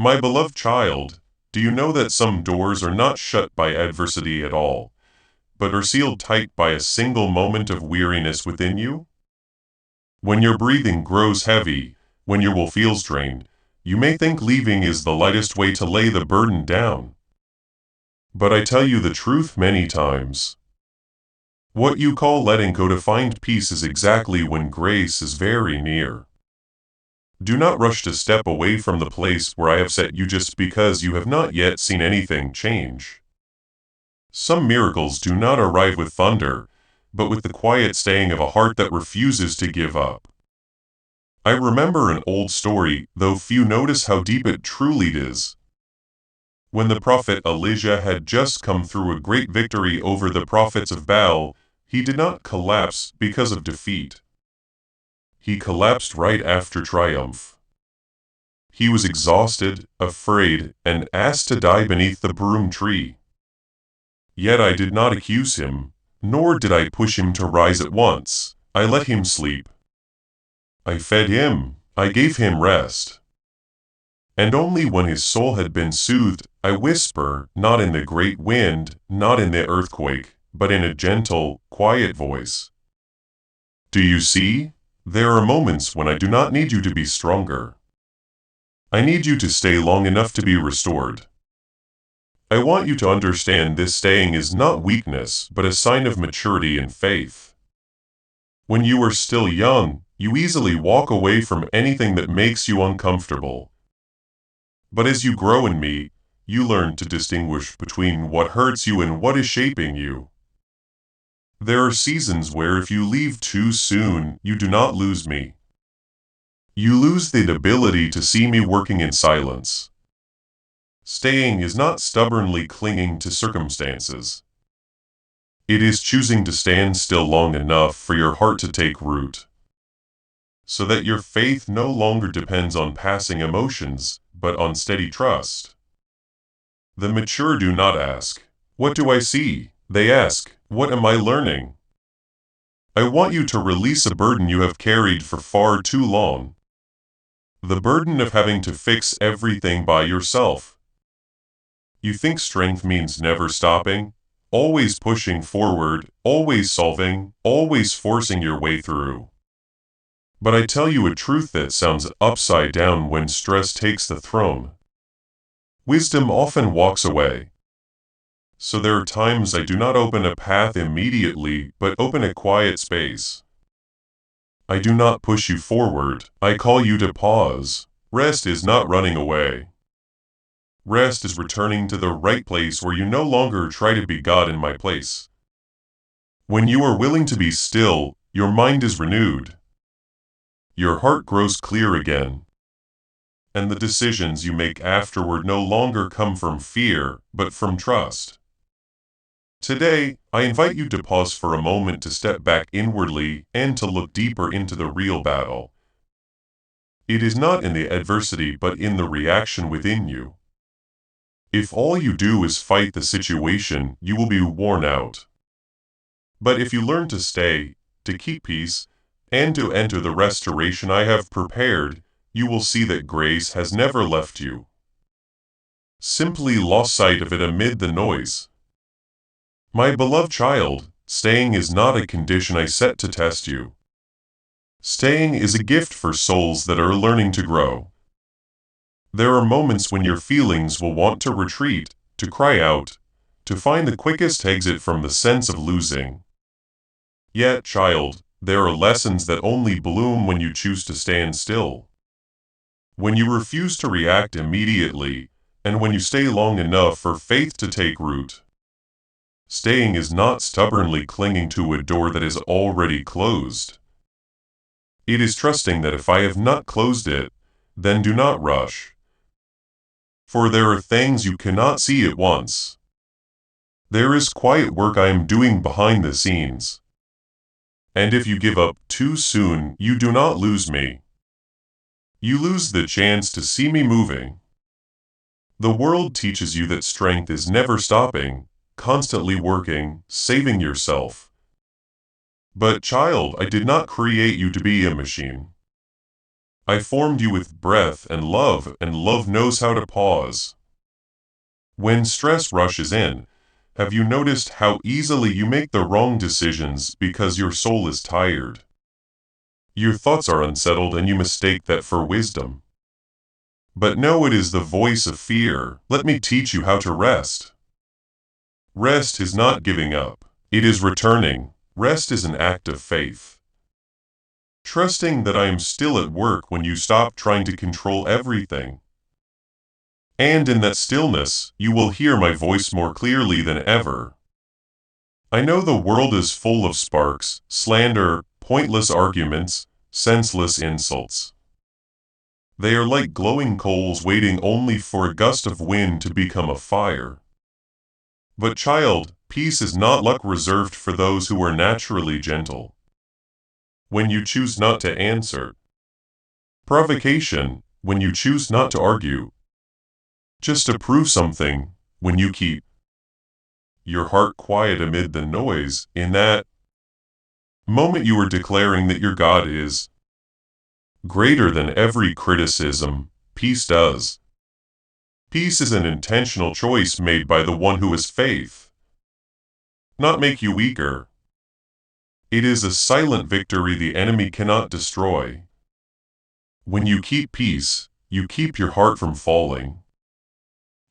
My beloved child, do you know that some doors are not shut by adversity at all, but are sealed tight by a single moment of weariness within you? When your breathing grows heavy, when your will feels drained, you may think leaving is the lightest way to lay the burden down. But I tell you the truth many times. What you call letting go to find peace is exactly when grace is very near. Do not rush to step away from the place where I have set you just because you have not yet seen anything change. Some miracles do not arrive with thunder, but with the quiet staying of a heart that refuses to give up. I remember an old story, though few notice how deep it truly is. When the prophet Elijah had just come through a great victory over the prophets of Baal, he did not collapse because of defeat. He collapsed right after triumph. He was exhausted, afraid, and asked to die beneath the broom tree. Yet I did not accuse him, nor did I push him to rise at once. I let him sleep. I fed him, I gave him rest. And only when his soul had been soothed, I whisper, not in the great wind, not in the earthquake, but in a gentle, quiet voice. Do you see? There are moments when I do not need you to be stronger. I need you to stay long enough to be restored. I want you to understand this staying is not weakness, but a sign of maturity and faith. When you are still young, you easily walk away from anything that makes you uncomfortable. But as you grow in me, you learn to distinguish between what hurts you and what is shaping you. There are seasons where if you leave too soon, you do not lose me. You lose the ability to see me working in silence. Staying is not stubbornly clinging to circumstances. It is choosing to stand still long enough for your heart to take root, so that your faith no longer depends on passing emotions, but on steady trust. The mature do not ask, "What do I see?" They ask, "What am I learning?" I want you to release a burden you have carried for far too long. The burden of having to fix everything by yourself. You think strength means never stopping, always pushing forward, always solving, always forcing your way through. But I tell you a truth that sounds upside down when stress takes the throne. Wisdom often walks away. So there are times I do not open a path immediately, but open a quiet space. I do not push you forward, I call you to pause. Rest is not running away. Rest is returning to the right place where you no longer try to be God in my place. When you are willing to be still, your mind is renewed. Your heart grows clear again. And the decisions you make afterward no longer come from fear, but from trust. Today, I invite you to pause for a moment to step back inwardly and to look deeper into the real battle. It is not in the adversity but in the reaction within you. If all you do is fight the situation, you will be worn out. But if you learn to stay, to keep peace, and to enter the restoration I have prepared, you will see that grace has never left you. Simply lost sight of it amid the noise. My beloved child, staying is not a condition I set to test you. Staying is a gift for souls that are learning to grow. There are moments when your feelings will want to retreat, to cry out, to find the quickest exit from the sense of losing. Yet, child, there are lessons that only bloom when you choose to stand still. When you refuse to react immediately, and when you stay long enough for faith to take root. Staying is not stubbornly clinging to a door that is already closed. It is trusting that if I have not closed it, then do not rush. For there are things you cannot see at once. There is quiet work I am doing behind the scenes. And if you give up too soon, you do not lose me. You lose the chance to see me moving. The world teaches you that strength is never stopping, constantly working, saving yourself. But child, I did not create you to be a machine. I formed you with breath and love knows how to pause. When stress rushes in, have you noticed how easily you make the wrong decisions because your soul is tired? Your thoughts are unsettled and you mistake that for wisdom. But no, it is the voice of fear. Let me teach you how to rest. Rest is not giving up. It is returning. Rest is an act of faith. Trusting that I am still at work when you stop trying to control everything. And in that stillness, you will hear my voice more clearly than ever. I know the world is full of sparks, slander, pointless arguments, senseless insults. They are like glowing coals waiting only for a gust of wind to become a fire. But child, peace is not luck reserved for those who are naturally gentle. When you choose not to answer. Provocation, when you choose not to argue. Just to prove something, when you keep your heart quiet amid the noise, in that moment you are declaring that your God is greater than every criticism. Peace does. Peace is an intentional choice made by the one who has faith. Not make you weaker. It is a silent victory the enemy cannot destroy. When you keep peace, you keep your heart from falling.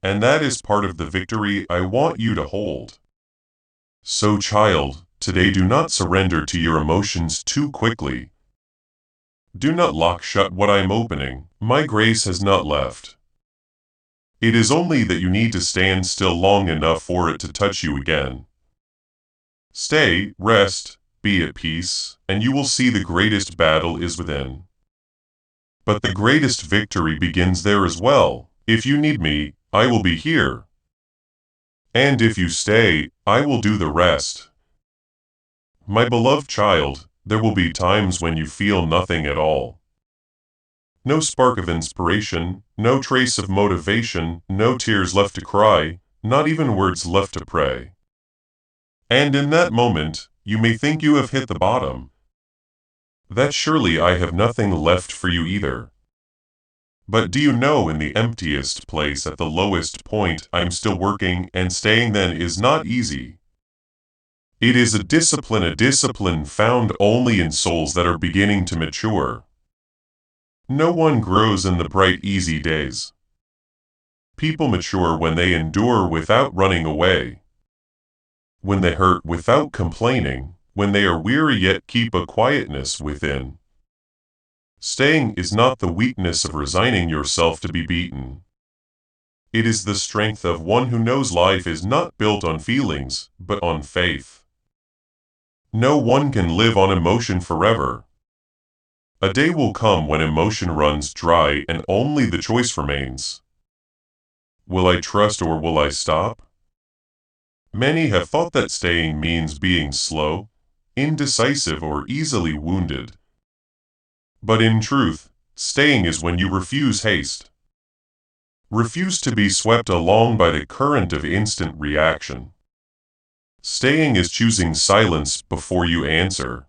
And that is part of the victory I want you to hold. So child, today do not surrender to your emotions too quickly. Do not lock shut what I am opening. My grace has not left. It is only that you need to stand still long enough for it to touch you again. Stay, rest, be at peace, and you will see the greatest battle is within. But the greatest victory begins there as well. If you need me, I will be here. And if you stay, I will do the rest. My beloved child, there will be times when you feel nothing at all. No spark of inspiration, no trace of motivation, no tears left to cry, not even words left to pray. And in that moment, you may think you have hit the bottom. That surely I have nothing left for you either. But do you know, in the emptiest place at the lowest point, I'm still working, and staying then is not easy. It is a discipline found only in souls that are beginning to mature. No one grows in the bright, easy days. People mature when they endure without running away. When they hurt without complaining, when they are weary yet keep a quietness within. Staying is not the weakness of resigning yourself to be beaten. It is the strength of one who knows life is not built on feelings, but on faith. No one can live on emotion forever. A day will come when emotion runs dry and only the choice remains. Will I trust or will I stop? Many have thought that staying means being slow, indecisive, or easily wounded. But in truth, staying is when you refuse haste. Refuse to be swept along by the current of instant reaction. Staying is choosing silence before you answer.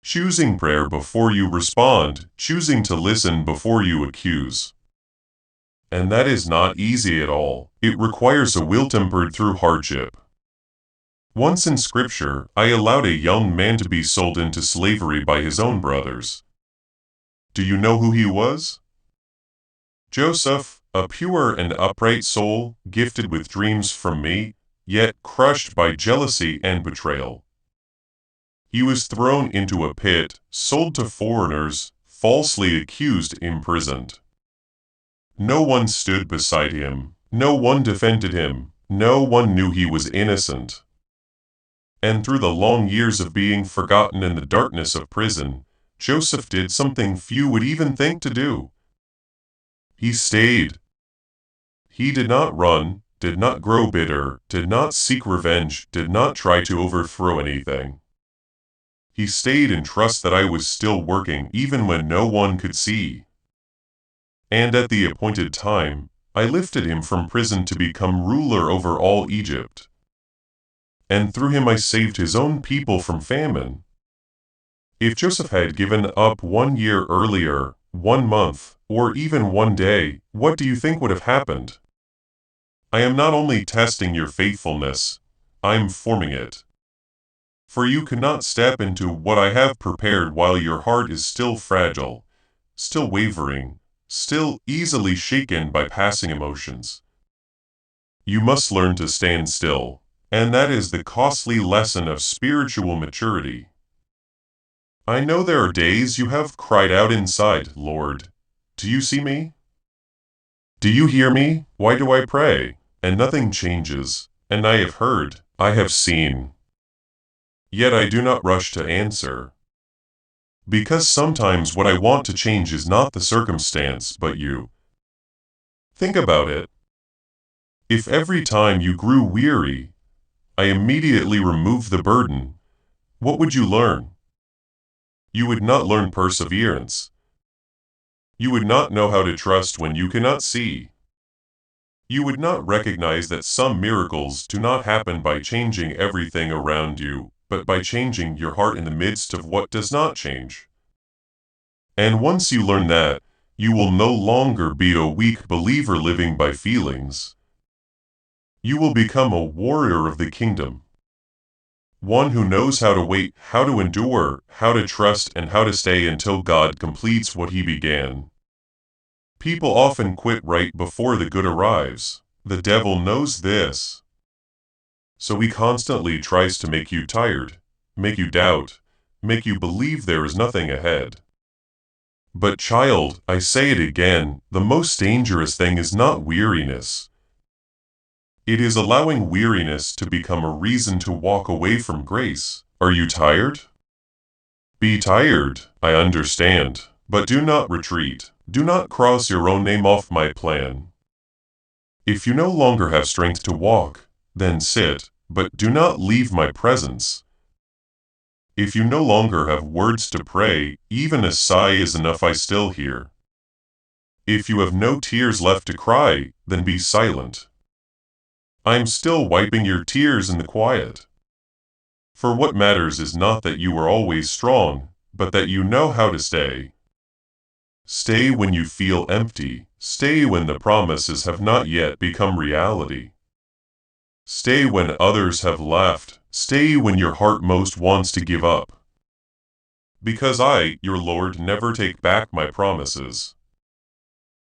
Choosing prayer before you respond, choosing to listen before you accuse. And that is not easy at all. It requires a will tempered through hardship. Once in Scripture, I allowed a young man to be sold into slavery by his own brothers. Do you know who he was? Joseph, a pure and upright soul, gifted with dreams from me, yet crushed by jealousy and betrayal. He was thrown into a pit, sold to foreigners, falsely accused, imprisoned. No one stood beside him, no one defended him, no one knew he was innocent. And through the long years of being forgotten in the darkness of prison, Joseph did something few would even think to do. He stayed. He did not run, did not grow bitter, did not seek revenge, did not try to overthrow anything. He stayed in trust that I was still working even when no one could see. And at the appointed time, I lifted him from prison to become ruler over all Egypt. And through him I saved his own people from famine. If Joseph had given up 1 year earlier, 1 month, or even 1 day, what do you think would have happened? I am not only testing your faithfulness, I am forming it. For you cannot step into what I have prepared while your heart is still fragile, still wavering, still easily shaken by passing emotions. You must learn to stand still, and that is the costly lesson of spiritual maturity. I know there are days you have cried out inside, Lord, do you see me? Do you hear me? Why do I pray? And nothing changes, and I have heard, I have seen. Yet I do not rush to answer. Because sometimes what I want to change is not the circumstance, but you. Think about it. If every time you grew weary, I immediately removed the burden, what would you learn? You would not learn perseverance. You would not know how to trust when you cannot see. You would not recognize that some miracles do not happen by changing everything around you, but by changing your heart in the midst of what does not change. And once you learn that, you will no longer be a weak believer living by feelings. You will become a warrior of the kingdom. One who knows how to wait, how to endure, how to trust, and how to stay until God completes what he began. People often quit right before the good arrives. The devil knows this. So he constantly tries to make you tired, make you doubt, make you believe there is nothing ahead. But child, I say it again, the most dangerous thing is not weariness. It is allowing weariness to become a reason to walk away from grace. Are you tired? Be tired, I understand, but do not retreat. Do not cross your own name off my plan. If you no longer have strength to walk, then sit, but do not leave my presence. If you no longer have words to pray, even a sigh is enough, I still hear. If you have no tears left to cry, then be silent. I am still wiping your tears in the quiet. For what matters is not that you are always strong, but that you know how to stay. Stay when you feel empty. Stay when the promises have not yet become reality. Stay when others have left. Stay when your heart most wants to give up. Because I, your Lord, never take back my promises.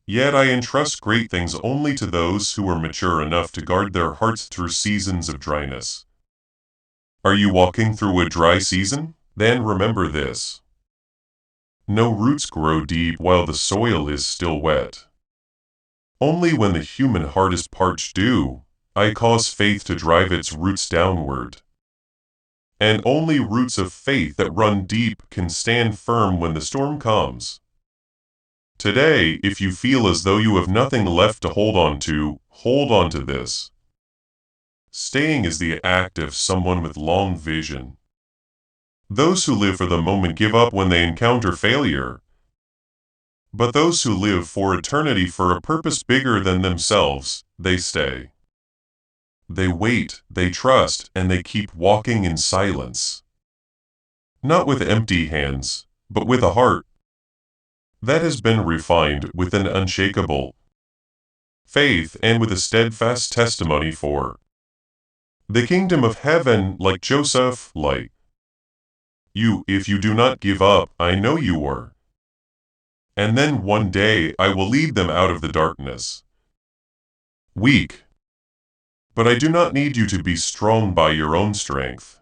Yet I entrust great things only to those who are mature enough to guard their hearts through seasons of dryness. Are you walking through a dry season? Then remember this. No roots grow deep while the soil is still wet. Only when the human heart is parched do I cause faith to drive its roots downward. And only roots of faith that run deep can stand firm when the storm comes. Today, if you feel as though you have nothing left to hold on to this. Staying is the act of someone with long vision. Those who live for the moment give up when they encounter failure. But those who live for eternity for a purpose bigger than themselves, they stay. They wait, they trust, and they keep walking in silence. Not with empty hands, but with a heart that has been refined with an unshakable faith and with a steadfast testimony for the kingdom of heaven, like Joseph, like you. If you do not give up, I know you are. And then one day I will lead them out of the darkness. Weak. But I do not need you to be strong by your own strength.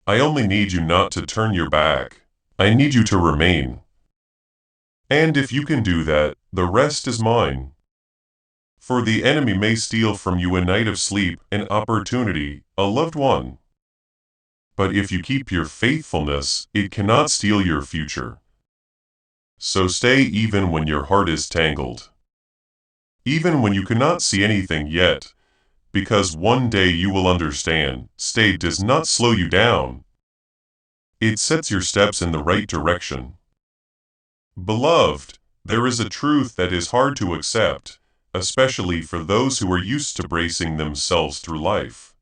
I only need you not to turn your back. I need you to remain. And if you can do that, the rest is mine. For the enemy may steal from you a night of sleep, an opportunity, a loved one. But if you keep your faithfulness, it cannot steal your future. So stay even when your heart is tangled. Even when you cannot see anything yet, because one day you will understand, stay does not slow you down. It sets your steps in the right direction. Beloved, there is a truth that is hard to accept, especially for those who are used to bracing themselves through life.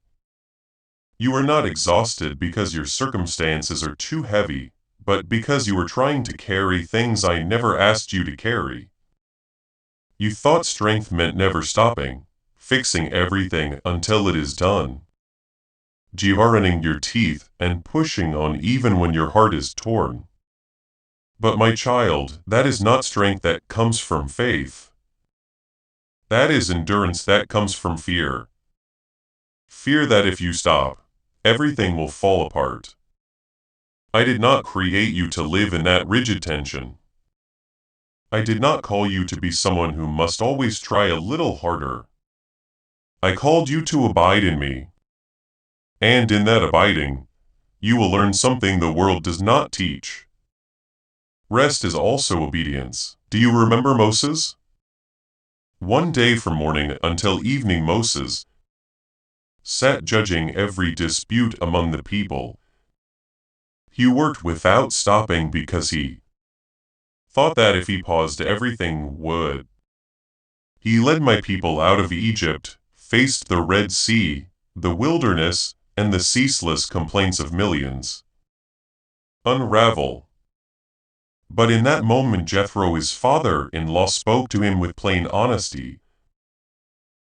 You are not exhausted because your circumstances are too heavy, but because you were trying to carry things I never asked you to carry. You thought strength meant never stopping, fixing everything until it is done. Grinding your teeth and pushing on even when your heart is torn. But my child, that is not strength that comes from faith. That is endurance that comes from fear. Fear that if you stop, everything will fall apart. I did not create you to live in that rigid tension. I did not call you to be someone who must always try a little harder. I called you to abide in me. And in that abiding, you will learn something the world does not teach. Rest is also obedience. Do you remember Moses? One day from morning until evening Moses sat judging every dispute among the people. He worked without stopping because he thought that if he paused everything would. He led my people out of Egypt, faced the Red Sea, the wilderness, and the ceaseless complaints of millions. Unravel. But in that moment Jethro, his father-in-law, spoke to him with plain honesty.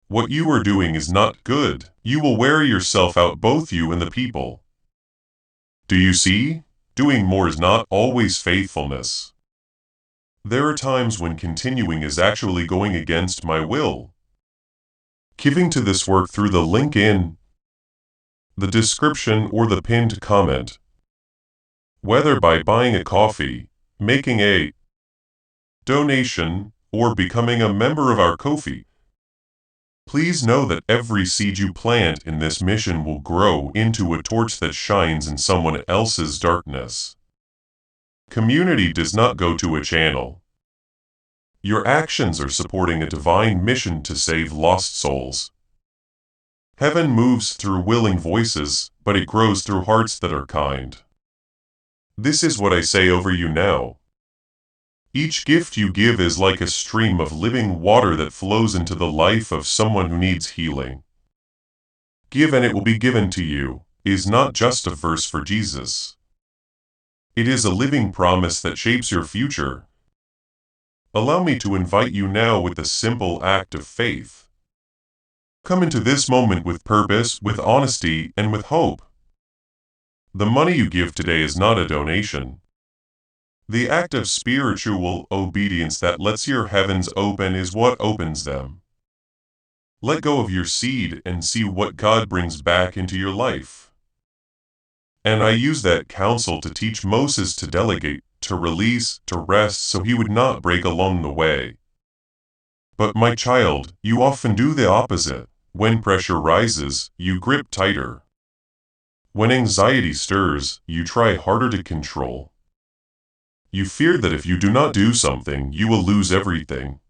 What you are doing is not good. You will wear yourself out, both you and the people. Do you see? Doing more is not always faithfulness. There are times when continuing is actually going against my will. Giving to this work through the link in the description or the pinned comment. Whether by buying a coffee, making a donation, or becoming a member of our Ko-fi. Please know that every seed you plant in this mission will grow into a torch that shines in someone else's darkness. Community does not go to a channel. Your actions are supporting a divine mission to save lost souls. Heaven moves through willing voices, but it grows through hearts that are kind. This is what I say over you now. Each gift you give is like a stream of living water that flows into the life of someone who needs healing. Give and it will be given to you is not just a verse for Jesus. It is a living promise that shapes your future. Allow me to invite you now with a simple act of faith. Come into this moment with purpose, with honesty, and with hope. The money you give today is not a donation. The act of spiritual obedience that lets your heavens open is what opens them. Let go of your seed and see what God brings back into your life. And I use that counsel to teach Moses to delegate, to release, to rest so he would not break along the way. But my child, you often do the opposite. When pressure rises, you grip tighter. When anxiety stirs, you try harder to control. You fear that if you do not do something, you will lose everything.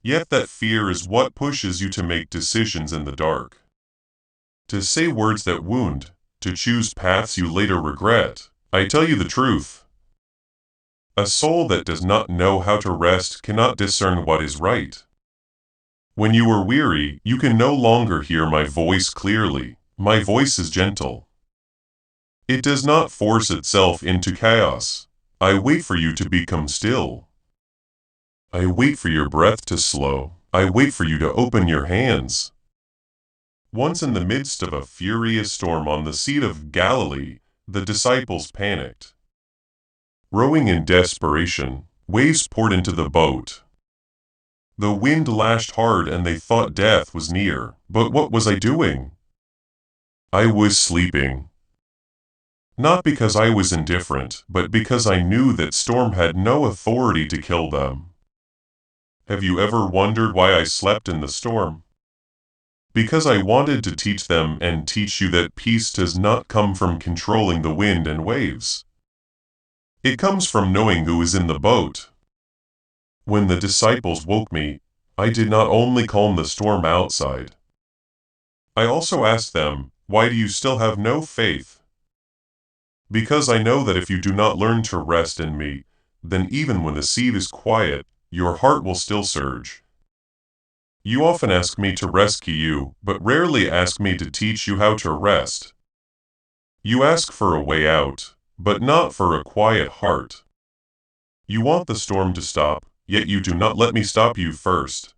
Yet that fear is what pushes you to make decisions in the dark. To say words that wound, to choose paths you later regret. I tell you the truth. A soul that does not know how to rest cannot discern what is right. When you are weary, you can no longer hear my voice clearly. My voice is gentle. It does not force itself into chaos. I wait for you to become still. I wait for your breath to slow. I wait for you to open your hands. Once in the midst of a furious storm on the Sea of Galilee, the disciples panicked. Rowing in desperation, waves poured into the boat. The wind lashed hard and they thought death was near. But what was I doing? I was sleeping. Not because I was indifferent, but because I knew that storm had no authority to kill them. Have you ever wondered why I slept in the storm? Because I wanted to teach them and teach you that peace does not come from controlling the wind and waves. It comes from knowing who is in the boat. When the disciples woke me, I did not only calm the storm outside. I also asked them, why do you still have no faith? Because I know that if you do not learn to rest in me, then even when the sea is quiet, your heart will still surge. You often ask me to rescue you, but rarely ask me to teach you how to rest. You ask for a way out, but not for a quiet heart. You want the storm to stop, yet you do not let me stop you first.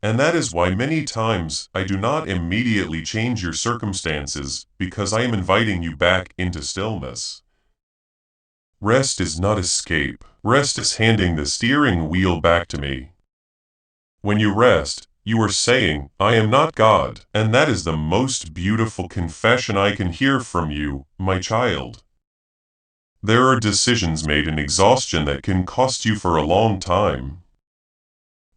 And that is why many times I do not immediately change your circumstances, because I am inviting you back into stillness. Rest is not escape. Rest is handing the steering wheel back to me. When you rest, you are saying, I am not God, and that is the most beautiful confession I can hear from you, my child. There are decisions made in exhaustion that can cost you for a long time.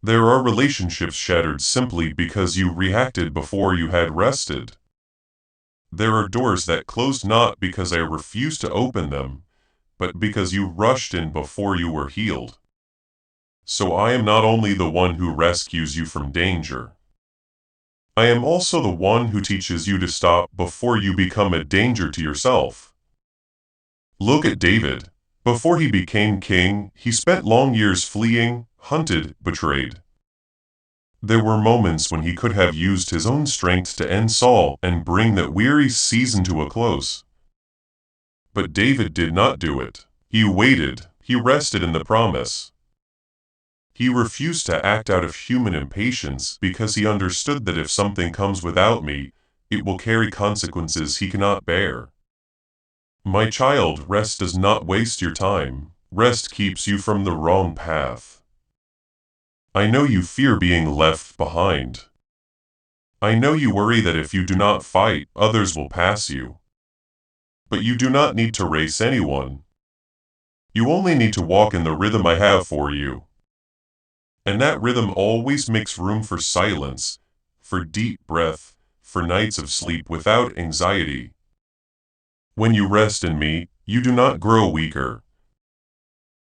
There are relationships shattered simply because you reacted before you had rested. There are doors that closed not because I refused to open them, but because you rushed in before you were healed. So I am not only the one who rescues you from danger. I am also the one who teaches you to stop before you become a danger to yourself. Look at David. Before he became king, he spent long years fleeing, hunted, betrayed. There were moments when he could have used his own strength to end Saul and bring that weary season to a close. But David did not do it. He waited. He rested in the promise. He refused to act out of human impatience because he understood that if something comes without me, it will carry consequences he cannot bear. My child, rest does not waste your time. Rest keeps you from the wrong path. I know you fear being left behind. I know you worry that if you do not fight, others will pass you. But you do not need to race anyone. You only need to walk in the rhythm I have for you. And that rhythm always makes room for silence, for deep breath, for nights of sleep without anxiety. When you rest in me, you do not grow weaker.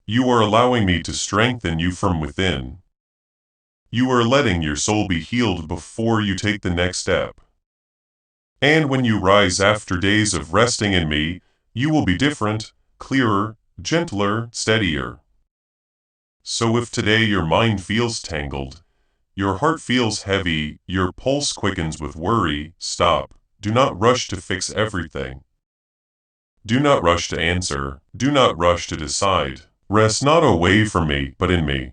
You are allowing me to strengthen you from within. You are letting your soul be healed before you take the next step. And when you rise after days of resting in me, you will be different, clearer, gentler, steadier. So if today your mind feels tangled, your heart feels heavy, your pulse quickens with worry, stop. Do not rush to fix everything. Do not rush to answer. Do not rush to decide. Rest not away from me, but in me.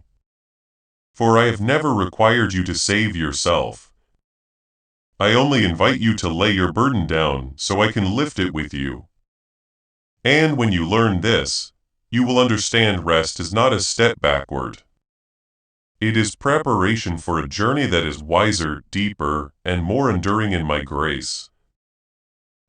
For I have never required you to save yourself. I only invite you to lay your burden down so I can lift it with you. And when you learn this, you will understand rest is not a step backward. It is preparation for a journey that is wiser, deeper, and more enduring in my grace.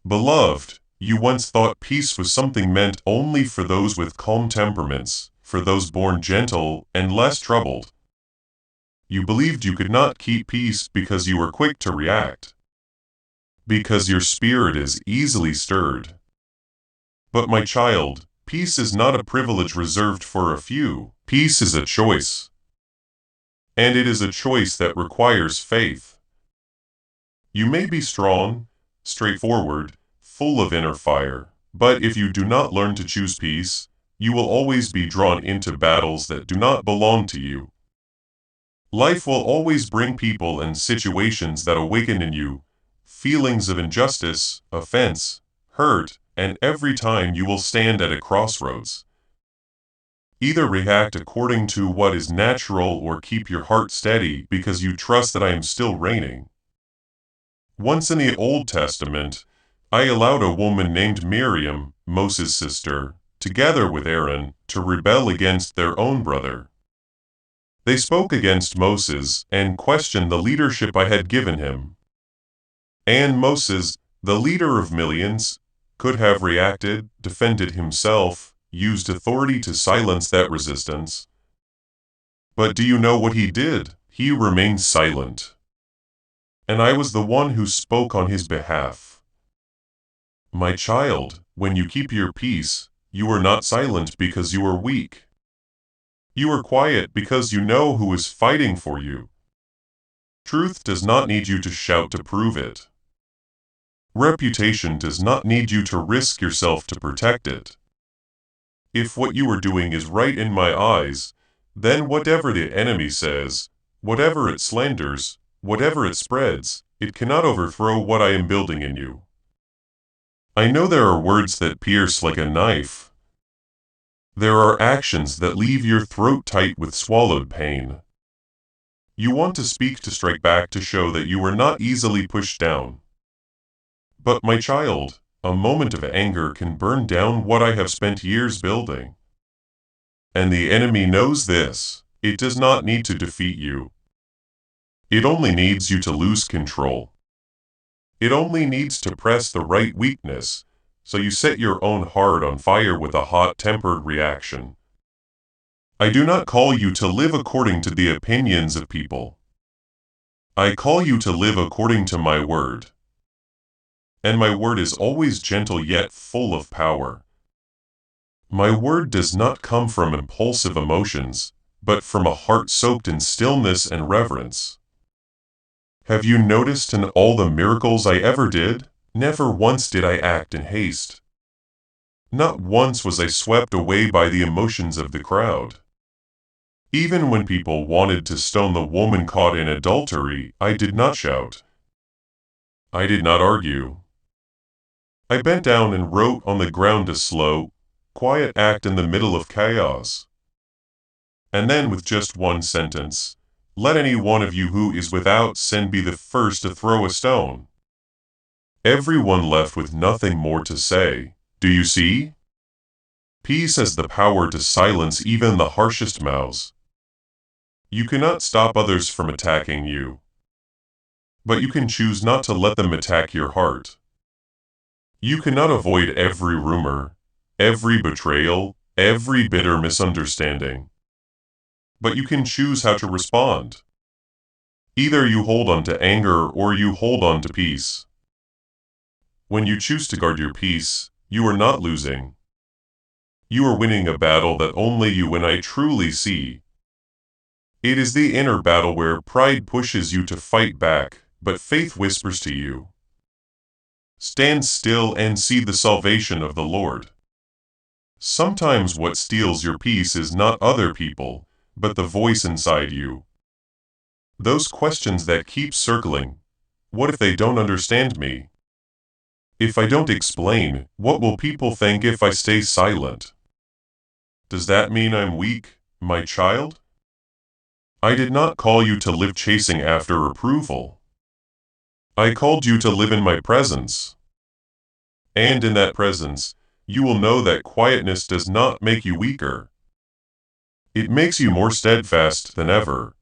Beloved, you once thought peace was something meant only for those with calm temperaments, for those born gentle and less troubled. You believed you could not keep peace because you were quick to react, because your spirit is easily stirred. But my child, peace is not a privilege reserved for a few. Peace is a choice. And it is a choice that requires faith. You may be strong, straightforward, full of inner fire, but if you do not learn to choose peace, you will always be drawn into battles that do not belong to you. Life will always bring people and situations that awaken in you feelings of injustice, offense, hurt, and every time you will stand at a crossroads. Either react according to what is natural or keep your heart steady because you trust that I am still reigning. Once in the Old Testament, I allowed a woman named Miriam, Moses' sister, together with Aaron, to rebel against their own brother. They spoke against Moses and questioned the leadership I had given him. And Moses, the leader of millions, could have reacted, defended himself, used authority to silence that resistance. But do you know what he did? He remained silent. And I was the one who spoke on his behalf. My child, when you keep your peace, you are not silent because you are weak. You are quiet because you know who is fighting for you. Truth does not need you to shout to prove it. Reputation does not need you to risk yourself to protect it. If what you are doing is right in my eyes, then whatever the enemy says, whatever it slanders, whatever it spreads, it cannot overthrow what I am building in you. I know there are words that pierce like a knife. There are actions that leave your throat tight with swallowed pain. You want to speak, to strike back, to show that you are not easily pushed down. But my child, a moment of anger can burn down what I have spent years building. And the enemy knows this. It does not need to defeat you. It only needs you to lose control. It only needs to press the right weakness, so you set your own heart on fire with a hot-tempered reaction. I do not call you to live according to the opinions of people. I call you to live according to my word. And my word is always gentle yet full of power. My word does not come from impulsive emotions, but from a heart soaked in stillness and reverence. Have you noticed in all the miracles I ever did, never once did I act in haste. Not once was I swept away by the emotions of the crowd. Even when people wanted to stone the woman caught in adultery, I did not shout. I did not argue. I bent down and wrote on the ground a slow, quiet act in the middle of chaos. And then with just one sentence, let any one of you who is without sin be the first to throw a stone. Everyone left with nothing more to say. Do you see? Peace has the power to silence even the harshest mouths. You cannot stop others from attacking you, but you can choose not to let them attack your heart. You cannot avoid every rumor, every betrayal, every bitter misunderstanding, but you can choose how to respond. Either you hold on to anger or you hold on to peace. When you choose to guard your peace, you are not losing. You are winning a battle that only you and I truly see. It is the inner battle where pride pushes you to fight back, but faith whispers to you, stand still and see the salvation of the Lord. Sometimes what steals your peace is not other people, but the voice inside you. Those questions that keep circling. What if they don't understand me? If I don't explain, what will people think if I stay silent? Does that mean I'm weak, my child? I did not call you to live chasing after approval. I called you to live in my presence. And in that presence, you will know that quietness does not make you weaker. It makes you more steadfast than ever.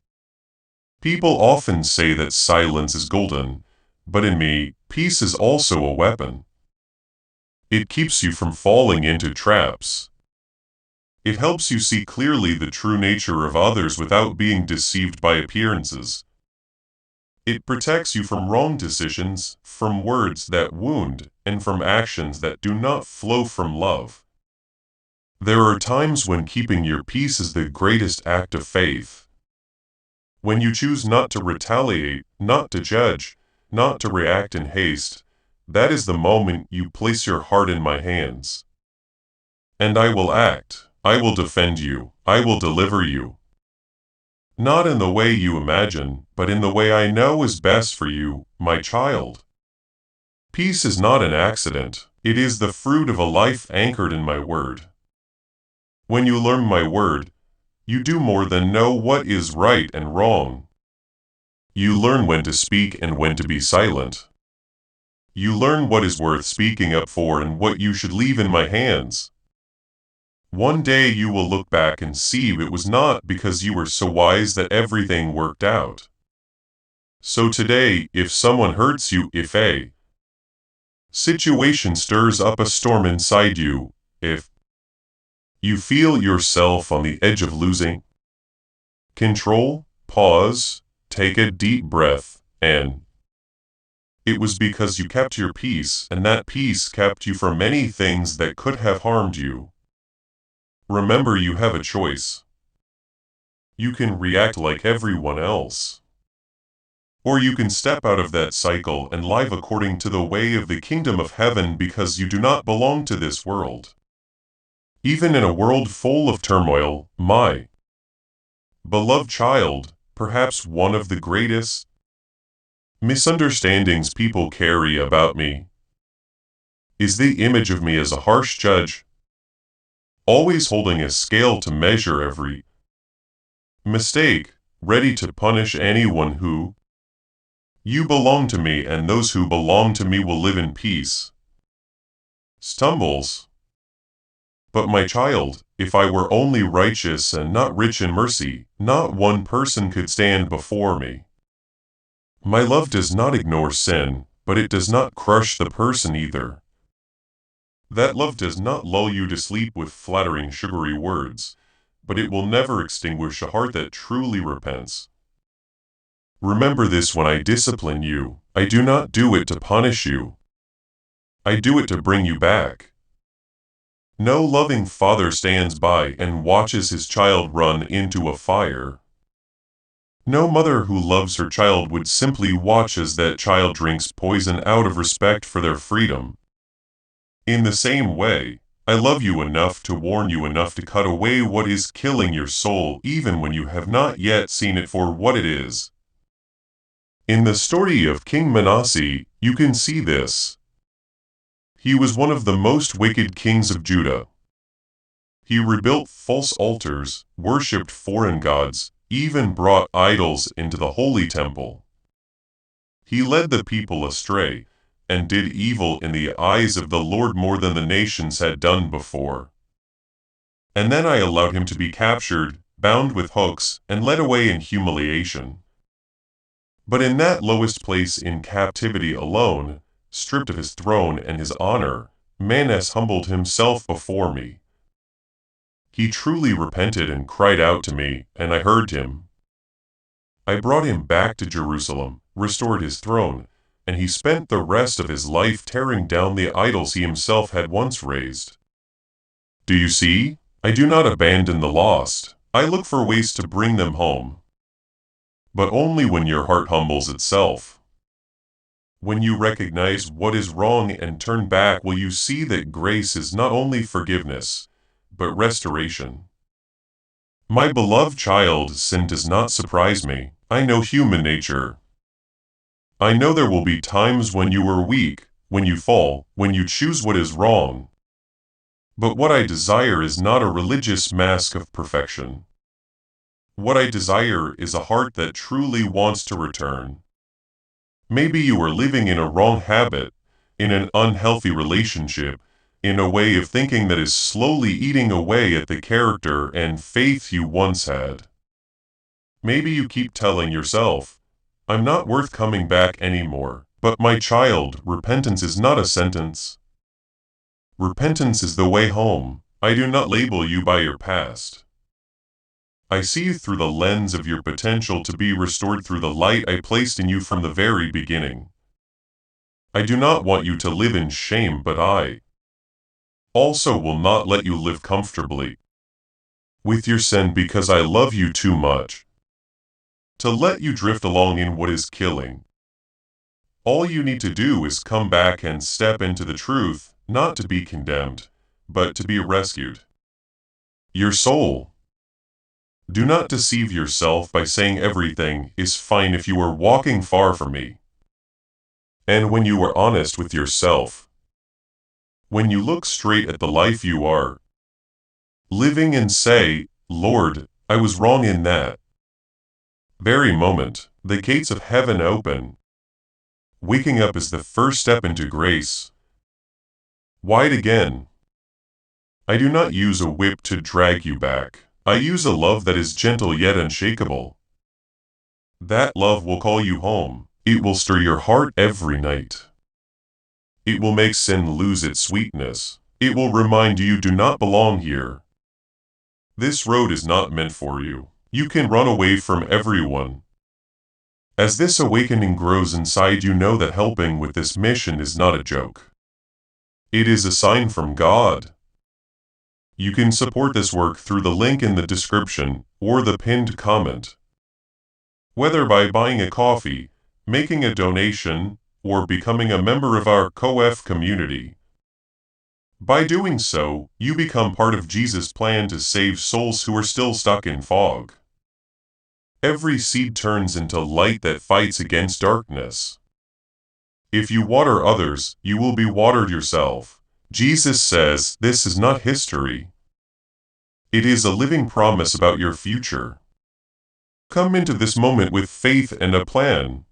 People often say that silence is golden, but in me, peace is also a weapon. It keeps you from falling into traps. It helps you see clearly the true nature of others without being deceived by appearances. It protects you from wrong decisions, from words that wound, and from actions that do not flow from love. There are times when keeping your peace is the greatest act of faith. When you choose not to retaliate, not to judge, not to react in haste, that is the moment you place your heart in my hands. And I will act. I will defend you. I will deliver you. Not in the way you imagine, but in the way I know is best for you, my child. Peace is not an accident. It is the fruit of a life anchored in my word. When you learn my word, you do more than know what is right and wrong. You learn when to speak and when to be silent. You learn what is worth speaking up for and what you should leave in my hands. One day you will look back and see it was not because you were so wise that everything worked out. So today, if someone hurts you, if a situation stirs up a storm inside you, if you feel yourself on the edge of losing control, pause, take a deep breath, and it was because you kept your peace, and that peace kept you from many things that could have harmed you. Remember, you have a choice. You can react like everyone else. Or you can step out of that cycle and live according to the way of the kingdom of heaven, because you do not belong to this world. Even in a world full of turmoil, my beloved child, perhaps one of the greatest misunderstandings people carry about me is the image of me as a harsh judge, always holding a scale to measure every mistake, ready to punish anyone who you belong to me, and those who belong to me will live in peace. Stumbles. But my child, if I were only righteous and not rich in mercy, not one person could stand before me. My love does not ignore sin, but it does not crush the person either. That love does not lull you to sleep with flattering sugary words, but it will never extinguish a heart that truly repents. Remember this: when I discipline you, I do not do it to punish you. I do it to bring you back. No loving father stands by and watches his child run into a fire. No mother who loves her child would simply watch as that child drinks poison out of respect for their freedom. In the same way, I love you enough to warn you enough to cut away what is killing your soul, even when you have not yet seen it for what it is. In the story of King Manasseh, you can see this. He was one of the most wicked kings of Judah. He rebuilt false altars, worshipped foreign gods, even brought idols into the holy temple. He led the people astray, and did evil in the eyes of the Lord more than the nations had done before. And then I allowed him to be captured, bound with hooks, and led away in humiliation. But in that lowest place in captivity alone, stripped of his throne and his honor, Manasseh humbled himself before me. He truly repented and cried out to me, and I heard him. I brought him back to Jerusalem, restored his throne, and he spent the rest of his life tearing down the idols he himself had once raised. Do you see? I do not abandon the lost. I look for ways to bring them home. But only when your heart humbles itself. When you recognize what is wrong and turn back, will you see that grace is not only forgiveness, but restoration. My beloved child, sin does not surprise me. I know human nature. I know there will be times when you are weak, when you fall, when you choose what is wrong. But what I desire is not a religious mask of perfection. What I desire is a heart that truly wants to return. Maybe you are living in a wrong habit, in an unhealthy relationship, in a way of thinking that is slowly eating away at the character and faith you once had. Maybe you keep telling yourself, I'm not worth coming back anymore. But my child, repentance is not a sentence. Repentance is the way home. I do not label you by your past. I see you through the lens of your potential to be restored through the light I placed in you from the very beginning. I do not want you to live in shame, but I also will not let you live comfortably with your sin, because I love you too much to let you drift along in what is killing. All you need to do is come back and step into the truth, not to be condemned, but to be rescued. Your soul. Do not deceive yourself by saying everything is fine if you are walking far from me. And when you are honest with yourself, when you look straight at the life you are living and say, Lord, I was wrong in that very moment, the gates of heaven open. Waking up is the first step into grace. Wide again. I do not use a whip to drag you back. I use a love that is gentle yet unshakable. That love will call you home. It will stir your heart every night. It will make sin lose its sweetness. It will remind you do not belong here. This road is not meant for you. You can run away from everyone. As this awakening grows inside you, know that helping with this mission is not a joke. It is a sign from God. You can support this work through the link in the description or the pinned comment. Whether by buying a coffee, making a donation, or becoming a member of our COF community. By doing so, you become part of Jesus' plan to save souls who are still stuck in fog. Every seed turns into light that fights against darkness. If you water others, you will be watered yourself. Jesus says this is not history. It is a living promise about your future. Come into this moment with faith and a plan.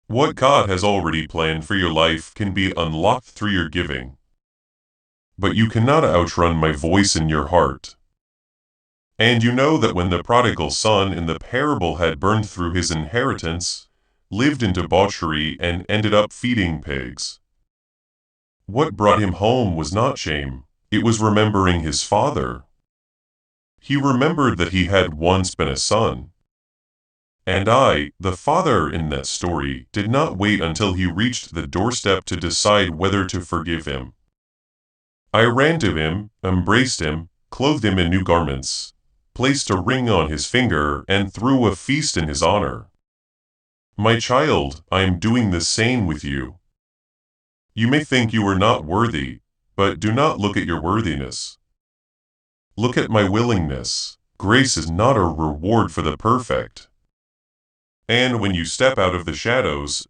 What God has already planned for your life can be unlocked through your giving. But you cannot outrun my voice in your heart. And you know that when the prodigal son in the parable had burned through his inheritance, lived in debauchery, and ended up feeding pigs, what brought him home was not shame, it was remembering his father. He remembered that he had once been a son. And I, the father in that story, did not wait until he reached the doorstep to decide whether to forgive him. I ran to him, embraced him, clothed him in new garments, placed a ring on his finger, and threw a feast in his honor. My child, I am doing the same with you. You may think you are not worthy, but do not look at your worthiness. Look at my willingness. Grace is not a reward for the perfect. And when you step out of the shadows,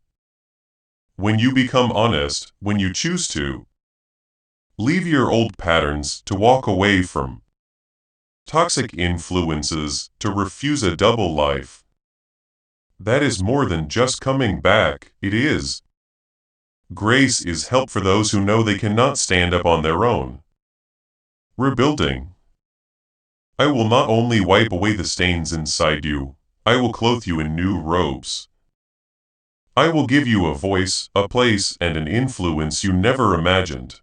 when you become honest, when you choose to, leave your old patterns, to walk away from toxic influences, to refuse a double life, that is more than just coming back, it is. Grace is help for those who know they cannot stand up on their own. Rebuilding. I will not only wipe away the stains inside you, I will clothe you in new robes. I will give you a voice, a place, and an influence you never imagined.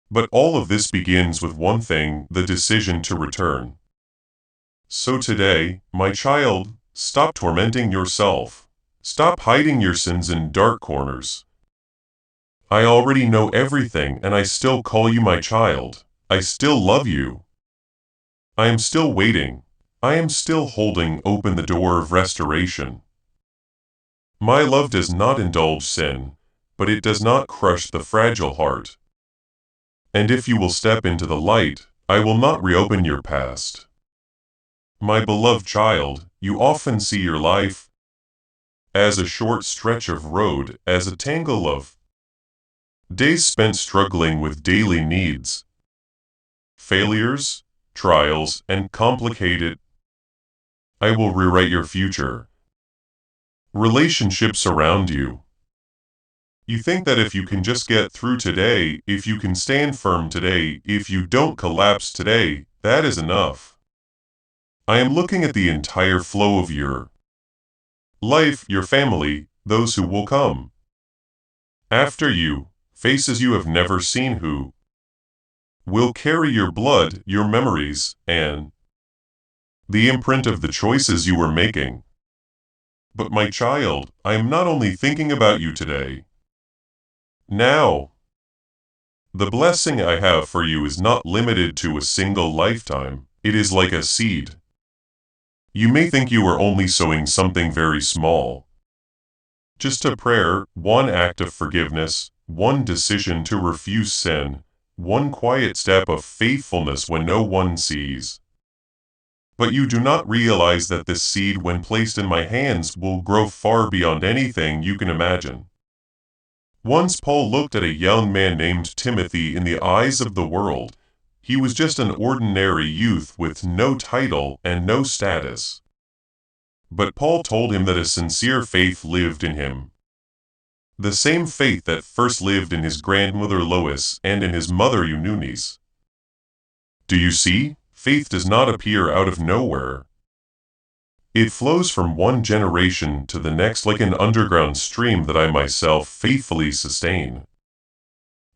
But all of this begins with one thing, the decision to return. So today, my child, stop tormenting yourself. Stop hiding your sins in dark corners. I already know everything, and I still call you my child. I still love you. I am still waiting. I am still holding open the door of restoration. My love does not indulge sin, but it does not crush the fragile heart. And if you will step into the light, I will not reopen your past. My beloved child, you often see your life as a short stretch of road, as a tangle of days spent struggling with daily needs, failures, trials, and complicated. I will rewrite your future. Relationships around you. You think that if you can just get through today, if you can stand firm today, if you don't collapse today, that is enough. I am looking at the entire flow of your life, your family, those who will come after you, faces you have never seen who will carry your blood, your memories, and the imprint of the choices you were making. But my child, I am not only thinking about you today. Now, the blessing I have for you is not limited to a single lifetime. It is like a seed. You may think you are only sowing something very small. Just a prayer, one act of forgiveness, one decision to refuse sin, one quiet step of faithfulness when no one sees. But you do not realize that this seed, when placed in my hands, will grow far beyond anything you can imagine. Once Paul looked at a young man named Timothy in the eyes of the world. He was just an ordinary youth with no title and no status. But Paul told him that a sincere faith lived in him. The same faith that first lived in his grandmother Lois and in his mother Eunice. Do you see? Faith does not appear out of nowhere. It flows from one generation to the next like an underground stream that I myself faithfully sustain.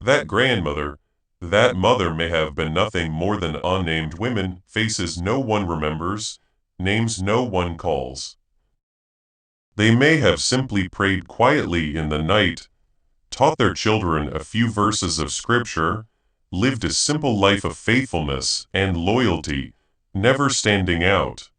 That grandmother, that mother may have been nothing more than unnamed women, faces no one remembers, names no one calls. They may have simply prayed quietly in the night, taught their children a few verses of scripture, lived a simple life of faithfulness and loyalty, never standing out.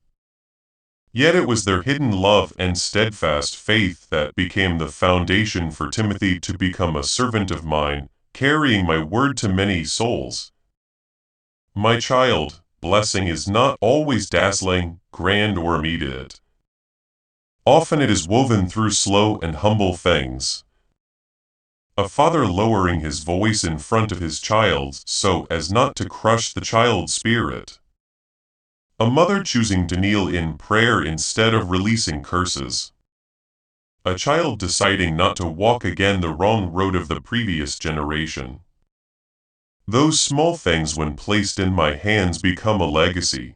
Yet it was their hidden love and steadfast faith that became the foundation for Timothy to become a servant of mine, carrying my word to many souls. My child, blessing is not always dazzling, grand, or immediate. Often it is woven through slow and humble things. A father lowering his voice in front of his child so as not to crush the child's spirit. A mother choosing to kneel in prayer instead of releasing curses. A child deciding not to walk again the wrong road of the previous generation. Those small things when placed in my hands become a legacy.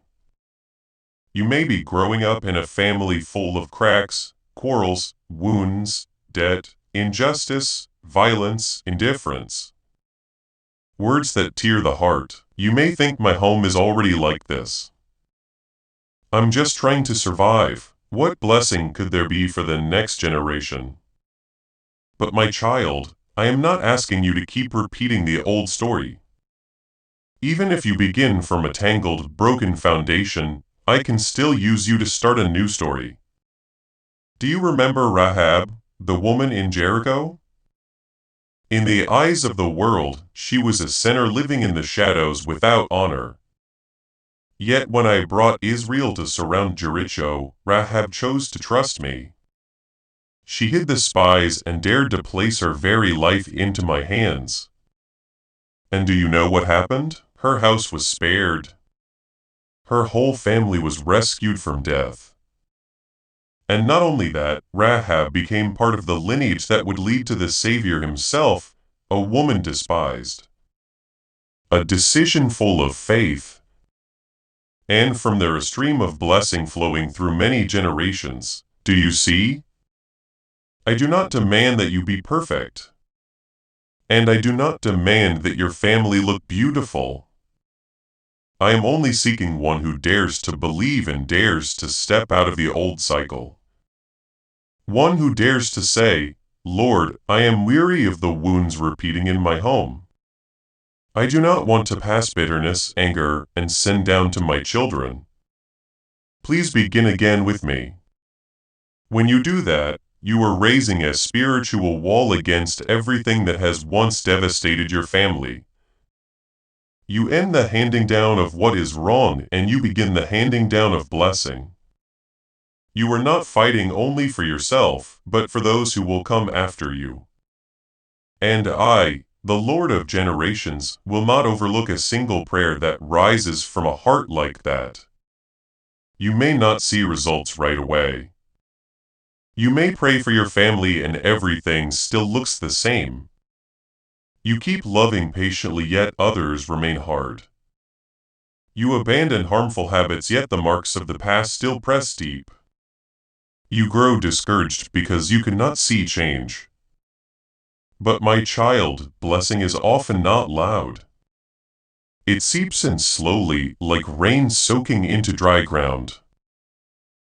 You may be growing up in a family full of cracks, quarrels, wounds, debt, injustice, violence, indifference. Words that tear the heart. You may think my home is already like this. I'm just trying to survive. What blessing could there be for the next generation? But my child, I am not asking you to keep repeating the old story. Even if you begin from a tangled, broken foundation, I can still use you to start a new story. Do you remember Rahab, the woman in Jericho? In the eyes of the world, she was a sinner living in the shadows without honor. Yet when I brought Israel to surround Jericho, Rahab chose to trust me. She hid the spies and dared to place her very life into my hands. And do you know what happened? Her house was spared. Her whole family was rescued from death. And not only that, Rahab became part of the lineage that would lead to the Savior himself, a woman despised. A decision full of faith. And from there a stream of blessing flowing through many generations. Do you see? I do not demand that you be perfect. And I do not demand that your family look beautiful. I am only seeking one who dares to believe and dares to step out of the old cycle. One who dares to say, Lord, I am weary of the wounds repeating in my home. I do not want to pass bitterness, anger, and sin down to my children. Please begin again with me. When you do that, you are raising a spiritual wall against everything that has once devastated your family. You end the handing down of what is wrong and you begin the handing down of blessing. You are not fighting only for yourself, but for those who will come after you. And I, the Lord of generations, will not overlook a single prayer that rises from a heart like that. You may not see results right away. You may pray for your family and everything still looks the same. You keep loving patiently yet others remain hard. You abandon harmful habits yet the marks of the past still press deep. You grow discouraged because you cannot see change. But my child, blessing is often not loud. It seeps in slowly, like rain soaking into dry ground.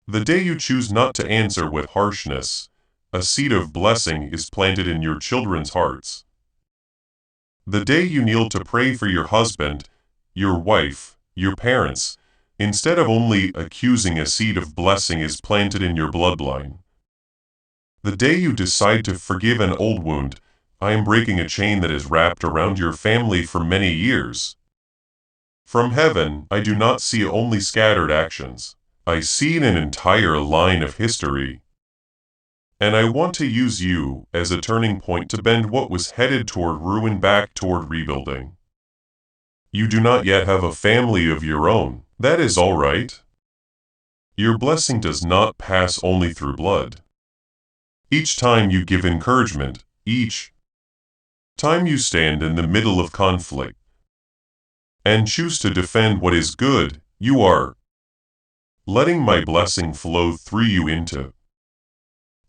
The day you choose not to answer with harshness, a seed of blessing is planted in your children's hearts. The day you kneel to pray for your husband, your wife, your parents, instead of only accusing, a seed of blessing is planted in your bloodline. The day you decide to forgive an old wound, I am breaking a chain that is wrapped around your family for many years. From heaven, I do not see only scattered actions. I see an entire line of history. And I want to use you as a turning point to bend what was headed toward ruin back toward rebuilding. You do not yet have a family of your own. That is all right. Your blessing does not pass only through blood. Each time you give encouragement, each time you stand in the middle of conflict and choose to defend what is good, you are letting my blessing flow through you into.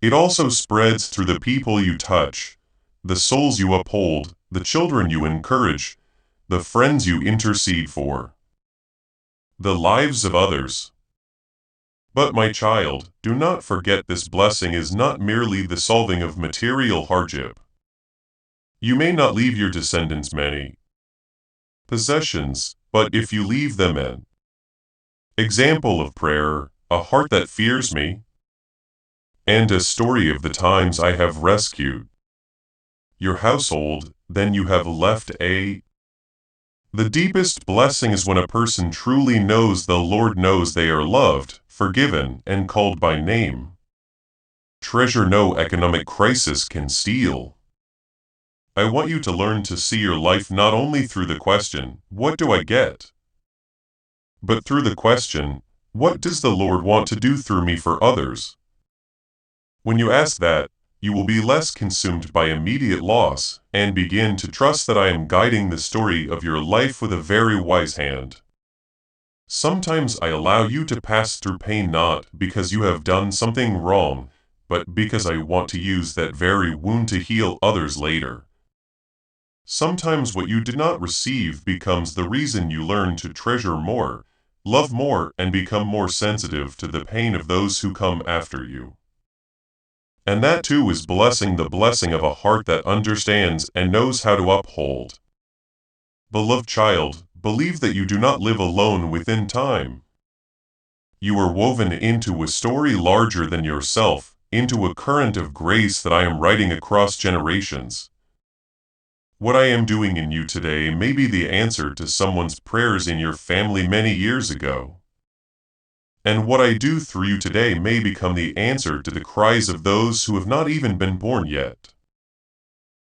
It also spreads through the people you touch, the souls you uphold, the children you encourage, the friends you intercede for, the lives of others. But my child, do not forget this blessing is not merely the solving of material hardship. You may not leave your descendants many possessions, but if you leave them an example of prayer, a heart that fears me, and a story of the times I have rescued your household, then you have left a. The deepest blessing is when a person truly knows the Lord, knows they are loved, forgiven, and called by name. Treasure no economic crisis can steal. I want you to learn to see your life not only through the question, what do I get? But through the question, what does the Lord want to do through me for others? When you ask that, you will be less consumed by immediate loss and begin to trust that I am guiding the story of your life with a very wise hand. Sometimes I allow you to pass through pain not because you have done something wrong, but because I want to use that very wound to heal others later. Sometimes what you did not receive becomes the reason you learn to treasure more, love more, and become more sensitive to the pain of those who come after you. And that too is the blessing of a heart that understands and knows how to uphold. Beloved child, believe that you do not live alone within time. You are woven into a story larger than yourself, into a current of grace that I am writing across generations. What I am doing in you today may be the answer to someone's prayers in your family many years ago. And what I do through you today may become the answer to the cries of those who have not even been born yet.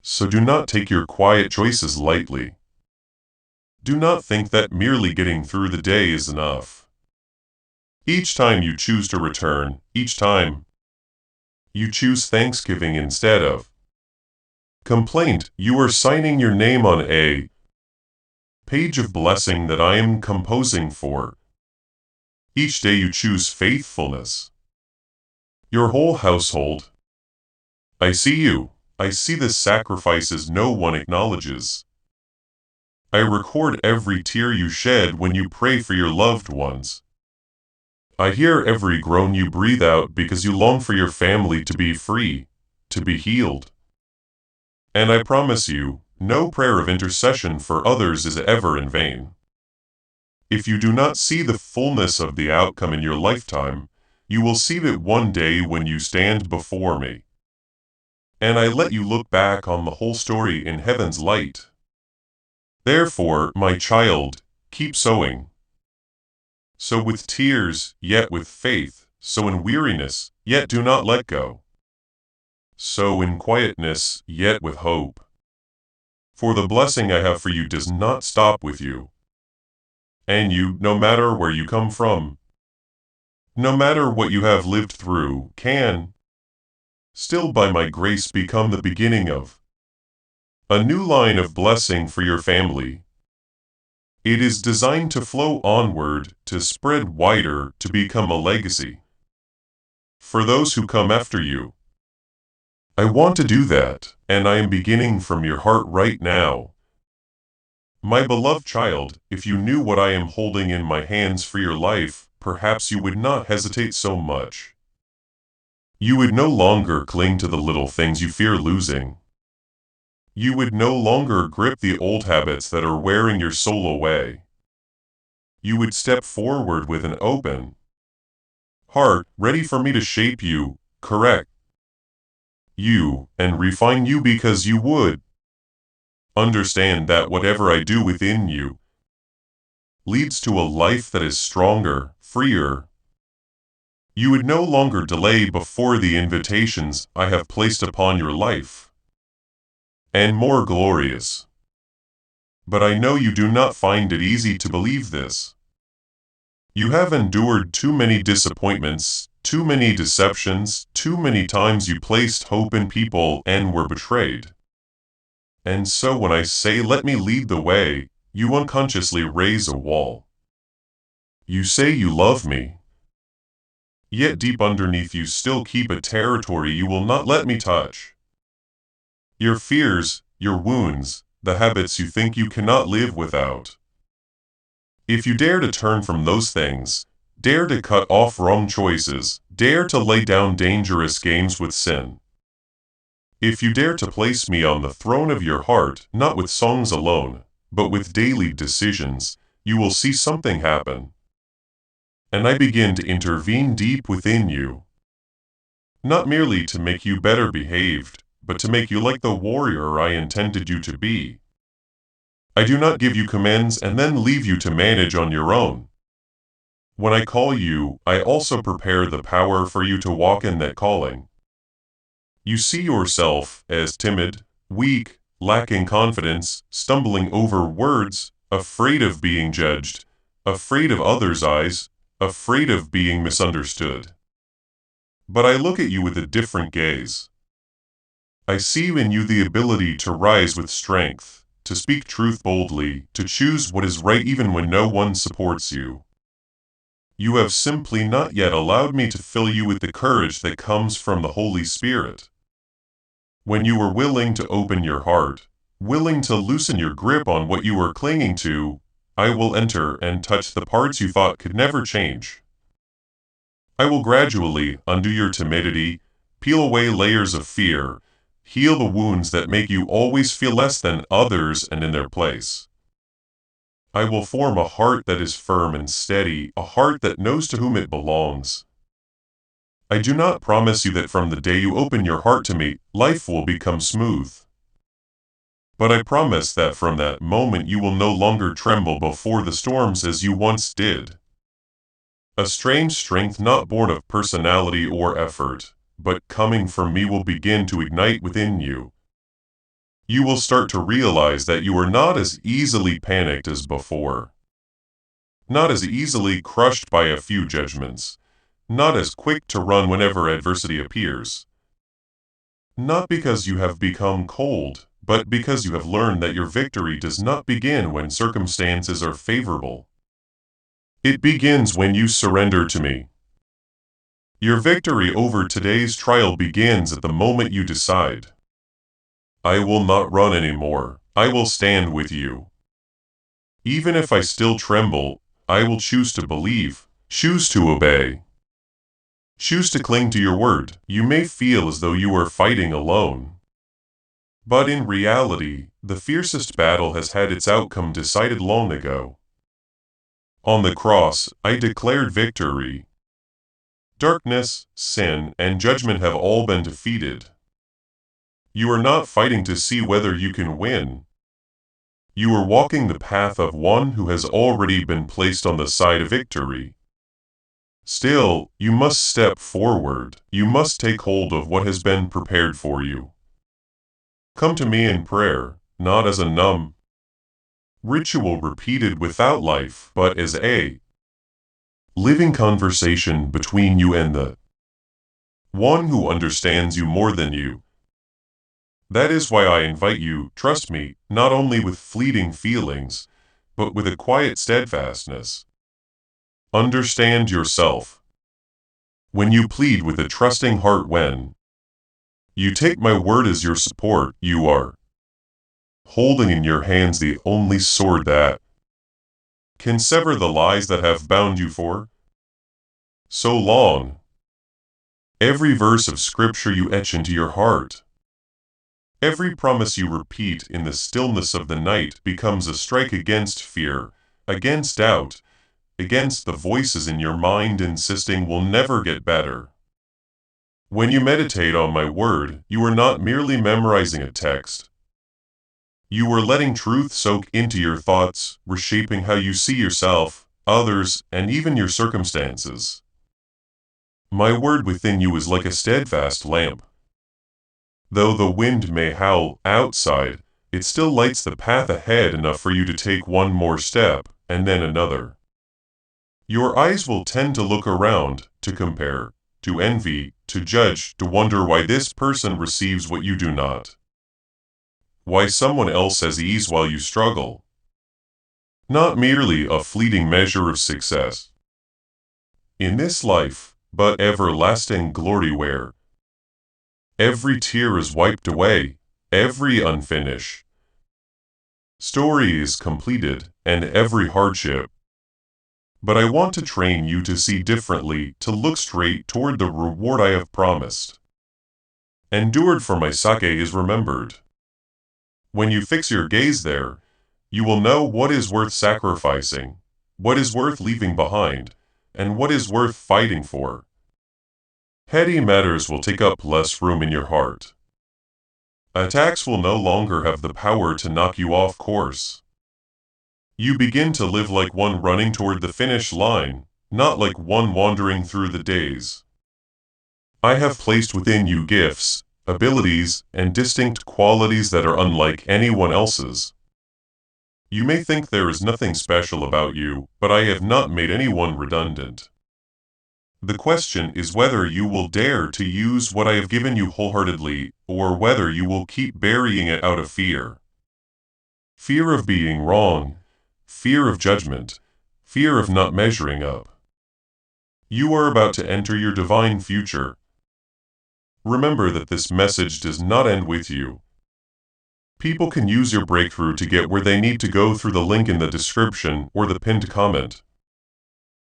So do not take your quiet choices lightly. Do not think that merely getting through the day is enough. Each time you choose to return, each time you choose thanksgiving instead of complaint, you are signing your name on a page of blessing that I am composing for. Each day you choose faithfulness. Your whole household. I see you. I see the sacrifices no one acknowledges. I record every tear you shed when you pray for your loved ones. I hear every groan you breathe out because you long for your family to be free, to be healed. And I promise you, no prayer of intercession for others is ever in vain. If you do not see the fullness of the outcome in your lifetime, you will see it one day when you stand before me. And I let you look back on the whole story in heaven's light. Therefore, my child, keep sowing. Sow with tears, yet with faith. Sow in weariness, yet do not let go. Sow in quietness, yet with hope. For the blessing I have for you does not stop with you. And you, no matter where you come from, no matter what you have lived through, can still by my grace become the beginning of a new line of blessing for your family. It is designed to flow onward, to spread wider, to become a legacy for those who come after you. I want to do that, and I am beginning from your heart right now. My beloved child, if you knew what I am holding in my hands for your life, perhaps you would not hesitate so much. You would no longer cling to the little things you fear losing. You would no longer grip the old habits that are wearing your soul away. You would step forward with an open heart, ready for me to shape you, correct you, and refine you because you would understand that whatever I do within you leads to a life that is stronger, freer. You would no longer delay before the invitations I have placed upon your life, and more glorious. But I know you do not find it easy to believe this. You have endured too many disappointments, too many deceptions, too many times you placed hope in people and were betrayed. And so when I say let me lead the way, you unconsciously raise a wall. You say you love me, yet deep underneath you still keep a territory you will not let me touch. Your fears, your wounds, the habits you think you cannot live without. If you dare to turn from those things, dare to cut off wrong choices, dare to lay down dangerous games with sin. If you dare to place me on the throne of your heart, not with songs alone, but with daily decisions, you will see something happen. And I begin to intervene deep within you. Not merely to make you better behaved, but to make you like the warrior I intended you to be. I do not give you commands and then leave you to manage on your own. When I call you, I also prepare the power for you to walk in that calling. You see yourself as timid, weak, lacking confidence, stumbling over words, afraid of being judged, afraid of others' eyes, afraid of being misunderstood. But I look at you with a different gaze. I see in you the ability to rise with strength, to speak truth boldly, to choose what is right even when no one supports you. You have simply not yet allowed me to fill you with the courage that comes from the Holy Spirit. When you are willing to open your heart, willing to loosen your grip on what you are clinging to, I will enter and touch the parts you thought could never change. I will gradually undo your timidity, peel away layers of fear, heal the wounds that make you always feel less than others and in their place. I will form a heart that is firm and steady, a heart that knows to whom it belongs. I do not promise you that from the day you open your heart to me, life will become smooth. But I promise that from that moment you will no longer tremble before the storms as you once did. A strange strength not born of personality or effort, but coming from me will begin to ignite within you. You will start to realize that you are not as easily panicked as before. Not as easily crushed by a few judgments. Not as quick to run whenever adversity appears. Not because you have become cold, but because you have learned that your victory does not begin when circumstances are favorable. It begins when you surrender to me. Your victory over today's trial begins at the moment you decide. I will not run anymore. I will stand with you. Even if I still tremble, I will choose to believe, choose to obey. Choose to cling to your word. You may feel as though you are fighting alone. But in reality, the fiercest battle has had its outcome decided long ago. On the cross, I declared victory. Darkness, sin, and judgment have all been defeated. You are not fighting to see whether you can win. You are walking the path of one who has already been placed on the side of victory. Still, you must step forward. You must take hold of what has been prepared for you. Come to me in prayer, not as a numb ritual repeated without life, but as a living conversation between you and the one who understands you more than you. That is why I invite you, trust me, not only with fleeting feelings, but with a quiet steadfastness. Understand yourself. When you plead with a trusting heart, when you take my word as your support, you are holding in your hands the only sword that can sever the lies that have bound you for so long. Every verse of scripture you etch into your heart. Every promise you repeat in the stillness of the night becomes a strike against fear, against doubt, against the voices in your mind insisting we'll never get better. When you meditate on my word, you are not merely memorizing a text. You are letting truth soak into your thoughts, reshaping how you see yourself, others, and even your circumstances. My word within you is like a steadfast lamp. Though the wind may howl outside, it still lights the path ahead enough for you to take one more step, and then another. Your eyes will tend to look around, to compare, to envy, to judge, to wonder why this person receives what you do not. Why someone else has ease while you struggle. Not merely a fleeting measure of success in this life, but everlasting glory where every tear is wiped away, every unfinished story is completed, and every hardship. But I want to train you to see differently, to look straight toward the reward I have promised. Endured for my sake is remembered. When you fix your gaze there, you will know what is worth sacrificing, what is worth leaving behind, and what is worth fighting for. Petty matters will take up less room in your heart. Attacks will no longer have the power to knock you off course. You begin to live like one running toward the finish line, not like one wandering through the days. I have placed within you gifts, abilities, and distinct qualities that are unlike anyone else's. You may think there is nothing special about you, but I have not made anyone redundant. The question is whether you will dare to use what I have given you wholeheartedly, or whether you will keep burying it out of fear. Fear of being wrong, fear of judgment, fear of not measuring up. You are about to enter your divine future. Remember that this message does not end with you. People can use your breakthrough to get where they need to go through the link in the description or the pinned comment.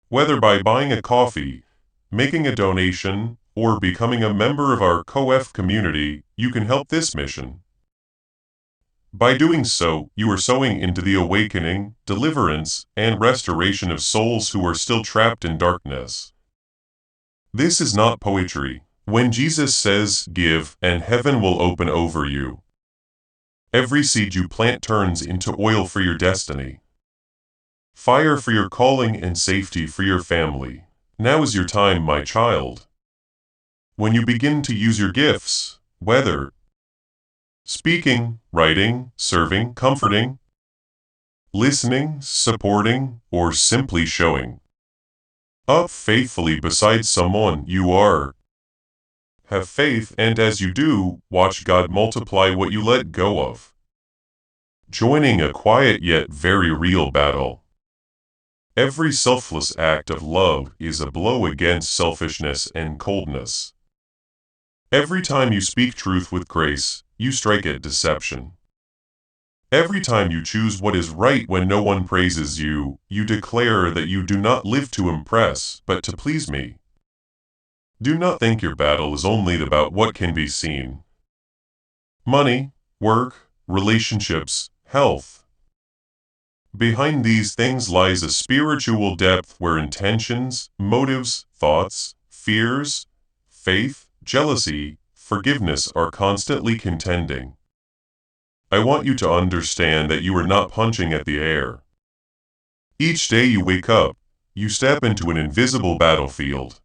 Whether by buying a coffee, making a donation, or becoming a member of our COF community, you can help this mission. By doing so, you are sowing into the awakening, deliverance, and restoration of souls who are still trapped in darkness. This is not poetry. When Jesus says, "Give, and heaven will open over you," every seed you plant turns into oil for your destiny, fire for your calling, and safety for your family. Now is your time, my child. When you begin to use your gifts, whether speaking, writing, serving, comforting, listening, supporting, or simply showing up faithfully beside someone, you are. Have faith, and as you do, watch God multiply what you let go of. Joining a quiet yet very real battle. Every selfless act of love is a blow against selfishness and coldness. Every time you speak truth with grace, you strike at deception. Every time you choose what is right when no one praises you, you declare that you do not live to impress, but to please me. Do not think your battle is only about what can be seen. Money, work, relationships, health. Behind these things lies a spiritual depth where intentions, motives, thoughts, fears, faith, jealousy, forgiveness are constantly contending. I want you to understand that you are not punching at the air. Each day you wake up, you step into an invisible battlefield.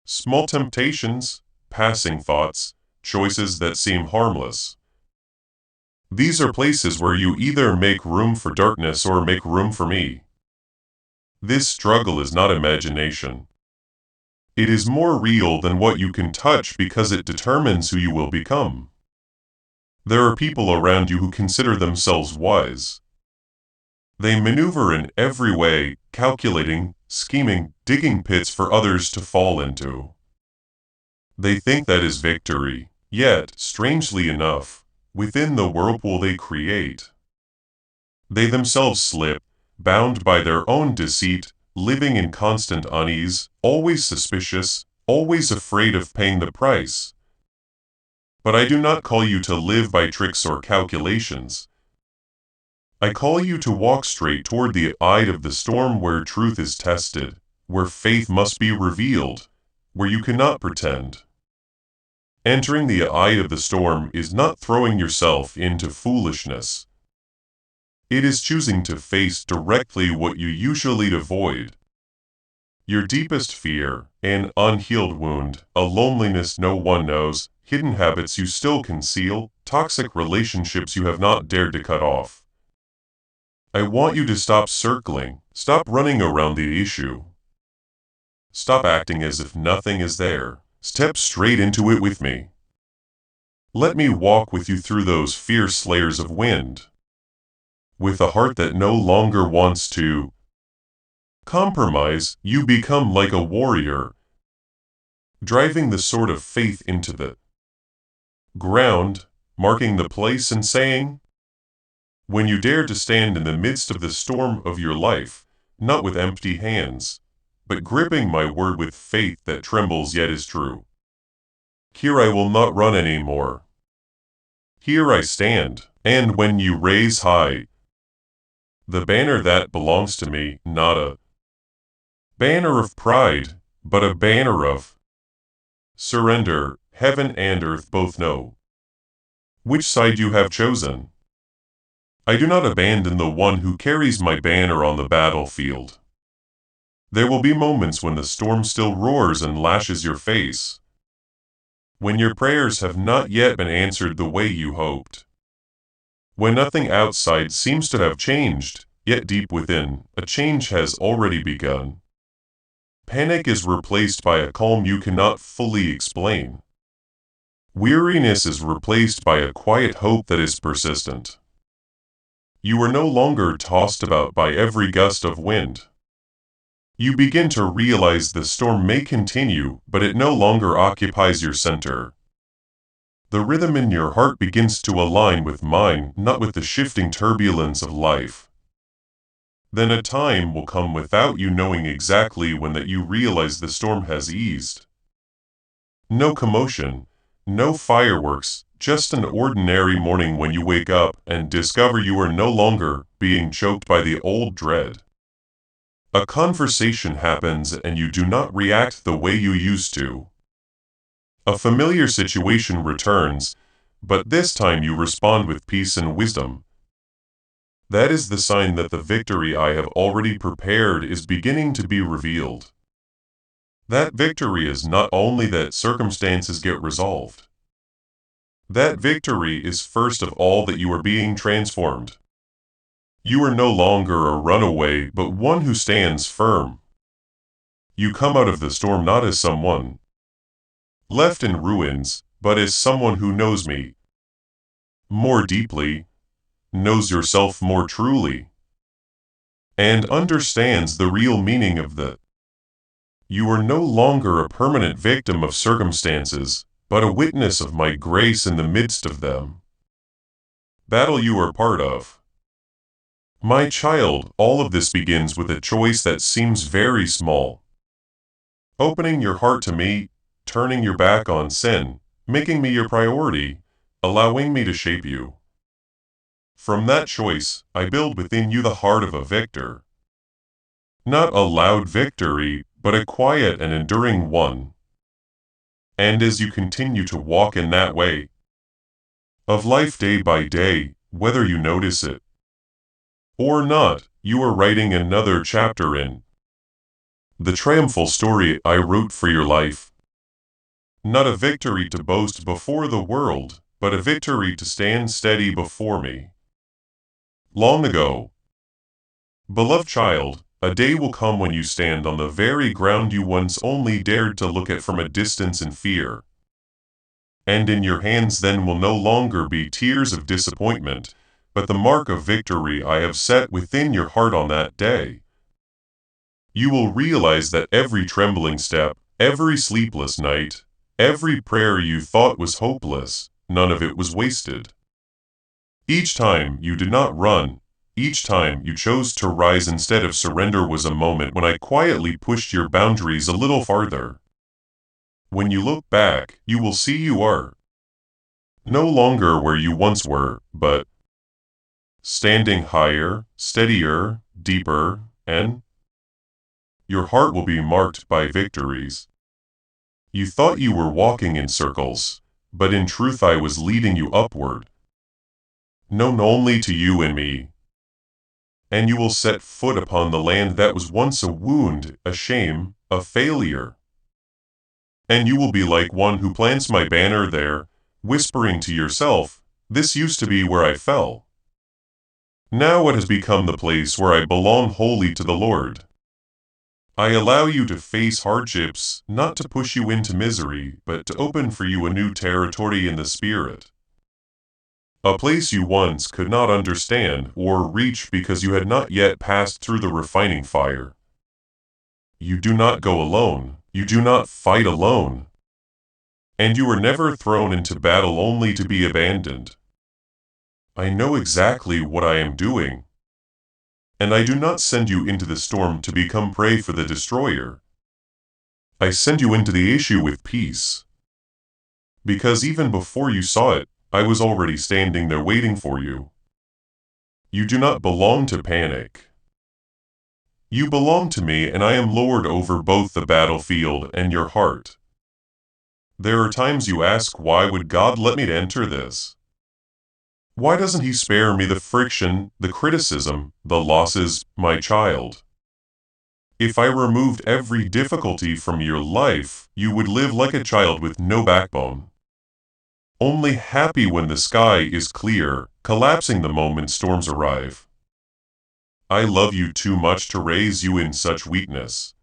Small temptations, passing thoughts, choices that seem harmless. These are places where you either make room for darkness or make room for me. This struggle is not imagination. It is more real than what you can touch because it determines who you will become. There are people around you who consider themselves wise. They maneuver in every way, calculating, scheming, digging pits for others to fall into. They think that is victory, yet, strangely enough, within the whirlpool they create, they themselves slip, bound by their own deceit, living in constant unease, always suspicious, always afraid of paying the price. But I do not call you to live by tricks or calculations. I call you to walk straight toward the eye of the storm where truth is tested, where faith must be revealed, where you cannot pretend. Entering the eye of the storm is not throwing yourself into foolishness. It is choosing to face directly what you usually avoid. Your deepest fear, an unhealed wound, a loneliness no one knows, hidden habits you still conceal, toxic relationships you have not dared to cut off. I want you to stop circling, stop running around the issue. Stop acting as if nothing is there. Step straight into it with me. Let me walk with you through those fierce layers of wind. With a heart that no longer wants to compromise, you become like a warrior, driving the sword of faith into the ground, marking the place and saying, when you dare to stand in the midst of the storm of your life, not with empty hands, but gripping my word with faith that trembles yet is true. Here I will not run anymore. Here I stand, and when you raise high the banner that belongs to me, not a banner of pride, but a banner of surrender, heaven and earth both know which side you have chosen. I do not abandon the one who carries my banner on the battlefield. There will be moments when the storm still roars and lashes your face. when your prayers have not yet been answered the way you hoped. When nothing outside seems to have changed, yet deep within, a change has already begun. Panic is replaced by a calm you cannot fully explain. Weariness is replaced by a quiet hope that is persistent. You are no longer tossed about by every gust of wind. You begin to realize the storm may continue, but it no longer occupies your center. The rhythm in your heart begins to align with mine, not with the shifting turbulence of life. Then a time will come without you knowing exactly when that you realize the storm has eased. No commotion, no fireworks, just an ordinary morning when you wake up and discover you are no longer being choked by the old dread. A conversation happens and you do not react the way you used to. A familiar situation returns, but this time you respond with peace and wisdom. That is the sign that the victory I have already prepared is beginning to be revealed. That victory is not only that circumstances get resolved. That victory is first of all that you are being transformed. You are no longer a runaway, but one who stands firm. You come out of the storm not as someone left in ruins, but as someone who knows me more deeply, knows yourself more truly, and understands the real meaning of the. You are no longer a permanent victim of circumstances, but a witness of my grace in the midst of them. Battle you are part of. My child, all of this begins with a choice that seems very small. Opening your heart to me, turning your back on sin, making me your priority, allowing me to shape you. From that choice, I build within you the heart of a victor. Not a loud victory, but a quiet and enduring one. And as you continue to walk in that way of life day by day, whether you notice it or not, you are writing another chapter in the triumphal story I wrote for your life. Not a victory to boast before the world, but a victory to stand steady before me. Long ago, beloved child, a day will come when you stand on the very ground you once only dared to look at from a distance in fear. And in your hands then will no longer be tears of disappointment, but the mark of victory I have set within your heart on that day. You will realize that every trembling step, every sleepless night, every prayer you thought was hopeless, none of it was wasted. Each time you did not run, each time you chose to rise instead of surrender was a moment when I quietly pushed your boundaries a little farther. When you look back, you will see you are no longer where you once were, but standing higher, steadier, deeper, and your heart will be marked by victories. You thought you were walking in circles, but in truth I was leading you upward. Known only to you and me. And you will set foot upon the land that was once a wound, a shame, a failure. And you will be like one who plants my banner there, whispering to yourself, this used to be where I fell. Now it has become the place where I belong wholly to the Lord. I allow you to face hardships, not to push you into misery, but to open for you a new territory in the Spirit. A place you once could not understand or reach because you had not yet passed through the refining fire. You do not go alone, you do not fight alone. And you were never thrown into battle only to be abandoned. I know exactly what I am doing. And I do not send you into the storm to become prey for the destroyer. I send you into the issue with peace. Because even before you saw it, I was already standing there waiting for you. You do not belong to panic. You belong to me, and I am Lord over both the battlefield and your heart. There are times you ask, why would God let me enter this? Why doesn't He spare me the friction, the criticism, the losses, my child? If I removed every difficulty from your life, you would live like a child with no backbone. Only happy when the sky is clear, collapsing the moment storms arrive. I love you too much to raise you in such weakness.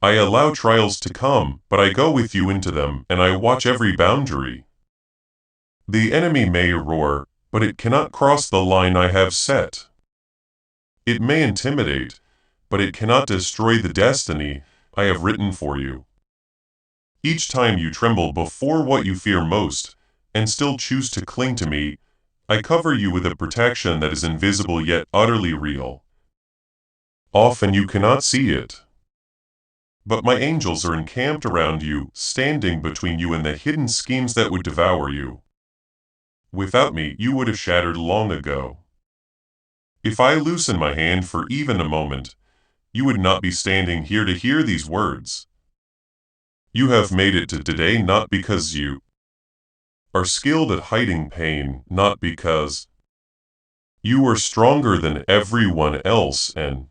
I allow trials to come, but I go with you into them, and I watch every boundary. The enemy may roar, but it cannot cross the line I have set. It may intimidate, but it cannot destroy the destiny I have written for you. Each time you tremble before what you fear most, and still choose to cling to me, I cover you with a protection that is invisible yet utterly real. Often you cannot see it. But my angels are encamped around you, standing between you and the hidden schemes that would devour you. Without me, you would have shattered long ago. If I loosen my hand for even a moment, you would not be standing here to hear these words. You have made it to today not because you are skilled at hiding pain, not because you are stronger than everyone else, and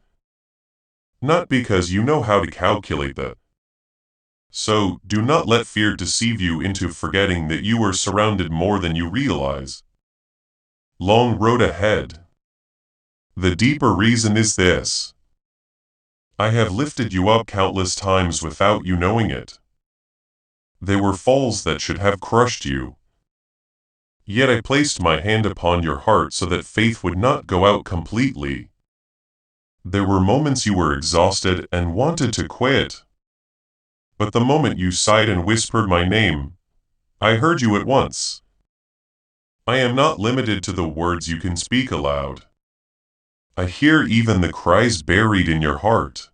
not because you know how to calculate that. So, do not let fear deceive you into forgetting that you are surrounded more than you realize. Long road ahead. The deeper reason is this. I have lifted you up countless times without you knowing it. They were falls that should have crushed you. Yet I placed my hand upon your heart so that faith would not go out completely. There were moments you were exhausted and wanted to quit. But the moment you sighed and whispered my name, I heard you at once. I am not limited to the words you can speak aloud. I hear even the cries buried in your heart.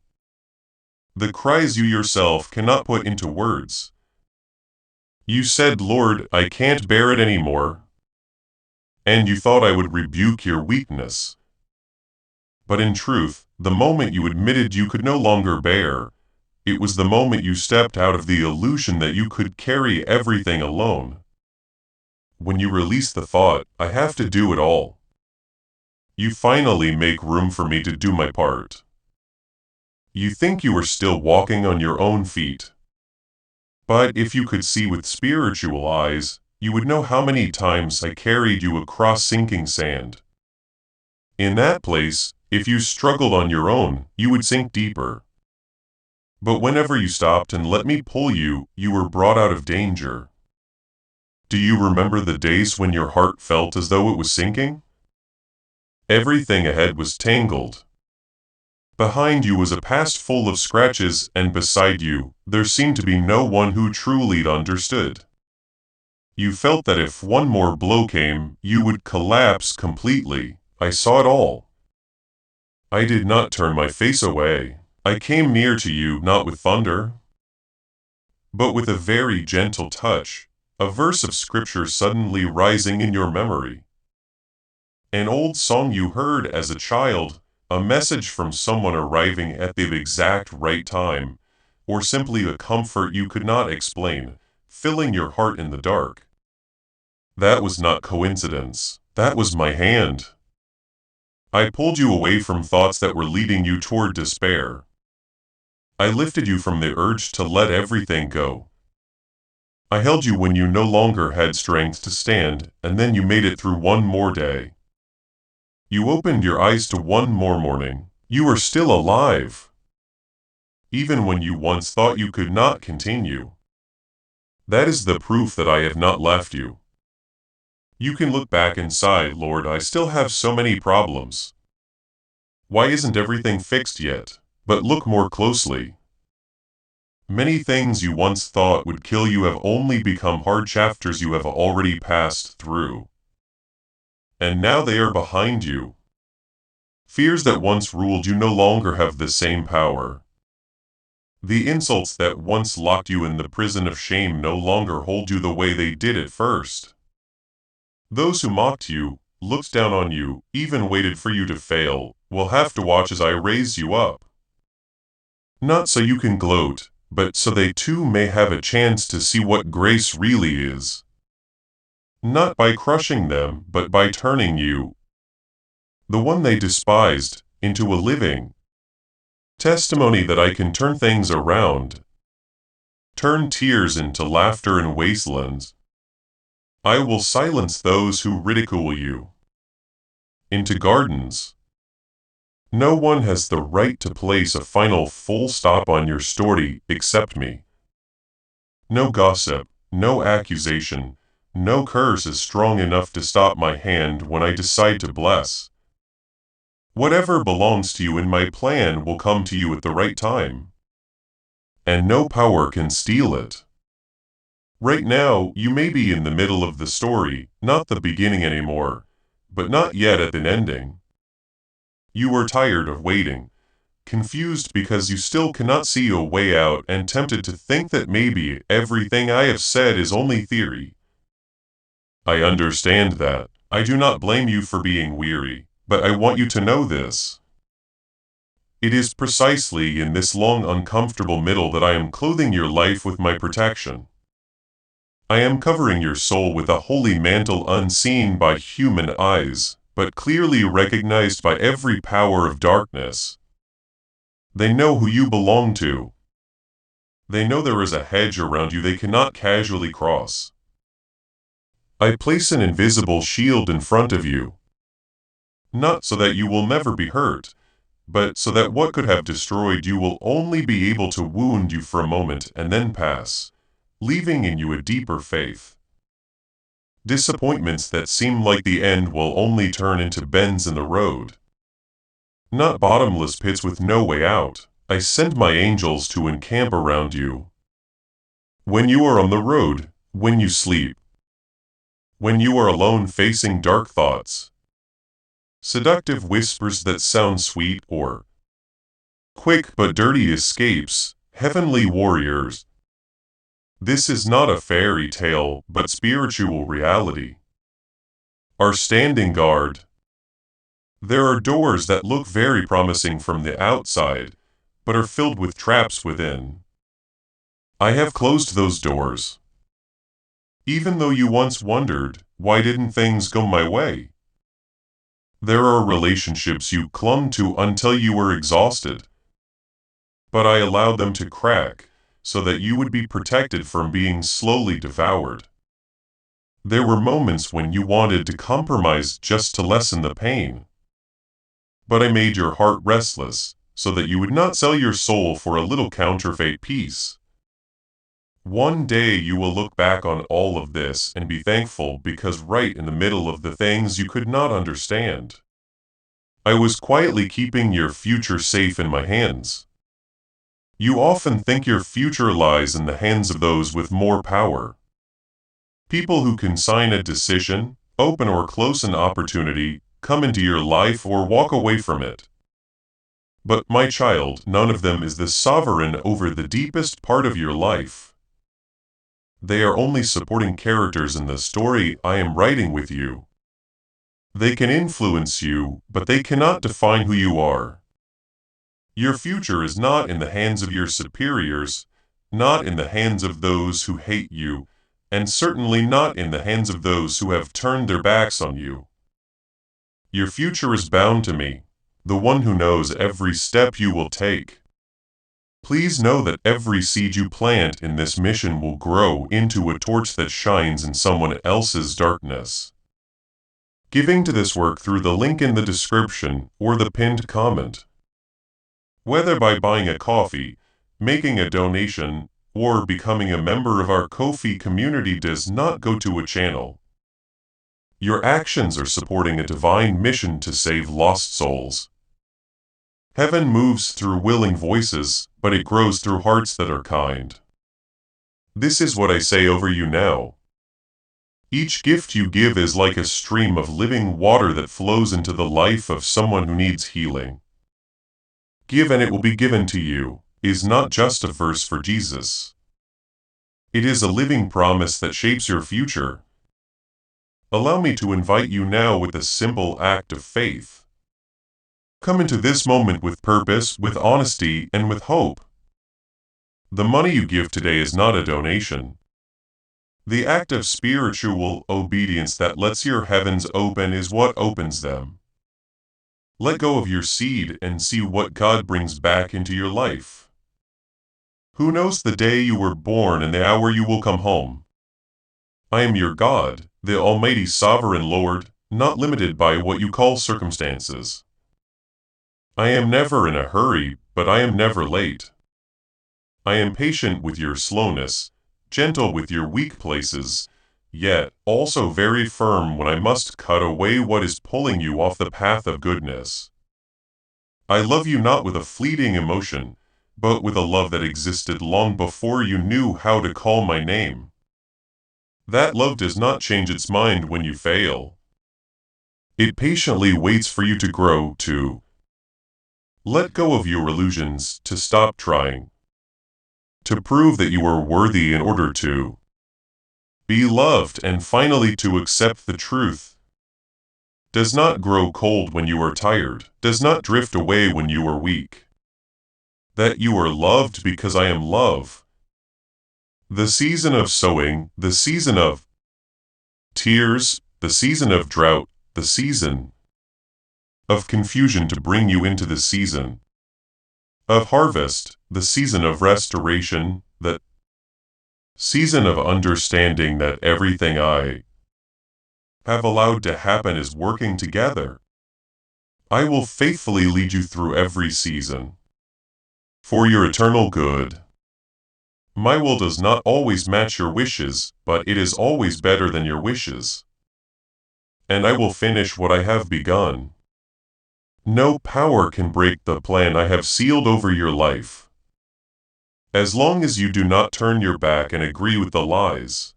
The cries you yourself cannot put into words. You said, Lord, I can't bear it anymore. And you thought I would rebuke your weakness. But in truth, the moment you admitted you could no longer bear, it was the moment you stepped out of the illusion that you could carry everything alone. When you release the thought, I have to do it all, you finally make room for me to do my part. You think you are still walking on your own feet. But if you could see with spiritual eyes, you would know how many times I carried you across sinking sand. In that place, if you struggled on your own, you would sink deeper. But whenever you stopped and let me pull you, you were brought out of danger. Do you remember the days when your heart felt as though it was sinking? Everything ahead was tangled. Behind you was a past full of scratches, and beside you, there seemed to be no one who truly understood. You felt that if one more blow came, you would collapse completely. I saw it all. I did not turn my face away. I came near to you not with thunder, but with a very gentle touch, a verse of scripture suddenly rising in your memory. An old song you heard as a child, a message from someone arriving at the exact right time, or simply a comfort you could not explain, filling your heart in the dark. That was not coincidence. That was my hand. I pulled you away from thoughts that were leading you toward despair. I lifted you from the urge to let everything go. I held you when you no longer had strength to stand, and then you made it through one more day. You opened your eyes to one more morning. You are still alive. Even when you once thought you could not continue. That is the proof that I have not left you. You can look back and sigh, Lord, I still have so many problems. Why isn't everything fixed yet? But look more closely. Many things you once thought would kill you have only become hard chapters you have already passed through. And now they are behind you. Fears that once ruled you no longer have the same power. The insults that once locked you in the prison of shame no longer hold you the way they did at first. Those who mocked you, looked down on you, even waited for you to fail, will have to watch as I raise you up. Not so you can gloat, but so they too may have a chance to see what grace really is. Not by crushing them, but by turning you, the one they despised, into a living Testimony that I can turn things around. Turn tears into laughter in wastelands. I will silence those who ridicule you. Into gardens. No one has the right to place a final full stop on your story except me. No gossip, no accusation, no curse is strong enough to stop my hand when I decide to bless. Whatever belongs to you in my plan will come to you at the right time. And no power can steal it. Right now, you may be in the middle of the story, not the beginning anymore, but not yet at the ending. You are tired of waiting, confused because you still cannot see a way out and tempted to think that maybe everything I have said is only theory. I understand that. I do not blame you for being weary, but I want you to know this. It is precisely in this long uncomfortable middle that I am clothing your life with my protection. I am covering your soul with a holy mantle unseen by human eyes, but clearly recognized by every power of darkness. They know who you belong to. They know there is a hedge around you they cannot casually cross. I place an invisible shield in front of you. Not so that you will never be hurt, but so that what could have destroyed you will only be able to wound you for a moment and then pass, leaving in you a deeper faith. Disappointments that seem like the end will only turn into bends in the road. Not bottomless pits with no way out. I send my angels to encamp around you. When you are on the road, when you sleep, when you are alone facing dark thoughts, seductive whispers that sound sweet or quick but dirty escapes, heavenly warriors. This is not a fairy tale, but spiritual reality. Are standing guard. There are doors that look very promising from the outside, but are filled with traps within. I have closed those doors. Even though you once wondered, why didn't things go my way? There are relationships you clung to until you were exhausted. But I allowed them to crack, so that you would be protected from being slowly devoured. There were moments when you wanted to compromise just to lessen the pain. But I made your heart restless, so that you would not sell your soul for a little counterfeit peace. One day you will look back on all of this and be thankful because right in the middle of the things you could not understand, I was quietly keeping your future safe in my hands. You often think your future lies in the hands of those with more power. People who can sign a decision, open or close an opportunity, come into your life or walk away from it. But my child, none of them is the sovereign over the deepest part of your life. They are only supporting characters in the story I am writing with you. They can influence you, but they cannot define who you are. Your future is not in the hands of your superiors, not in the hands of those who hate you, and certainly not in the hands of those who have turned their backs on you. Your future is bound to me, the one who knows every step you will take. Please know that every seed you plant in this mission will grow into a torch that shines in someone else's darkness. Giving to this work through the link in the description or the pinned comment. Whether by buying a coffee, making a donation, or becoming a member of our Ko-fi community does not go to a channel. Your actions are supporting a divine mission to save lost souls. Heaven moves through willing voices, but it grows through hearts that are kind. This is what I say over you now. Each gift you give is like a stream of living water that flows into the life of someone who needs healing. Give and it will be given to you is not just a verse for Jesus. It is a living promise that shapes your future. Allow me to invite you now with a simple act of faith. Come into this moment with purpose, with honesty, and with hope. The money you give today is not a donation. The act of spiritual obedience that lets your heavens open is what opens them. Let go of your seed and see what God brings back into your life. Who knows the day you were born and the hour you will come home? I am your God, the Almighty Sovereign Lord, not limited by what you call circumstances. I am never in a hurry, but I am never late. I am patient with your slowness, gentle with your weak places, yet also very firm when I must cut away what is pulling you off the path of goodness. I love you not with a fleeting emotion, but with a love that existed long before you knew how to call my name. That love does not change its mind when you fail. It patiently waits for you to grow, to let go of your illusions, to stop trying, to prove that you are worthy in order to be loved, and finally to accept the truth. Does not grow cold when you are tired, does not drift away when you are weak. That you are loved because I am love. The season of sowing, the season of tears, the season of drought, the season of confusion to bring you into the season of harvest, the season of restoration, the season of understanding that everything I have allowed to happen is working together. I will faithfully lead you through every season for your eternal good. My will does not always match your wishes, but it is always better than your wishes. And I will finish what I have begun. No power can break the plan I have sealed over your life. As long as you do not turn your back and agree with the lies.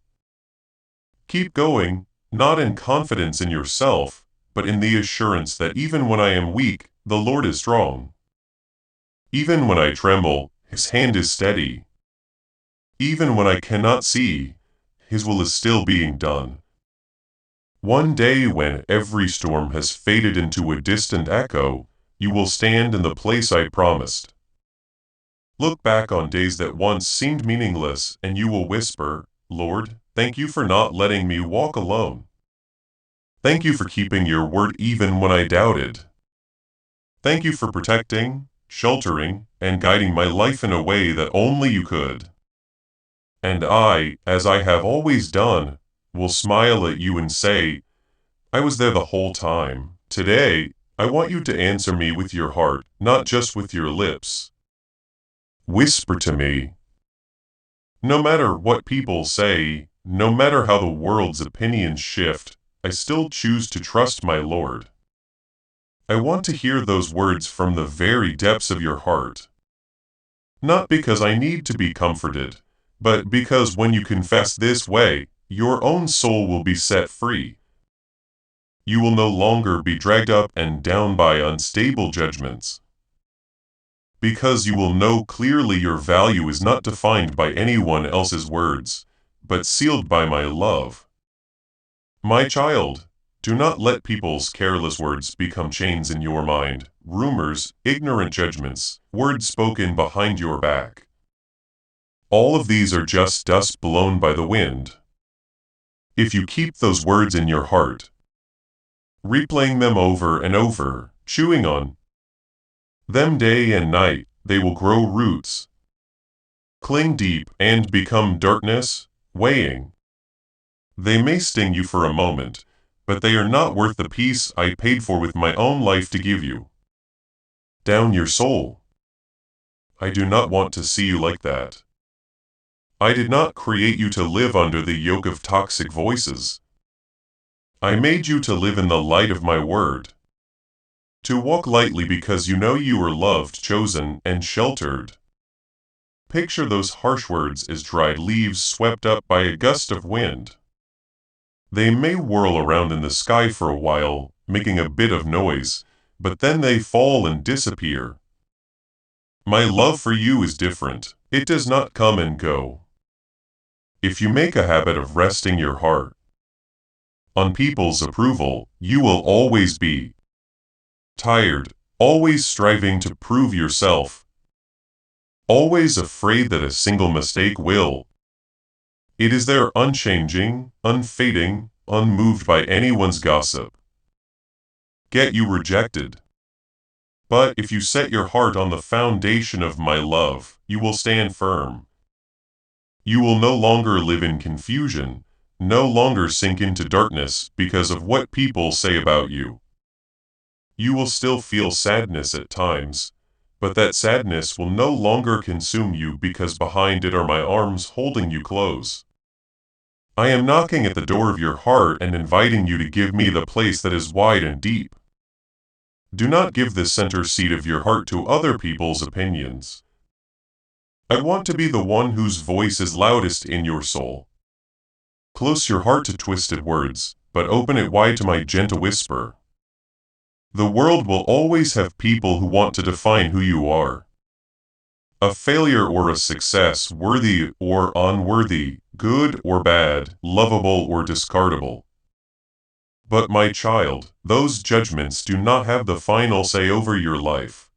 Keep going, not in confidence in yourself, but in the assurance that even when I am weak, the Lord is strong. Even when I tremble, His hand is steady. Even when I cannot see, His will is still being done. One day when every storm has faded into a distant echo, you will stand in the place I promised. Look back on days that once seemed meaningless, and you will whisper, Lord, thank you for not letting me walk alone. Thank you for keeping your word even when I doubted. Thank you for protecting, sheltering, and guiding my life in a way that only you could. And I, as I have always done, will smile at you and say, I was there the whole time. Today, I want you to answer me with your heart, not just with your lips. Whisper to me. No matter what people say, no matter how the world's opinions shift, I still choose to trust my Lord. I want to hear those words from the very depths of your heart. Not because I need to be comforted, but because when you confess this way, your own soul will be set free. You will no longer be dragged up and down by unstable judgments. Because you will know clearly your value is not defined by anyone else's words, but sealed by my love. My child, do not let people's careless words become chains in your mind, rumors, ignorant judgments, words spoken behind your back. All of these are just dust blown by the wind. If you keep those words in your heart, replaying them over and over, chewing on them day and night, they will grow roots, cling deep, and become darkness, weighing. They may sting you for a moment, but they are not worth the peace I paid for with my own life to give you. Down your soul. I do not want to see you like that. I did not create you to live under the yoke of toxic voices. I made you to live in the light of my word. To walk lightly because you know you are loved, chosen, and sheltered. Picture those harsh words as dried leaves swept up by a gust of wind. They may whirl around in the sky for a while, making a bit of noise, but then they fall and disappear. My love for you is different. It does not come and go. If you make a habit of resting your heart on people's approval, you will always be tired, always striving to prove yourself, always afraid that a single mistake will. It is there unchanging, unfading, unmoved by anyone's gossip. Get you rejected. But if you set your heart on the foundation of my love, you will stand firm. You will no longer live in confusion, no longer sink into darkness because of what people say about you. You will still feel sadness at times, but that sadness will no longer consume you because behind it are my arms holding you close. I am knocking at the door of your heart and inviting you to give me the place that is wide and deep. Do not give the center seat of your heart to other people's opinions. I want to be the one whose voice is loudest in your soul. Close your heart to twisted words, but open it wide to my gentle whisper. The world will always have people who want to define who you are. A failure or a success, worthy or unworthy, good or bad, lovable or discardable. But my child, those judgments do not have the final say over your life.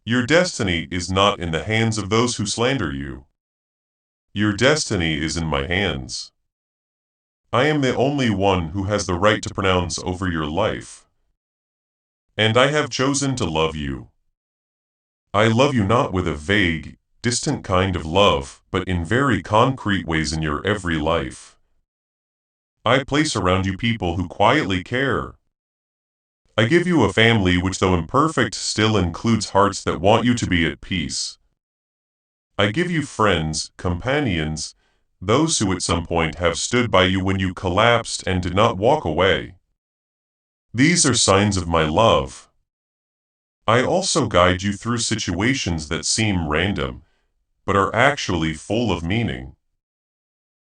Your destiny is not in the hands of those who slander you. Your destiny is in my hands. I am the only one who has the right to pronounce over your life. And I have chosen to love you. I love you not with a vague, distant kind of love, but in very concrete ways in your every life. I place around you people who quietly care. I give you a family which, though imperfect, still includes hearts that want you to be at peace. I give you friends, companions, those who at some point have stood by you when you collapsed and did not walk away. These are signs of my love. I also guide you through situations that seem random, but are actually full of meaning.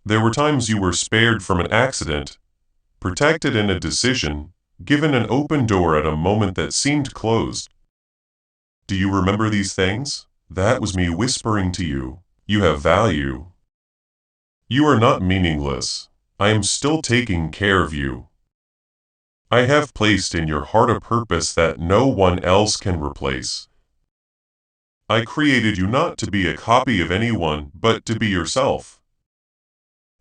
There were times you were spared from an accident, protected in a decision, given an open door at a moment that seemed closed. Do you remember these things? That was me whispering to you, you have value. You are not meaningless. I am still taking care of you. I have placed in your heart a purpose that no one else can replace. I created you not to be a copy of anyone, but to be yourself.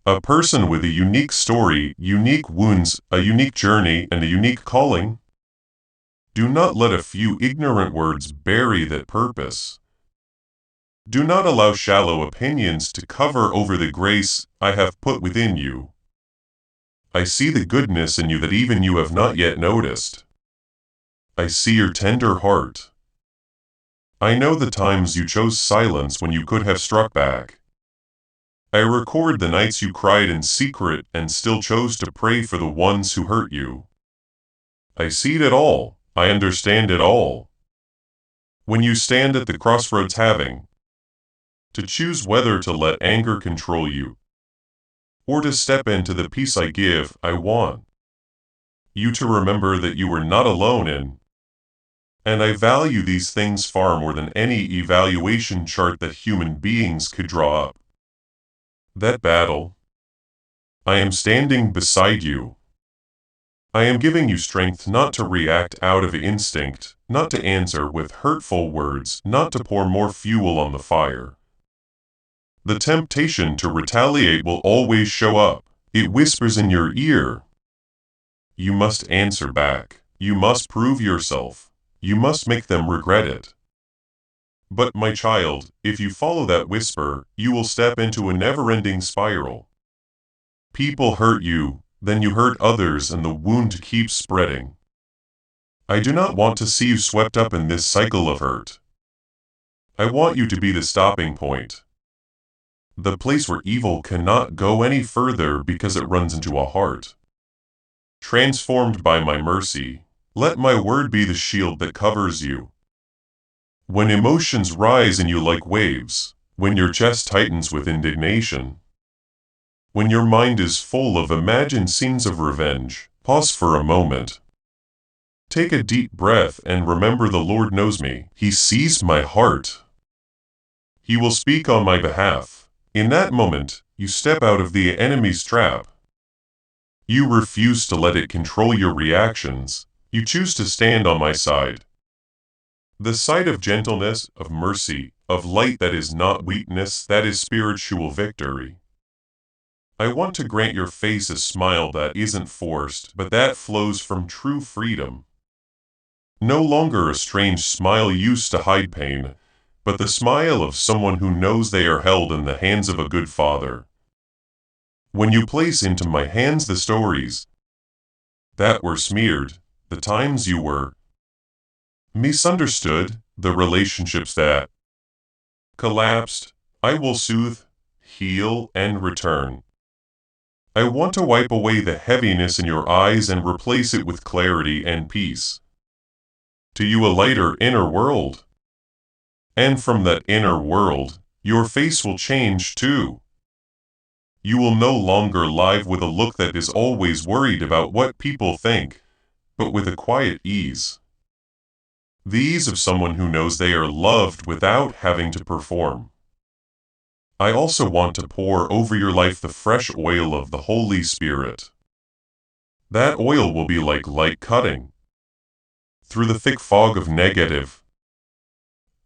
A person with a unique story, unique wounds, a unique journey, and a unique calling. Do not let a few ignorant words bury that purpose. Do not allow shallow opinions to cover over the grace I have put within you. I see the goodness in you that even you have not yet noticed. I see your tender heart. I know the times you chose silence when you could have struck back. I record the nights you cried in secret and still chose to pray for the ones who hurt you. I see it all. I understand it all. When you stand at the crossroads having to choose whether to let anger control you or to step into the peace I give, I want you to remember that you are not alone in, and I value these things far more than any evaluation chart that human beings could draw up. That battle. I am standing beside you. I am giving you strength not to react out of instinct, not to answer with hurtful words, not to pour more fuel on the fire. The temptation to retaliate will always show up. It whispers in your ear. You must answer back. You must prove yourself. You must make them regret it. But my child, if you follow that whisper, you will step into a never-ending spiral. People hurt you, then you hurt others, and the wound keeps spreading. I do not want to see you swept up in this cycle of hurt. I want you to be the stopping point. The place where evil cannot go any further because it runs into a heart transformed by my mercy. Let my word be the shield that covers you. When emotions rise in you like waves, when your chest tightens with indignation, when your mind is full of imagined scenes of revenge, pause for a moment. Take a deep breath and remember the Lord knows me. He sees my heart. He will speak on my behalf. In that moment, you step out of the enemy's trap. You refuse to let it control your reactions. You choose to stand on my side. The side of gentleness, of mercy, of light that is not weakness, that is spiritual victory. I want to grant your face a smile that isn't forced, but that flows from true freedom. No longer a strange smile used to hide pain, but the smile of someone who knows they are held in the hands of a good father. When you place into my hands the stories that were smeared, the times you were misunderstood, the relationships that collapsed, I will soothe, heal, and return. I want to wipe away the heaviness in your eyes and replace it with clarity and peace. To you a lighter inner world. And from that inner world, your face will change too. You will no longer live with a look that is always worried about what people think, but with a quiet ease. The ease of someone who knows they are loved without having to perform. I also want to pour over your life the fresh oil of the Holy Spirit. That oil will be like light cutting through the thick fog of negative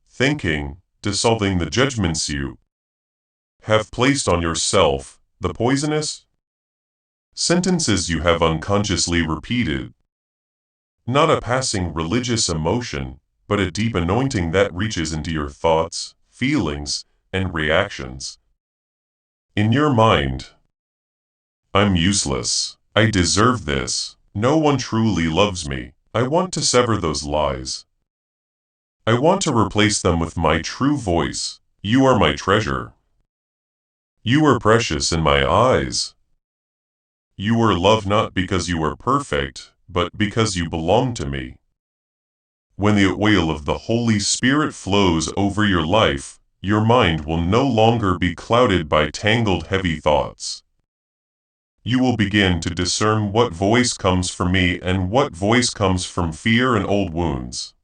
thinking, dissolving the judgments you have placed on yourself, the poisonous sentences you have unconsciously repeated. Not a passing religious emotion, but a deep anointing that reaches into your thoughts, feelings, and reactions. In your mind, I'm useless. I deserve this. No one truly loves me. I want to sever those lies. I want to replace them with my true voice. You are my treasure. You are precious in my eyes. You are loved not because you are perfect, but because you belong to me. When the oil of the Holy Spirit flows over your life, your mind will no longer be clouded by tangled heavy thoughts. You will begin to discern what voice comes from me and what voice comes from fear and old wounds.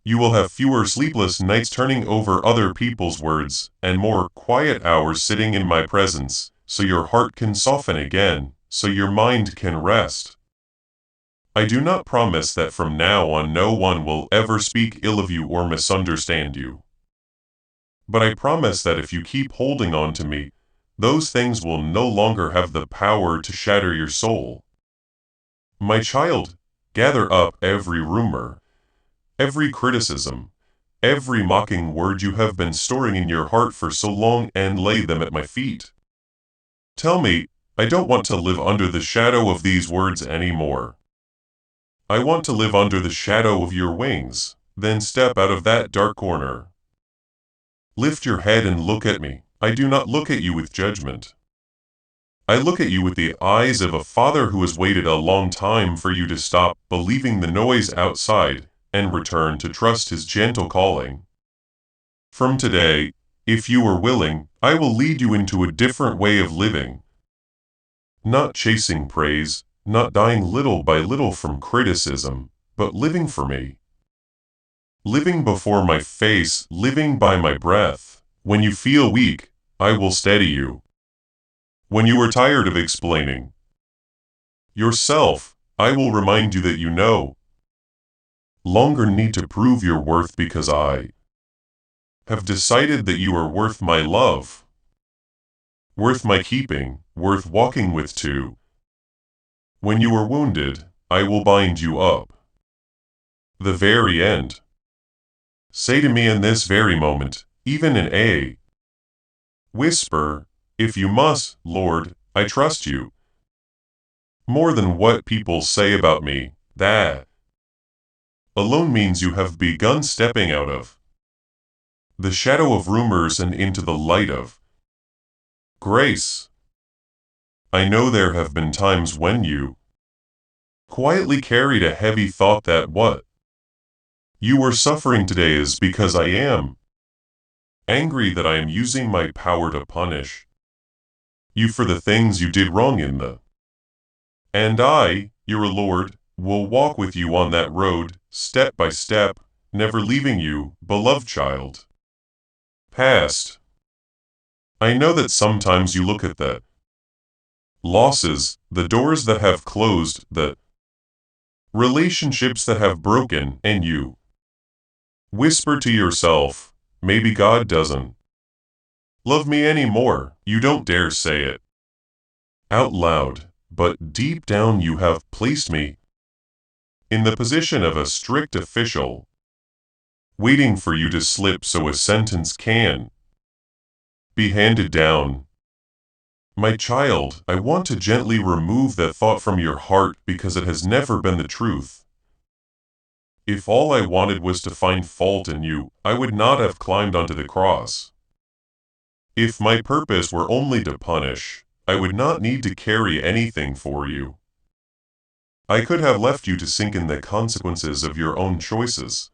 You will have fewer sleepless nights turning over other people's words, and more quiet hours sitting in my presence, so your heart can soften again, so your mind can rest. I do not promise that from now on no one will ever speak ill of you or misunderstand you. But I promise that if you keep holding on to me, those things will no longer have the power to shatter your soul. My child, gather up every rumor, every criticism, every mocking word you have been storing in your heart for so long and lay them at my feet. Tell me, I don't want to live under the shadow of these words anymore. I want to live under the shadow of your wings, then step out of that dark corner. Lift your head and look at me. I do not look at you with judgment. I look at you with the eyes of a father who has waited a long time for you to stop believing the noise outside and return to trust his gentle calling. From today, if you are willing, I will lead you into a different way of living. Not chasing praise, not dying little by little from criticism, but living for me. Living before my face, living by my breath. When you feel weak, I will steady you. When you are tired of explaining yourself, I will remind you that you no longer need to prove your worth because I have decided that you are worth my love, worth my keeping, worth walking with too. When you are wounded, I will bind you up. The very end. Say to me in this very moment, even in a whisper, if you must, Lord, I trust you. More than what people say about me, that alone means you have begun stepping out of the shadow of rumors and into the light of grace. I know there have been times when you quietly carried a heavy thought that what you were suffering today is because I am angry that I am using my power to punish you for the things you did wrong in the. And I, your Lord, will walk with you on that road, step by step, never leaving you, beloved child. Past. I know that sometimes you look at the losses, the doors that have closed, the relationships that have broken, and you whisper to yourself, maybe God doesn't love me anymore. You don't dare say it out loud, but deep down you have placed me in the position of a strict official, waiting for you to slip so a sentence can be handed down. My child, I want to gently remove that thought from your heart because it has never been the truth. If all I wanted was to find fault in you, I would not have climbed onto the cross. If my purpose were only to punish, I would not need to carry anything for you. I could have left you to sink in the consequences of your own choices.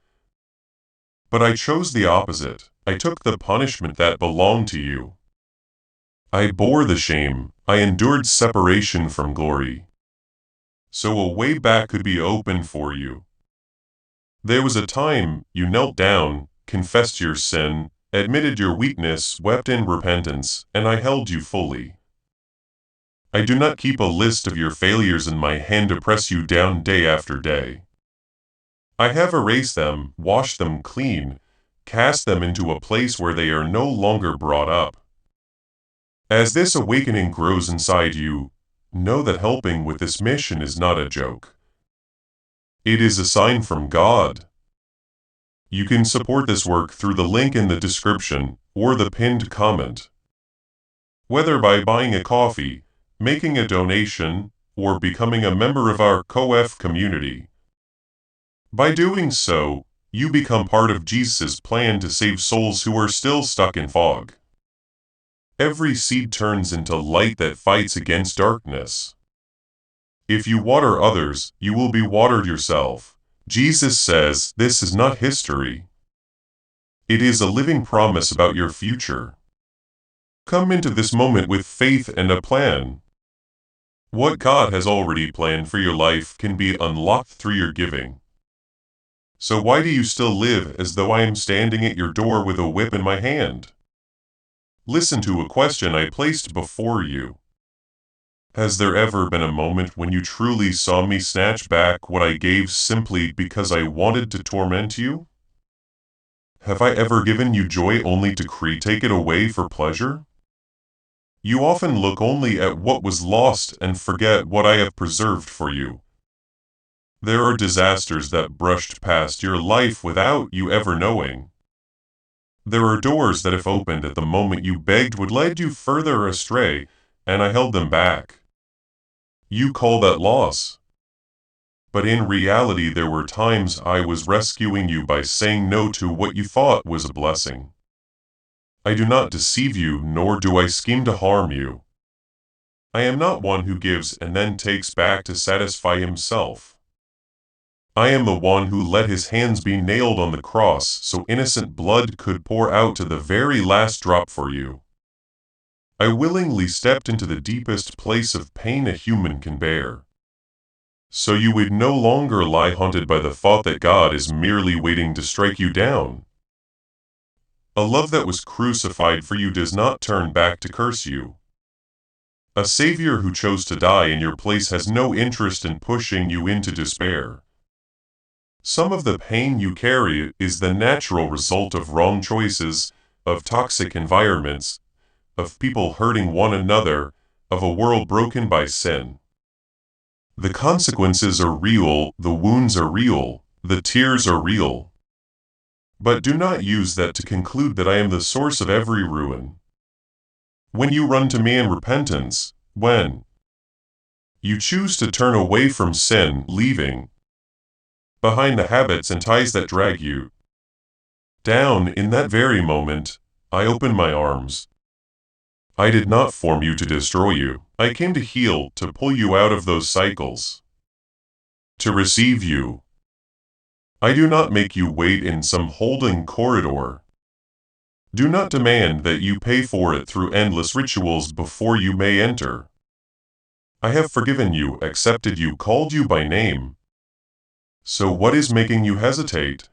But I chose the opposite. I took the punishment that belonged to you. I bore the shame. I endured separation from glory, so a way back could be opened for you. There was a time you knelt down, confessed your sin, admitted your weakness, wept in repentance, and I held you fully. I do not keep a list of your failures in my hand to press you down day after day. I have erased them, washed them clean, cast them into a place where they are no longer brought up. As this awakening grows inside you, know that helping with this mission is not a joke. It is a sign from God. You can support this work through the link in the description or the pinned comment. Whether by buying a coffee, making a donation, or becoming a member of our COF community. By doing so, you become part of Jesus' plan to save souls who are still stuck in fog. Every seed turns into light that fights against darkness. If you water others, you will be watered yourself. Jesus says this is not history. It is a living promise about your future. Come into this moment with faith and a plan. What God has already planned for your life can be unlocked through your giving. So why do you still live as though I am standing at your door with a whip in my hand? Listen to a question I placed before you. Has there ever been a moment when you truly saw me snatch back what I gave simply because I wanted to torment you? Have I ever given you joy only to take it away for pleasure? You often look only at what was lost and forget what I have preserved for you. There are disasters that brushed past your life without you ever knowing. There are doors that if opened at the moment you begged would lead you further astray, and I held them back. You call that loss. But in reality there were times I was rescuing you by saying no to what you thought was a blessing. I do not deceive you, nor do I scheme to harm you. I am not one who gives and then takes back to satisfy himself. I am the one who let his hands be nailed on the cross so innocent blood could pour out to the very last drop for you. I willingly stepped into the deepest place of pain a human can bear, so you would no longer lie haunted by the thought that God is merely waiting to strike you down. A love that was crucified for you does not turn back to curse you. A Savior who chose to die in your place has no interest in pushing you into despair. Some of the pain you carry is the natural result of wrong choices, of toxic environments, of people hurting one another, of a world broken by sin. The consequences are real, the wounds are real, the tears are real. But do not use that to conclude that I am the source of every ruin. When you run to me in repentance, when you choose to turn away from sin, leaving behind the habits and ties that drag you down, in that very moment, I open my arms. I did not form you to destroy you. I came to heal, to pull you out of those cycles, to receive you. I do not make you wait in some holding corridor. Do not demand that you pay for it through endless rituals before you may enter. I have forgiven you, accepted you, called you by name. So what is making you hesitate?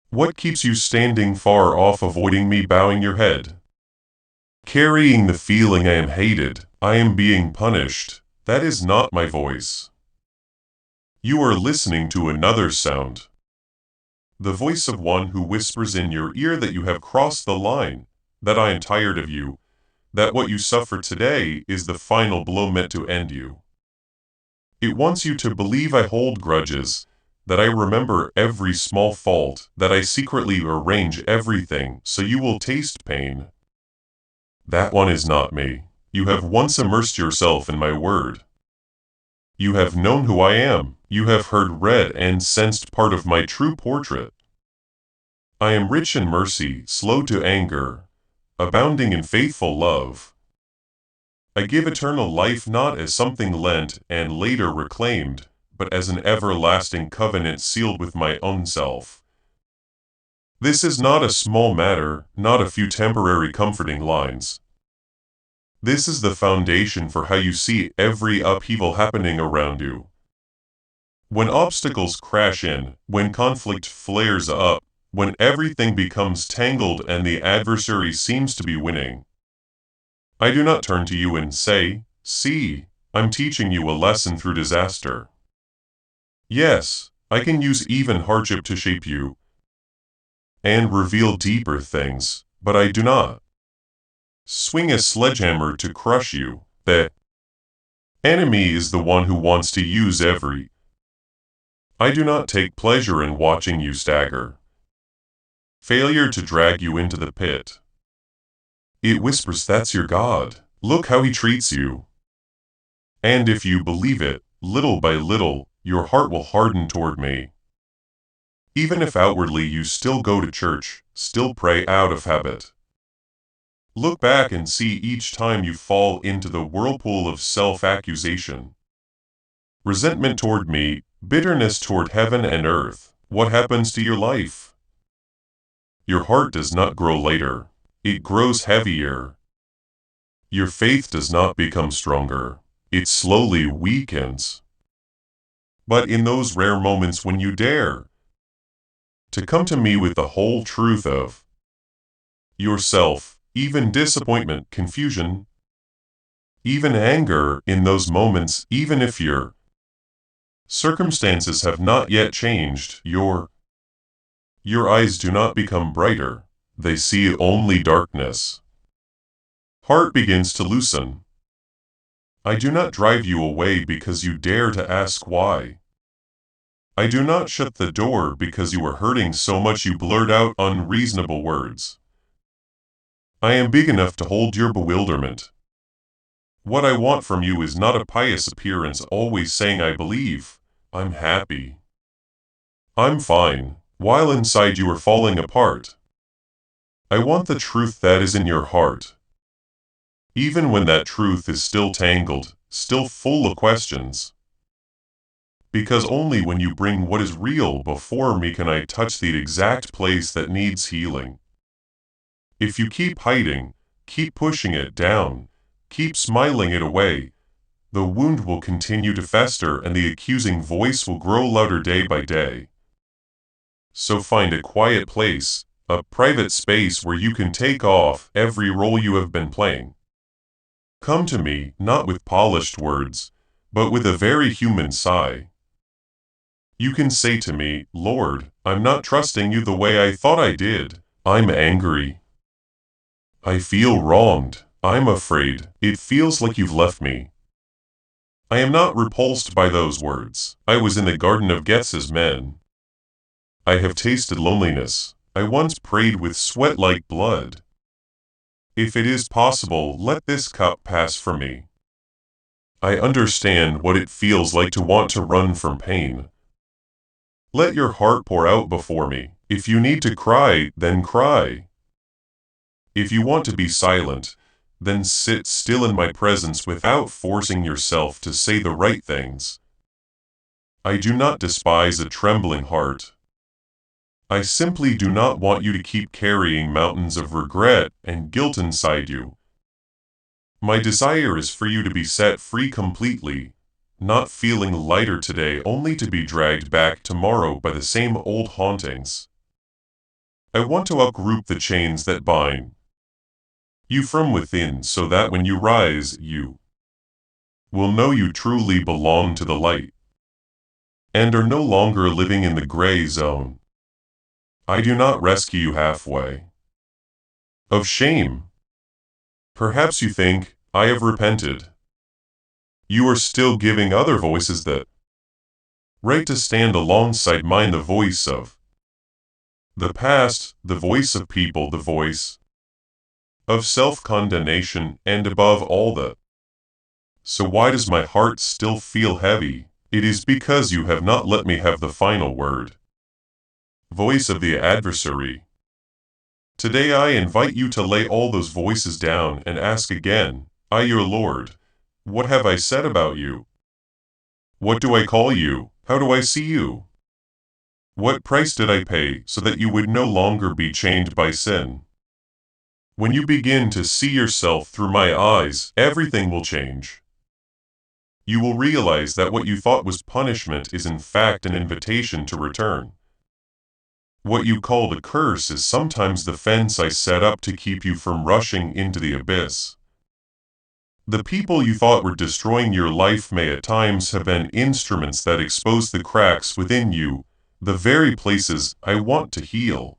What keeps you standing far off, avoiding me, bowing your head? Carrying the feeling I am hated, I am being punished, that is not my voice. You are listening to another sound. The voice of one who whispers in your ear that you have crossed the line, that I am tired of you, that what you suffer today is the final blow meant to end you. It wants you to believe I hold grudges, that I remember every small fault, that I secretly arrange everything so you will taste pain. That one is not me. You have once immersed yourself in my word. You have known who I am. You have heard, read, and sensed part of my true portrait. I am rich in mercy, slow to anger, abounding in faithful love. I give eternal life not as something lent and later reclaimed, but as an everlasting covenant sealed with my own self. This is not a small matter, not a few temporary comforting lines. This is the foundation for how you see every upheaval happening around you. When obstacles crash in, when conflict flares up, when everything becomes tangled and the adversary seems to be winning, I do not turn to you and say, "See, I'm teaching you a lesson through disaster." Yes, I can use even hardship to shape you and reveal deeper things, but I do not swing a sledgehammer to crush you. The enemy is the one who wants to use every. I do not take pleasure in watching you stagger. Failure to drag you into the pit. It whispers, "That's your God. Look how he treats you." And if you believe it, little by little, your heart will harden toward me. Even if outwardly you still go to church, still pray out of habit. Look back and see each time you fall into the whirlpool of self-accusation. Resentment toward me, bitterness toward heaven and earth. What happens to your life? Your heart does not grow lighter. It grows heavier. Your faith does not become stronger. It slowly weakens. But in those rare moments when you dare to come to me with the whole truth of yourself, even disappointment, confusion, even anger, in those moments, even if your circumstances have not yet changed, your eyes do not become brighter. They see only darkness. Heart begins to loosen. I do not drive you away because you dare to ask why. I do not shut the door because you were hurting so much you blurt out unreasonable words. I am big enough to hold your bewilderment. What I want from you is not a pious appearance always saying I believe, I'm happy, I'm fine, while inside you are falling apart. I want the truth that is in your heart. Even when that truth is still tangled, still full of questions. Because only when you bring what is real before me can I touch the exact place that needs healing. If you keep hiding, keep pushing it down, keep smiling it away, the wound will continue to fester and the accusing voice will grow louder day by day. So find a quiet place, a private space where you can take off every role you have been playing. Come to me, not with polished words, but with a very human sigh. You can say to me, "Lord, I'm not trusting you the way I thought I did. I'm angry. I feel wronged. I'm afraid. It feels like you've left me." I am not repulsed by those words. I was in the Garden of Gethsemane. I have tasted loneliness. I once prayed with sweat like blood. If it is possible, let this cup pass from me. I understand what it feels like to want to run from pain. Let your heart pour out before me. If you need to cry, then cry. If you want to be silent, then sit still in my presence without forcing yourself to say the right things. I do not despise a trembling heart. I simply do not want you to keep carrying mountains of regret and guilt inside you. My desire is for you to be set free completely, not feeling lighter today only to be dragged back tomorrow by the same old hauntings. I want to uproot the chains that bind you from within so that when you rise, you will know you truly belong to the light and are no longer living in the gray zone. I do not rescue you halfway. Of shame. Perhaps you think, I have repented. you are still giving other voices that right to stand alongside mine, the voice of the past, the voice of people, the voice of self-condemnation, and above all the so why does my heart still feel heavy? It is because you have not let me have the final word. Voice of the adversary. Today I invite you to lay all those voices down and ask again, I, your Lord, what have I said about you? What do I call you? How do I see you? What price did I pay so that you would no longer be chained by sin? When you begin to see yourself through my eyes, everything will change. You will realize that what you thought was punishment is in fact an invitation to return. What you called a curse is sometimes the fence I set up to keep you from rushing into the abyss. The people you thought were destroying your life may at times have been instruments that expose the cracks within you, the very places I want to heal.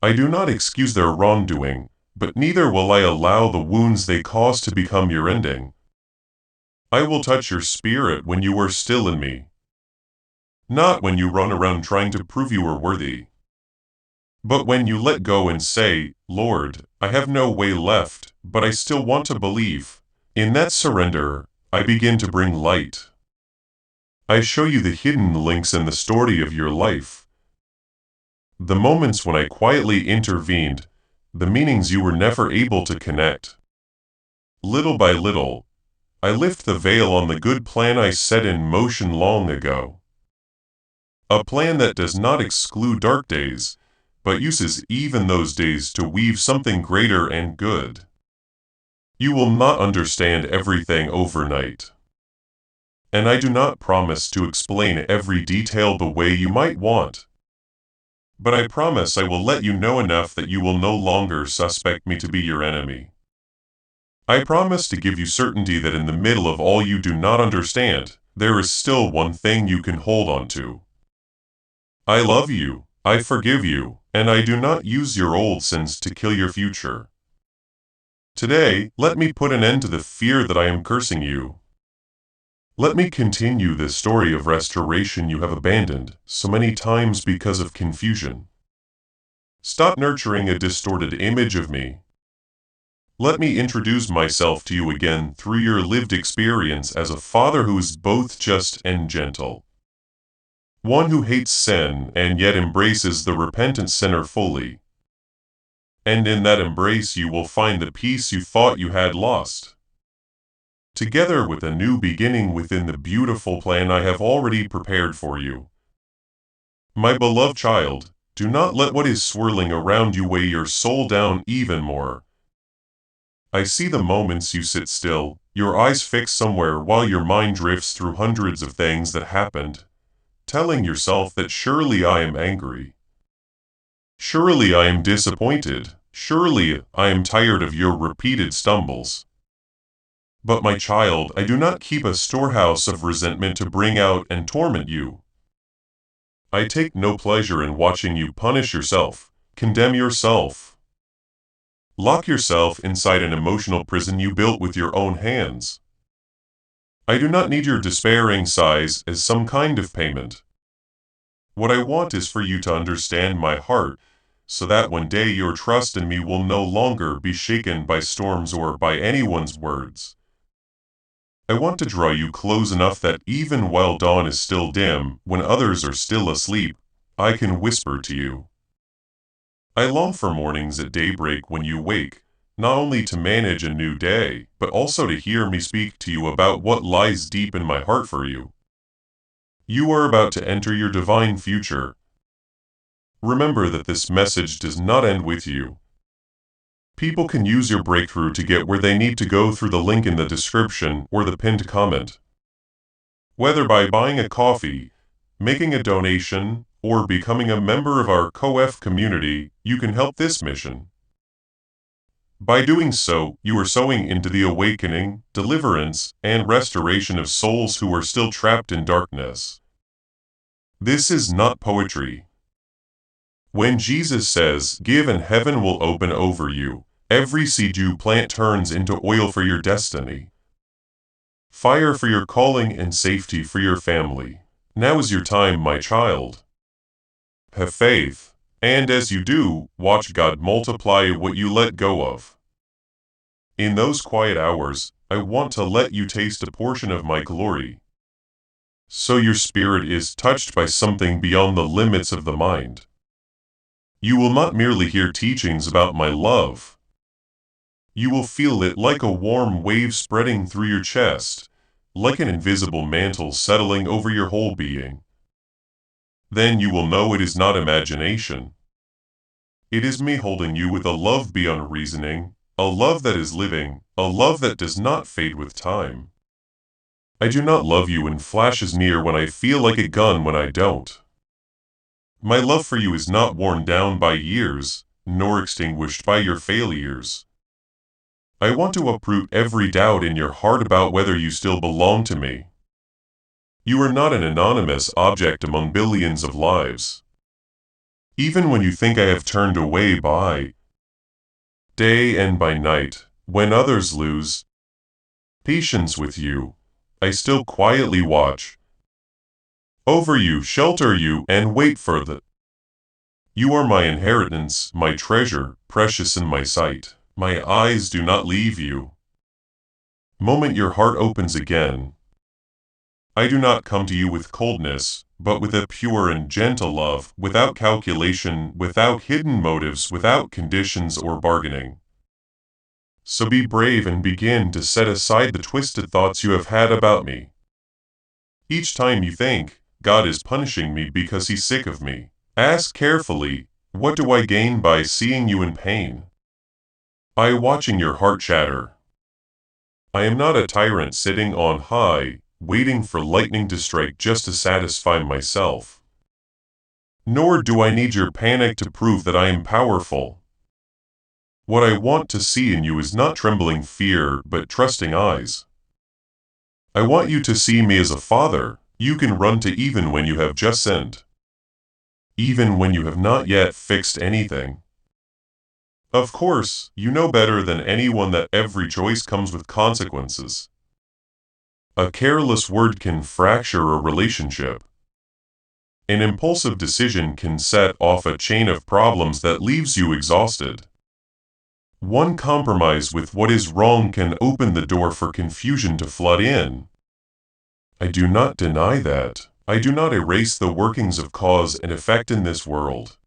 I do not excuse their wrongdoing, but neither will I allow the wounds they cause to become your ending. I will touch your spirit when you are still in me, not when you run around trying to prove you are worthy, but when you let go and say, Lord, I have no way left, but I still want to believe. In that surrender, I begin to bring light. I show you the hidden links in the story of your life. The moments when I quietly intervened, the meanings you were never able to connect. Little by little, I lift the veil on the good plan I set in motion long ago. A plan that does not exclude dark days, but uses even those days to weave something greater and good. You will not understand everything overnight. And I do not promise to explain every detail the way you might want. But I promise I will let you know enough that you will no longer suspect me to be your enemy. I promise to give you certainty that in the middle of all you do not understand, there is still one thing you can hold on to. I love you, I forgive you, and I do not use your old sins to kill your future. Today, let me put an end to the fear that I am cursing you. Let me continue this story of restoration you have abandoned so many times because of confusion. Stop nurturing a distorted image of me. Let me introduce myself to you again through your lived experience as a father who is both just and gentle. One who hates sin and yet embraces the repentant sinner fully. And in that embrace you will find the peace you thought you had lost. Together with a new beginning within the beautiful plan I have already prepared for you. My beloved child, do not let what is swirling around you weigh your soul down even more. I see the moments you sit still, your eyes fixed somewhere while your mind drifts through hundreds of things that happened, telling yourself that surely I am angry. Surely I am disappointed. Surely I am tired of your repeated stumbles. But my child, I do not keep a storehouse of resentment to bring out and torment you. I take no pleasure in watching you punish yourself, condemn yourself. Lock yourself inside an emotional prison you built with your own hands. I do not need your despairing sighs as some kind of payment. What I want is for you to understand my heart, so that one day your trust in me will no longer be shaken by storms or by anyone's words. I want to draw you close enough that even while dawn is still dim, when others are still asleep, I can whisper to you. I long for mornings at daybreak when you wake, not only to manage a new day, but also to hear me speak to you about what lies deep in my heart for you. You are about to enter your divine future. Remember that this message does not end with you. People can use your breakthrough to get where they need to go through the link in the description or the pinned comment. Whether by buying a coffee, making a donation, or becoming a member of our COF community, you can help this mission. By doing so, you are sowing into the awakening, deliverance, and restoration of souls who are still trapped in darkness. This is not poetry. When Jesus says, "Give and heaven will open over you," every seed you plant turns into oil for your destiny. fire for your calling and safety for your family. Now is your time, my child. Have faith, and as you do, watch God multiply what you let go of. In those quiet hours, I want to let you taste a portion of my glory. So your spirit is touched by something beyond the limits of the mind. You will not merely hear teachings about my love. You will feel it like a warm wave spreading through your chest, like an invisible mantle settling over your whole being. Then you will know it is not imagination. It is me holding you with a love beyond reasoning, a love that is living, a love that does not fade with time. I do not love you in flashes near when I feel like a gun when I don't. My love for you is not worn down by years, nor extinguished by your failures. I want to uproot every doubt in your heart about whether you still belong to me. You are not an anonymous object among billions of lives. Even when you think I have turned away by day and by night, when others lose patience with you, I still quietly watch over you, shelter you, and wait for the. You are my inheritance, my treasure, precious in my sight. My eyes do not leave you. Moment your heart opens again, I do not come to you with coldness, but with a pure and gentle love, without calculation, without hidden motives, without conditions or bargaining. So be brave and begin to set aside the twisted thoughts you have had about me. Each time you think, God is punishing me because he's sick of me, ask carefully, what do I gain by seeing you in pain? By watching your heart shatter. I am not a tyrant sitting on high, waiting for lightning to strike just to satisfy myself. Nor do I need your panic to prove that I am powerful. What I want to see in you is not trembling fear, but trusting eyes. I want you to see me as a father you can run to even when you have just sinned. Even when you have not yet fixed anything. Of course, you know better than anyone that every choice comes with consequences. A careless word can fracture a relationship. An impulsive decision can set off a chain of problems that leaves you exhausted. One compromise with what is wrong can open the door for confusion to flood in. I do not deny that. I do not erase the workings of cause and effect in this world.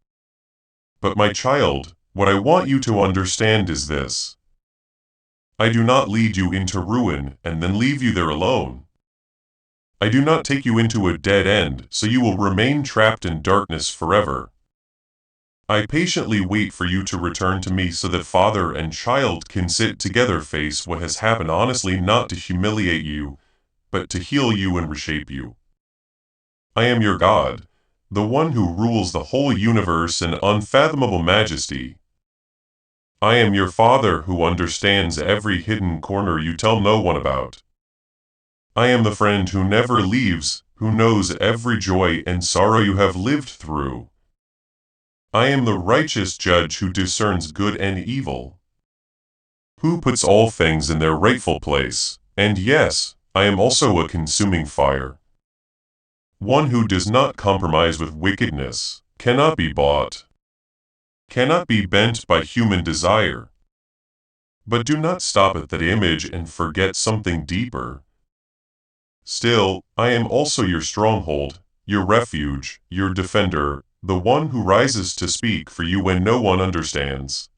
But my child, what I want you to understand is this. I do not lead you into ruin and then leave you there alone. I do not take you into a dead end so you will remain trapped in darkness forever. I patiently wait for you to return to me so that father and child can sit together, face what has happened honestly, not to humiliate you, but to heal you and reshape you. I am your God, the one who rules the whole universe in unfathomable majesty. I am your Father who understands every hidden corner you tell no one about. I am the friend who never leaves, who knows every joy and sorrow you have lived through. I am the righteous judge who discerns good and evil, who puts all things in their rightful place, and yes, I am also a consuming fire. One who does not compromise with wickedness, cannot be bought, cannot be bent by human desire. But do not stop at that image and forget something deeper. Still, I am also your stronghold, your refuge, your defender, the one who rises to speak for you when no one understands.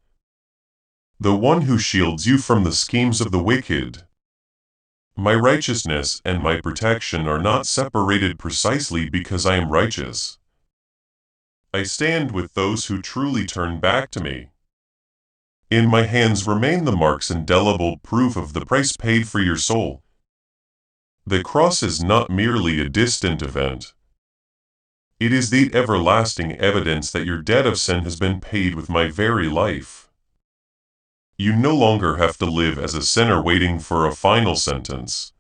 The one who shields you from the schemes of the wicked. My righteousness and my protection are not separated precisely because I am righteous. I stand with those who truly turn back to me. In my hands remain the marks, indelible proof of the price paid for your soul. The cross is not merely a distant event. It is the everlasting evidence that your debt of sin has been paid with my very life. You no longer have to live as a sinner waiting for a final sentence.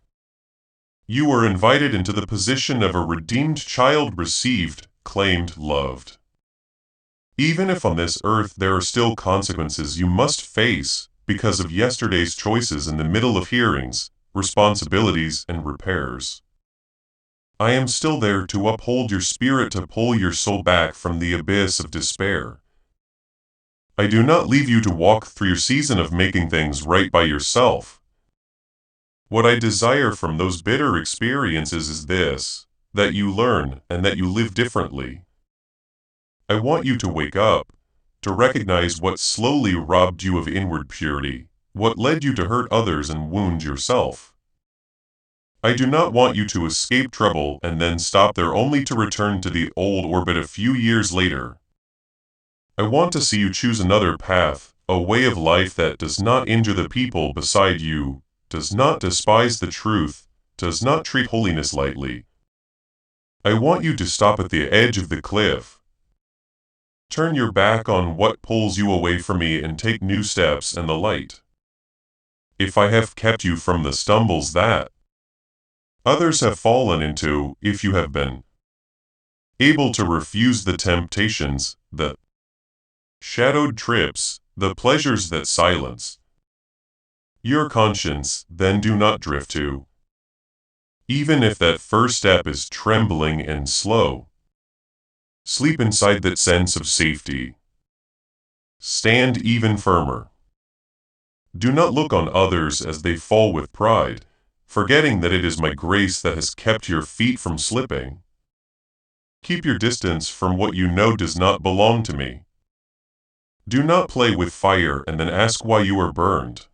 You are invited into the position of a redeemed child, received, claimed, loved. Even if on this earth there are still consequences you must face because of yesterday's choices in the middle of hearings, responsibilities, and repairs. I am still there to uphold your spirit, to pull your soul back from the abyss of despair. I do not leave you to walk through your season of making things right by yourself. What I desire from those bitter experiences is this: that you learn and that you live differently. I want you to wake up, to recognize what slowly robbed you of inward purity, what led you to hurt others and wound yourself. I do not want you to escape trouble and then stop there only to return to the old orbit a few years later. I want to see you choose another path, a way of life that does not injure the people beside you, does not despise the truth, does not treat holiness lightly. I want you to stop at the edge of the cliff. Turn your back on what pulls you away from me and take new steps in the light. If I have kept you from the stumbles that others have fallen into, if you have been able to refuse the temptations, the shadowed trips, the pleasures that silence your conscience, then do not drift to. Even if that first step is trembling and slow, sleep inside that sense of safety. Stand even firmer. Do not look on others as they fall with pride, forgetting that it is my grace that has kept your feet from slipping. Keep your distance from what you know does not belong to me. Do not play with fire and then ask why you are burned.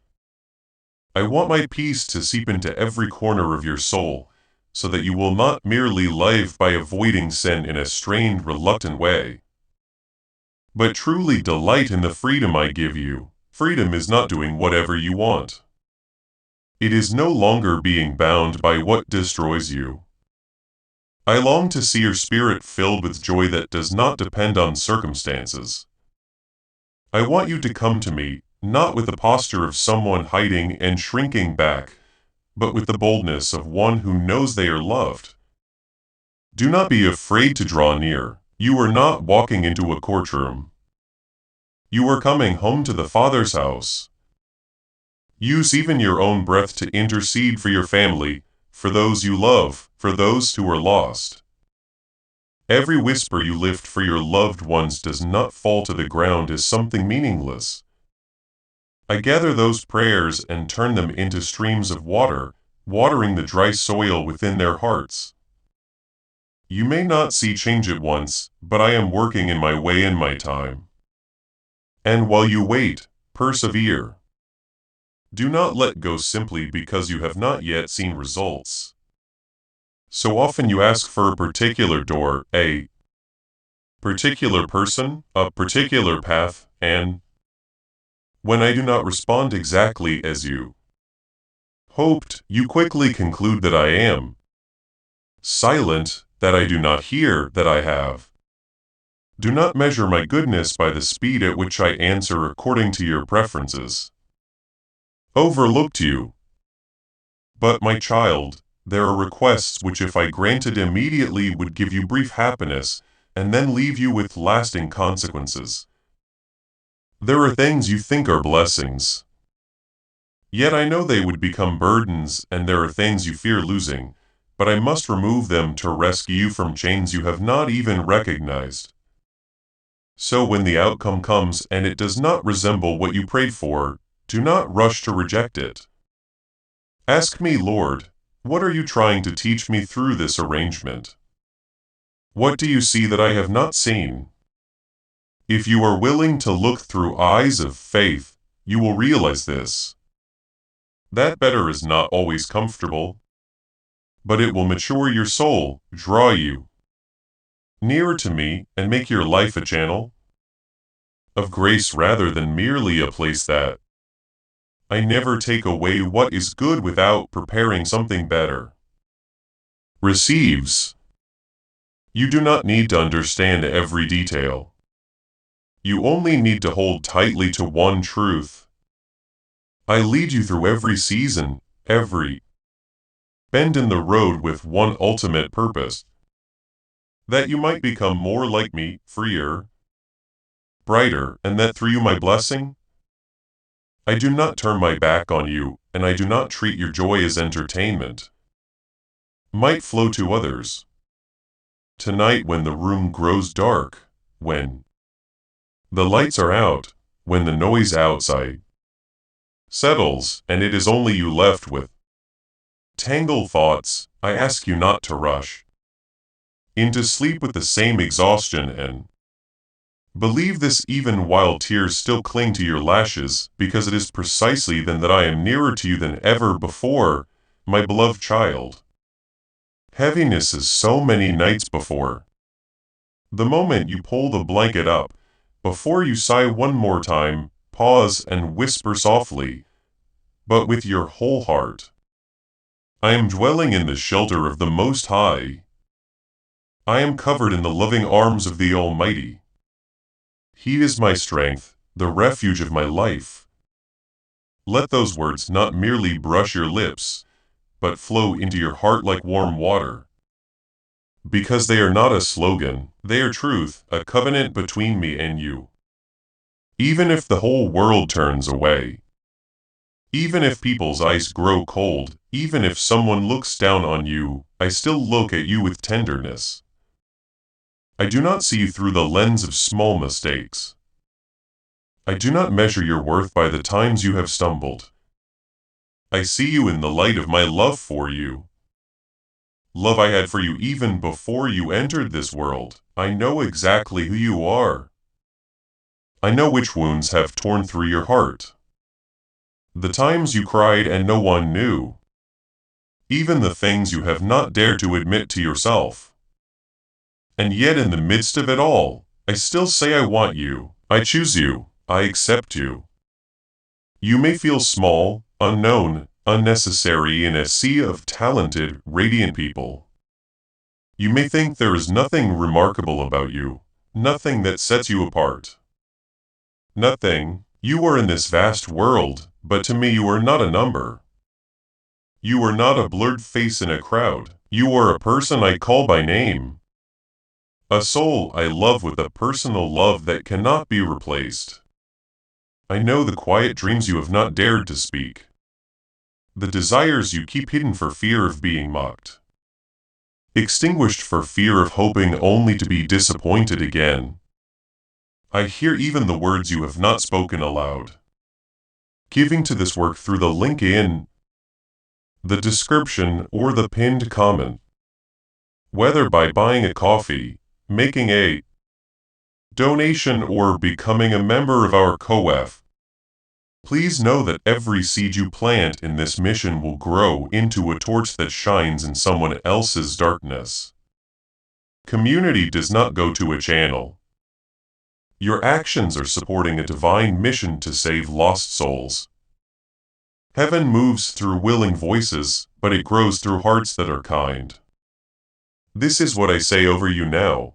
I want my peace to seep into every corner of your soul, so that you will not merely live by avoiding sin in a strained, reluctant way, but truly delight in the freedom I give you. Freedom is not doing whatever you want. It is no longer being bound by what destroys you. I long to see your spirit filled with joy that does not depend on circumstances. I want you to come to me, not with the posture of someone hiding and shrinking back, but with the boldness of one who knows they are loved. Do not be afraid to draw near. You are not walking into a courtroom. You are coming home to the Father's house. Use even your own breath to intercede for your family, for those you love, for those who are lost. Every whisper you lift for your loved ones does not fall to the ground as something meaningless. I gather those prayers and turn them into streams of water, watering the dry soil within their hearts. You may not see change at once, but I am working in my way in my time. And while you wait, persevere. Do not let go simply because you have not yet seen results. So often you ask for a particular door, a particular person, a particular path, and when I do not respond exactly as you hoped, you quickly conclude that I am silent, that I do not hear, that I have. Do not measure my goodness by the speed at which I answer according to your preferences. Overlooked you. But my child, there are requests which if I granted immediately would give you brief happiness, and then leave you with lasting consequences. There are things you think are blessings. Yet I know they would become burdens, and there are things you fear losing, but I must remove them to rescue you from chains you have not even recognized. So when the outcome comes and it does not resemble what you prayed for, do not rush to reject it. Ask me, Lord, what are you trying to teach me through this arrangement? What do you see that I have not seen? If you are willing to look through eyes of faith, you will realize this. That better is not always comfortable, but it will mature your soul, draw you nearer to me, and make your life a channel of grace rather than merely a place that I never take away what is good without preparing something better. Receives. You do not need to understand every detail. You only need to hold tightly to one truth. I lead you through every season, every bend in the road with one ultimate purpose: that you might become more like me, freer, brighter, and that through you my blessing I do not turn my back on you, and I do not treat your joy as entertainment. Might flow to others. Tonight when the room grows dark, when the lights are out, when the noise outside settles, and it is only you left with tangled thoughts, I ask you not to rush into sleep with the same exhaustion and believe this even while tears still cling to your lashes, because it is precisely then that I am nearer to you than ever before, my beloved child. Heaviness is so many nights before. The moment you pull the blanket up, before you sigh one more time, pause and whisper softly, but with your whole heart. I am dwelling in the shelter of the Most High. I am covered in the loving arms of the Almighty. He is my strength, the refuge of my life. Let those words not merely brush your lips, but flow into your heart like warm water. Because they are not a slogan, they are truth, a covenant between me and you. Even if the whole world turns away, even if people's eyes grow cold, even if someone looks down on you, I still look at you with tenderness. I do not see you through the lens of small mistakes. I do not measure your worth by the times you have stumbled. I see you in the light of my love for you. Love I had for you even before you entered this world. I know exactly who you are. I know which wounds have torn through your heart. The times you cried and no one knew. Even the things you have not dared to admit to yourself. And yet in the midst of it all, I still say I want you, I choose you, I accept you. You may feel small, unknown, unnecessary in a sea of talented, radiant people. You may think there is nothing remarkable about you, nothing that sets you apart. Nothing. You are in this vast world, but to me you are not a number. You are not a blurred face in a crowd. You are a person I call by name. A soul I love with a personal love that cannot be replaced. I know the quiet dreams you have not dared to speak. The desires you keep hidden for fear of being mocked. Extinguished for fear of hoping only to be disappointed again. I hear even the words you have not spoken aloud. Giving to this work through the link in the description or the pinned comment. Whether by buying a coffee, making a donation, or becoming a member of our co-ef, please know that every seed you plant in this mission will grow into a torch that shines in someone else's darkness. Community does not go to a channel. Your actions are supporting a divine mission to save lost souls. Heaven moves through willing voices, but it grows through hearts that are kind. This is what I say over you now.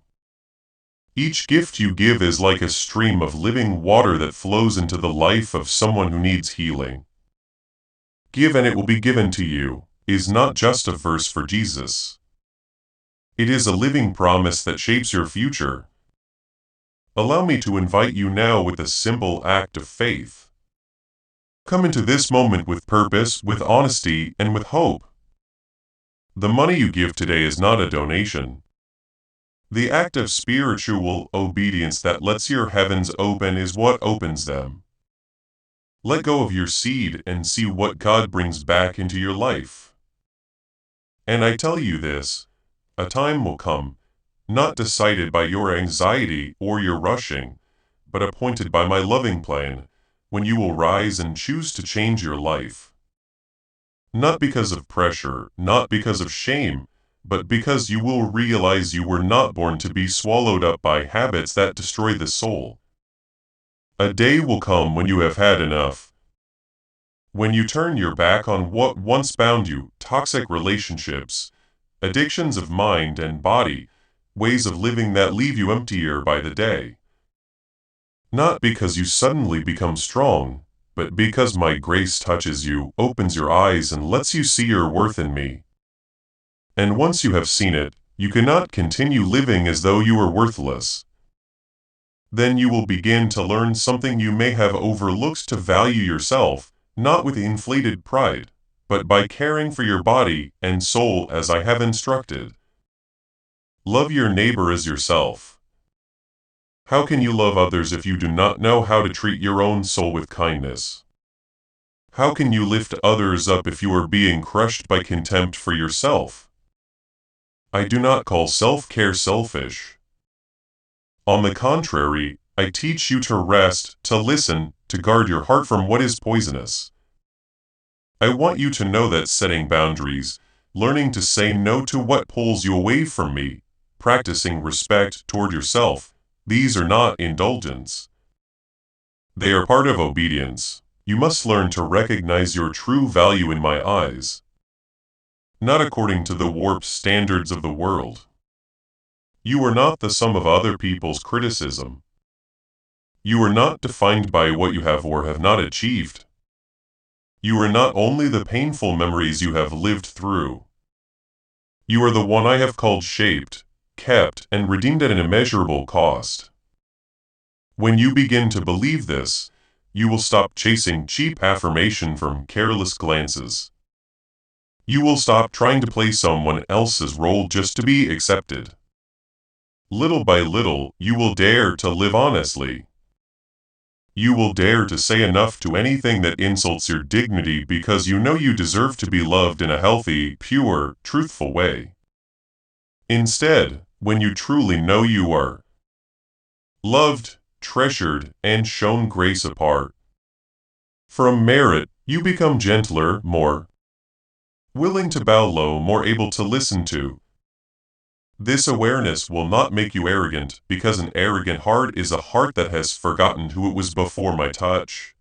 Each gift you give is like a stream of living water that flows into the life of someone who needs healing. Give and it will be given to you is not just a verse for Jesus. It is a living promise that shapes your future. Allow me to invite you now with a simple act of faith. Come into this moment with purpose, with honesty, and with hope. The money you give today is not a donation. The act of spiritual obedience that lets your heavens open is what opens them. Let go of your seed and see what God brings back into your life. And I tell you this, a time will come, not decided by your anxiety or your rushing, but appointed by my loving plan, when you will rise and choose to change your life. Not because of pressure, not because of shame, but because you will realize you were not born to be swallowed up by habits that destroy the soul. A day will come when you have had enough. When you turn your back on what once bound you, toxic relationships, addictions of mind and body, ways of living that leave you emptier by the day. Not because you suddenly become strong, but because my grace touches you, opens your eyes, and lets you see your worth in me. And once you have seen it, you cannot continue living as though you were worthless. Then you will begin to learn something you may have overlooked: to value yourself, not with inflated pride, but by caring for your body and soul as I have instructed. Love your neighbor as yourself. How can you love others if you do not know how to treat your own soul with kindness? How can you lift others up if you are being crushed by contempt for yourself? I do not call self-care selfish. On the contrary, I teach you to rest, to listen, to guard your heart from what is poisonous. I want you to know that setting boundaries, learning to say no to what pulls you away from me, practicing respect toward yourself, these are not indulgence. They are part of obedience. You must learn to recognize your true value in my eyes, not according to the warped standards of the world. You are not the sum of other people's criticism. You are not defined by what you have or have not achieved. You are not only the painful memories you have lived through. You are the one I have called, shaped, kept, and redeemed at an immeasurable cost. When you begin to believe this, you will stop chasing cheap affirmation from careless glances. You will stop trying to play someone else's role just to be accepted. Little by little, you will dare to live honestly. You will dare to say enough to anything that insults your dignity because you know you deserve to be loved in a healthy, pure, truthful way. Instead, when you truly know you are loved, treasured, and shown grace apart from merit, you become gentler, more willing to bow low, more able to listen to. This awareness will not make you arrogant, because an arrogant heart is a heart that has forgotten who it was before my touch.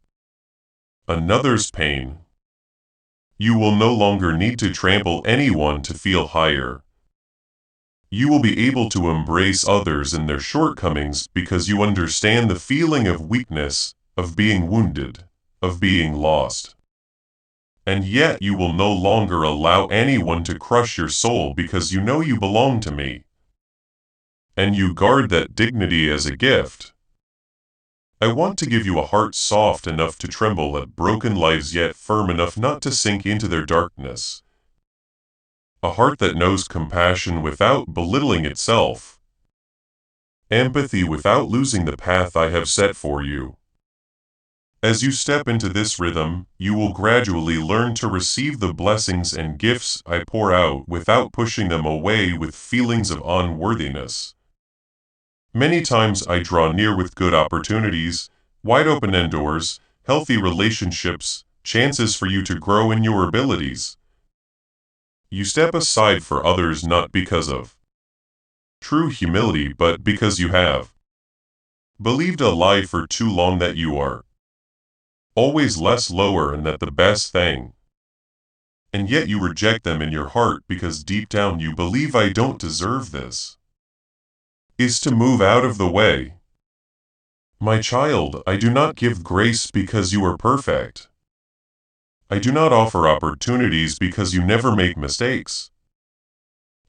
Another's pain. You will no longer need to trample anyone to feel higher. You will be able to embrace others in their shortcomings because you understand the feeling of weakness, of being wounded, of being lost. And yet you will no longer allow anyone to crush your soul because you know you belong to me. And you guard that dignity as a gift. I want to give you a heart soft enough to tremble at broken lives yet firm enough not to sink into their darkness. A heart that knows compassion without belittling itself. Empathy without losing the path I have set for you. As you step into this rhythm, you will gradually learn to receive the blessings and gifts I pour out without pushing them away with feelings of unworthiness. Many times I draw near with good opportunities, wide open doors, healthy relationships, chances for you to grow in your abilities. You step aside for others not because of true humility but because you have believed a lie for too long that you are always less lower and that the best thing. And yet you reject them in your heart because deep down you believe I don't deserve this. Is to move out of the way. My child, I do not give grace because you are perfect. I do not offer opportunities because you never make mistakes.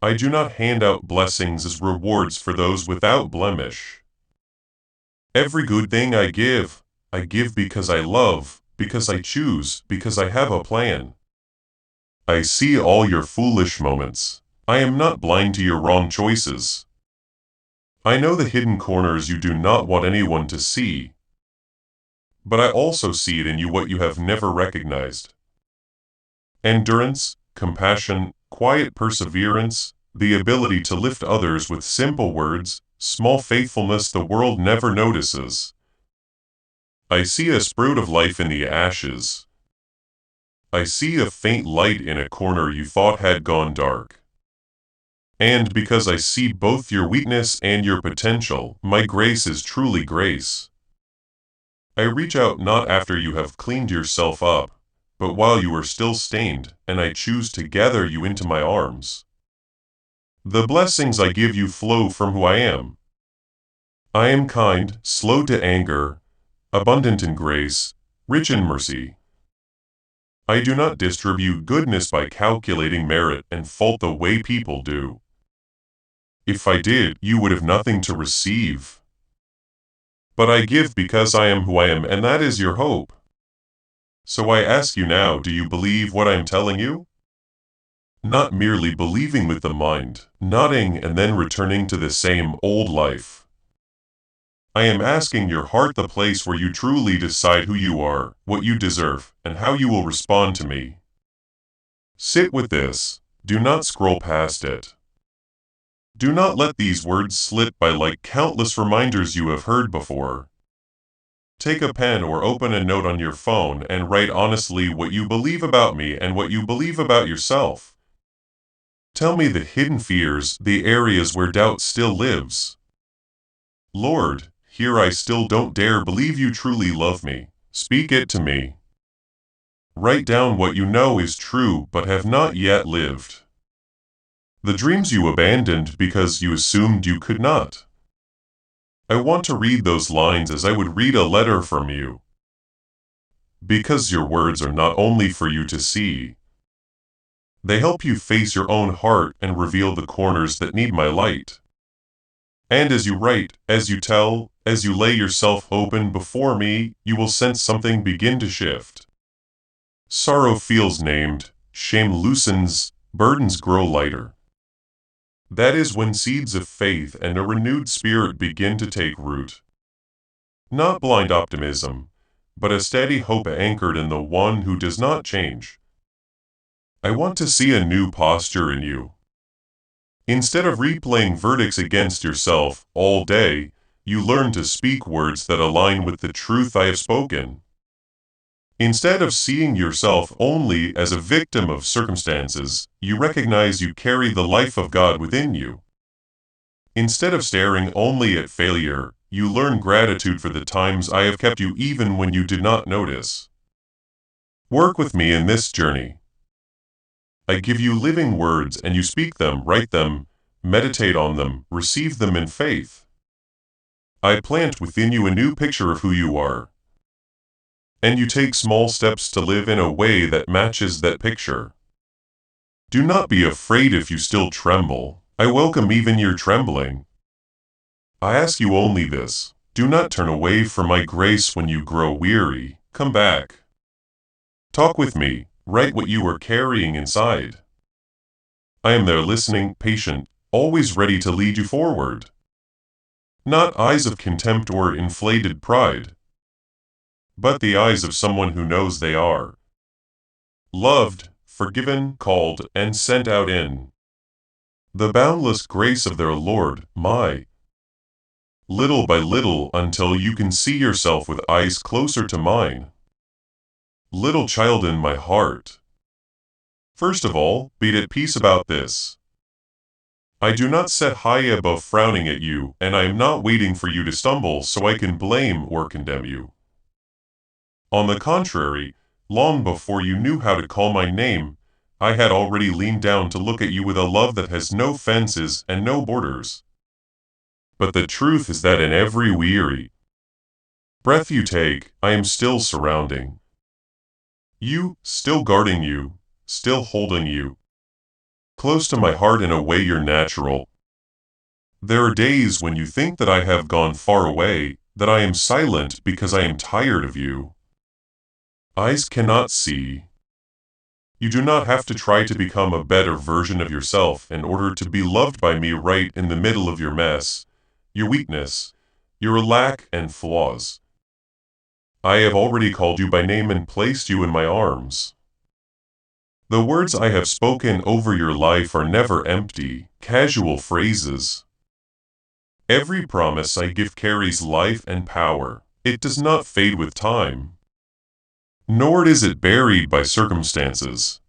I do not hand out blessings as rewards for those without blemish. Every good thing I give because I love, because I choose, because I have a plan. I see all your foolish moments. I am not blind to your wrong choices. I know the hidden corners you do not want anyone to see. But I also see it in you what you have never recognized. Endurance, compassion, quiet perseverance, the ability to lift others with simple words, small faithfulness the world never notices. I see a sprout of life in the ashes. I see a faint light in a corner you thought had gone dark. And because I see both your weakness and your potential, my grace is truly grace. I reach out not after you have cleaned yourself up, but while you are still stained, and I choose to gather you into my arms. The blessings I give you flow from who I am. I am kind, slow to anger, abundant in grace, rich in mercy. I do not distribute goodness by calculating merit and fault the way people do. If I did, you would have nothing to receive. But I give because I am who I am, and that is your hope. So I ask you now, do you believe what I am telling you? Not merely believing with the mind, nodding and then returning to the same old life. I am asking your heart, the place where you truly decide who you are, what you deserve, and how you will respond to me. Sit with this. Do not scroll past it. Do not let these words slip by like countless reminders you have heard before. Take a pen or open a note on your phone and write honestly what you believe about me and what you believe about yourself. Tell me the hidden fears, the areas where doubt still lives. Lord, here I still don't dare believe you truly love me. Speak it to me. Write down what you know is true but have not yet lived. The dreams you abandoned because you assumed you could not. I want to read those lines as I would read a letter from you. Because your words are not only for you to see. They help you face your own heart and reveal the corners that need my light. And as you write, as you tell, as you lay yourself open before me, you will sense something begin to shift. Sorrow feels named, shame loosens, burdens grow lighter. That is when seeds of faith and a renewed spirit begin to take root. Not blind optimism, but a steady hope anchored in the one who does not change. I want to see a new posture in you. Instead of replaying verdicts against yourself all day, you learn to speak words that align with the truth I have spoken. Instead of seeing yourself only as a victim of circumstances, you recognize you carry the life of God within you. Instead of staring only at failure, you learn gratitude for the times I have kept you even when you did not notice. Work with me in this journey. I give you living words and you speak them, write them, meditate on them, receive them in faith. I plant within you a new picture of who you are. And you take small steps to live in a way that matches that picture. Do not be afraid if you still tremble. I welcome even your trembling. I ask you only this. Do not turn away from my grace when you grow weary. Come back. Talk with me. Write what you are carrying inside. I am there listening, patient, always ready to lead you forward. Not eyes of contempt or inflated pride, but the eyes of someone who knows they are loved, forgiven, called, and sent out in the boundless grace of their Lord, my little by little until you can see yourself with eyes closer to mine. Little child in my heart. First of all, be at peace about this. I do not set high above frowning at you, and I am not waiting for you to stumble so I can blame or condemn you. On the contrary, long before you knew how to call my name, I had already leaned down to look at you with a love that has no fences and no borders. But the truth is that in every weary breath you take, I am still surrounding you, still guarding you, still holding you close to my heart in a way you're natural. There are days when you think that I have gone far away, that I am silent because I am tired of you. Eyes cannot see. You do not have to try to become a better version of yourself in order to be loved by me right in the middle of your mess, your weakness, your lack and flaws. I have already called you by name and placed you in my arms. The words I have spoken over your life are never empty, casual phrases. Every promise I give carries life and power. It does not fade with time. Nor is it buried by circumstances.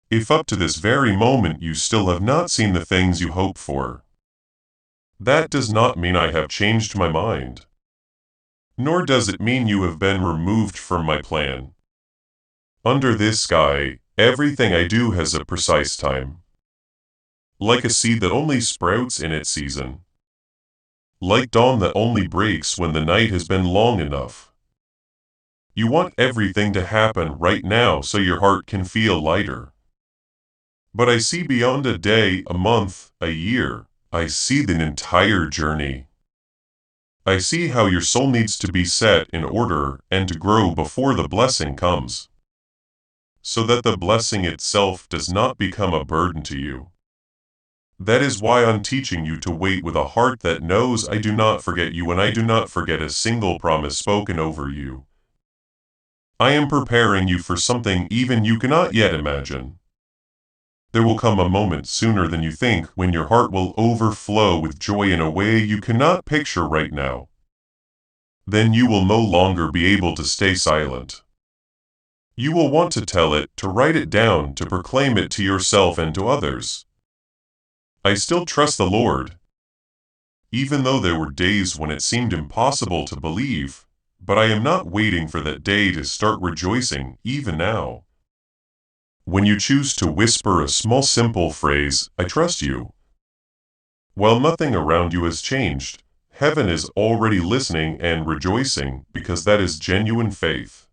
If up to this very moment you still have not seen the things you hope for, that does not mean I have changed my mind. Nor does it mean you have been removed from my plan. Under this sky, everything I do has a precise time. Like a seed that only sprouts in its season. Like dawn that only breaks when the night has been long enough. You want everything to happen right now so your heart can feel lighter. But I see beyond a day, a month, a year. I see the entire journey. I see how your soul needs to be set in order and to grow before the blessing comes, so that the blessing itself does not become a burden to you. That is why I'm teaching you to wait with a heart that knows I do not forget you and I do not forget a single promise spoken over you. I am preparing you for something even you cannot yet imagine. There will come a moment sooner than you think when your heart will overflow with joy in a way you cannot picture right now. Then you will no longer be able to stay silent. You will want to tell it, to write it down, to proclaim it to yourself and to others. I still trust the Lord, even though there were days when it seemed impossible to believe, but I am not waiting for that day to start rejoicing, even now. When you choose to whisper a small simple phrase, I trust you, while nothing around you has changed, heaven is already listening and rejoicing because that is genuine faith.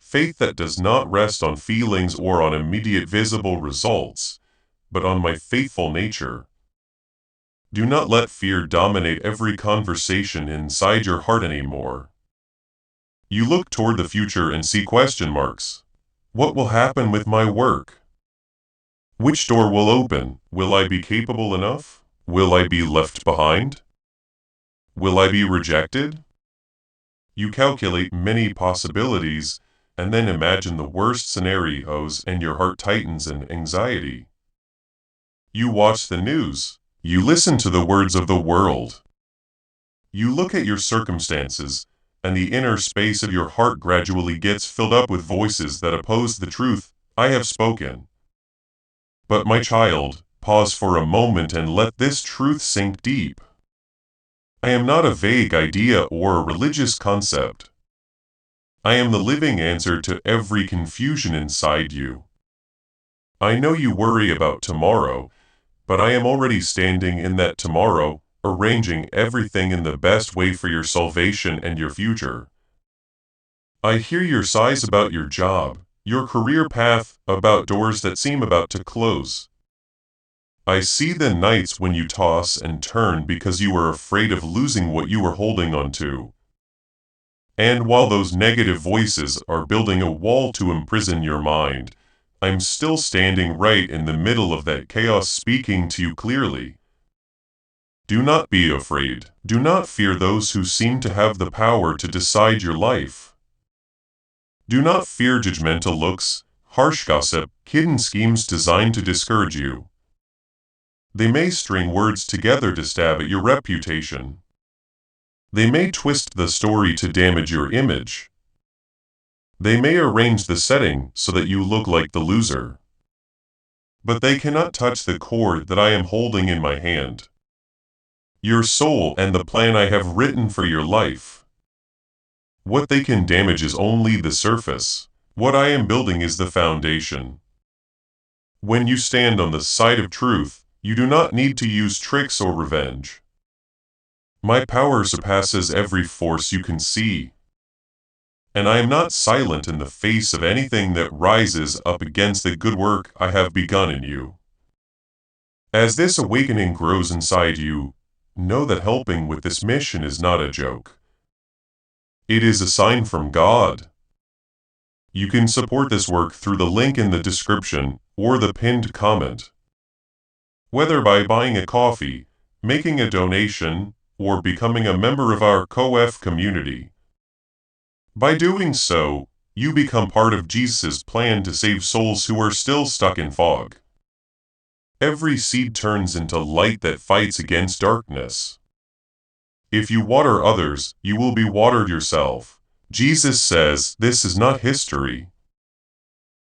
Faith that does not rest on feelings or on immediate visible results, but on my faithful nature. Do not let fear dominate every conversation inside your heart anymore. You look toward the future and see question marks. What will happen with my work? Which door will open? Will I be capable enough? Will I be left behind? Will I be rejected? You calculate many possibilities and then imagine the worst scenarios and your heart tightens in anxiety. You watch the news. You listen to the words of the world. You look at your circumstances, and the inner space of your heart gradually gets filled up with voices that oppose the truth I have spoken. But my child, pause for a moment and let this truth sink deep. I am not a vague idea or a religious concept. I am the living answer to every confusion inside you. I know you worry about tomorrow, but I am already standing in that tomorrow, arranging everything in the best way for your salvation and your future. I hear your sighs about your job, your career path, about doors that seem about to close. I see the nights when you toss and turn because you are afraid of losing what you are holding on to. And while those negative voices are building a wall to imprison your mind, I'm still standing right in the middle of that chaos speaking to you clearly. Do not be afraid. Do not fear those who seem to have the power to decide your life. Do not fear judgmental looks, harsh gossip, hidden schemes designed to discourage you. They may string words together to stab at your reputation. They may twist the story to damage your image. They may arrange the setting so that you look like the loser. But they cannot touch the cord that I am holding in my hand. Your soul and the plan I have written for your life. What they can damage is only the surface. What I am building is the foundation. When you stand on the side of truth, you do not need to use tricks or revenge. My power surpasses every force you can see. And I am not silent in the face of anything that rises up against the good work I have begun in you. As this awakening grows inside you, know that helping with this mission is not a joke. It is a sign from God. You can support this work through the link in the description or the pinned comment. Whether by buying a coffee, making a donation, or becoming a member of our COF community. By doing so, you become part of Jesus' plan to save souls who are still stuck in fog. Every seed turns into light that fights against darkness. If you water others, you will be watered yourself. Jesus says this is not history.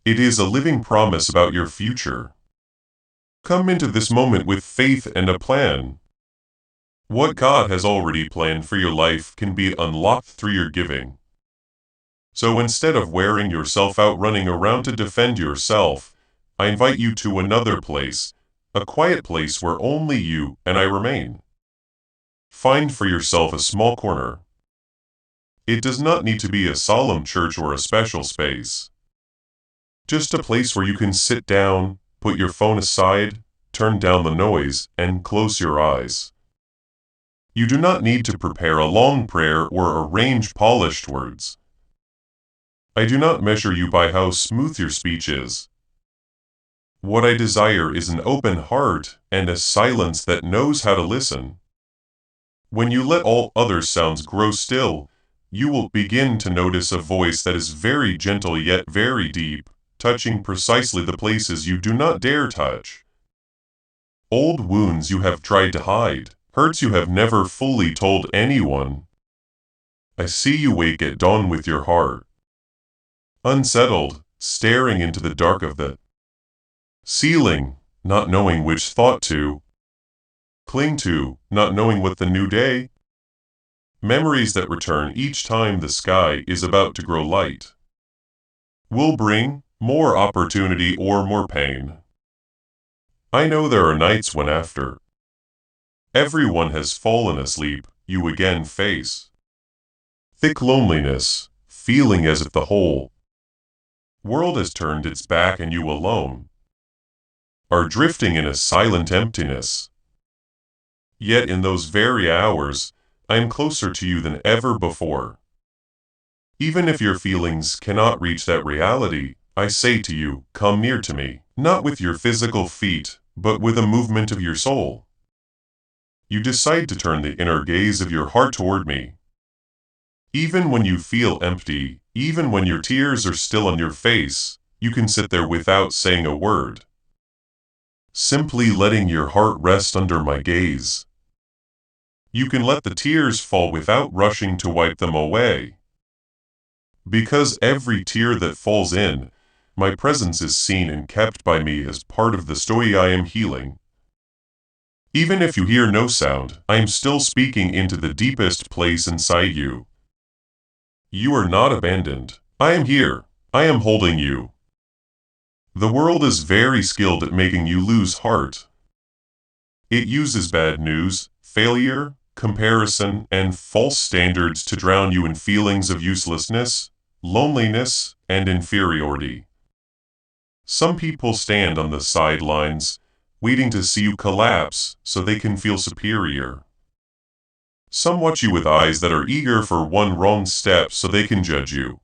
It is a living promise about your future. Come into this moment with faith and a plan. What God has already planned for your life can be unlocked through your giving. So instead of wearing yourself out running around to defend yourself, I invite you to another place, a quiet place where only you and I remain. Find for yourself a small corner. It does not need to be a solemn church or a special space. Just a place where you can sit down, put your phone aside, turn down the noise, and close your eyes. You do not need to prepare a long prayer or arrange polished words. I do not measure you by how smooth your speech is. What I desire is an open heart and a silence that knows how to listen. When you let all other sounds grow still, you will begin to notice a voice that is very gentle yet very deep, touching precisely the places you do not dare touch. Old wounds you have tried to hide, hurts you have never fully told anyone. I see you wake at dawn with your heart unsettled, staring into the dark of the ceiling, not knowing which thought to cling to, not knowing what the new day. Memories that return each time the sky is about to grow light will bring more opportunity or more pain. I know there are nights when after everyone has fallen asleep, you again face thick loneliness, feeling as if the whole world has turned its back and you alone are drifting in a silent emptiness. Yet in those very hours, I am closer to you than ever before. Even if your feelings cannot reach that reality, I say to you, come near to me, not with your physical feet, but with a movement of your soul. You decide to turn the inner gaze of your heart toward me. Even when you feel empty, even when your tears are still on your face, you can sit there without saying a word. Simply letting your heart rest under my gaze. You can let the tears fall without rushing to wipe them away. Because every tear that falls in, my presence is seen and kept by me as part of the story I am healing. Even if you hear no sound, I am still speaking into the deepest place inside you. You are not abandoned. I am here. I am holding you. The world is very skilled at making you lose heart. It uses bad news, failure, comparison, and false standards to drown you in feelings of uselessness, loneliness, and inferiority. Some people stand on the sidelines, waiting to see you collapse so they can feel superior. Some watch you with eyes that are eager for one wrong step so they can judge you.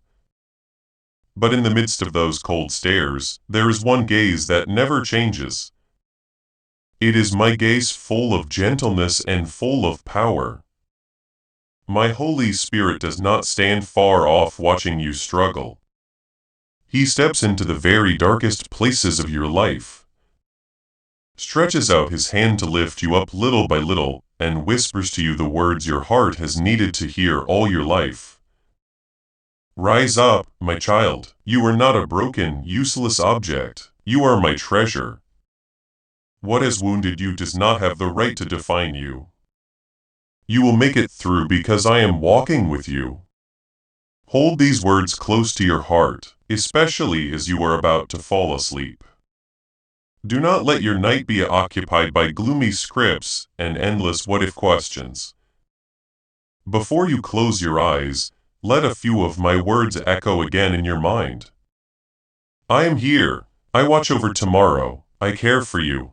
But in the midst of those cold stares, there is one gaze that never changes. It is my gaze full of gentleness and full of power. My Holy Spirit does not stand far off watching you struggle. He steps into the very darkest places of your life, stretches out his hand to lift you up little by little, and whispers to you the words your heart has needed to hear all your life. Rise up, my child. You are not a broken, useless object. You are my treasure. What has wounded you does not have the right to define you. You will make it through because I am walking with you. Hold these words close to your heart, especially as you are about to fall asleep. Do not let your night be occupied by gloomy scripts and endless what-if questions. Before you close your eyes, let a few of my words echo again in your mind. I am here. I watch over tomorrow. I care for you.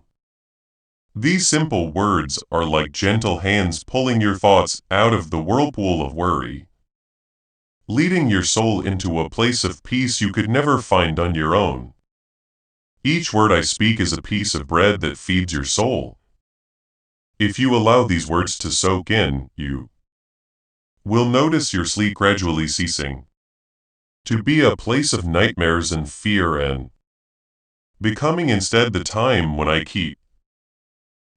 These simple words are like gentle hands pulling your thoughts out of the whirlpool of worry, leading your soul into a place of peace you could never find on your own. Each word I speak is a piece of bread that feeds your soul. If you allow these words to soak in, you will notice your sleep gradually ceasing to be a place of nightmares and fear and becoming instead the time when I keep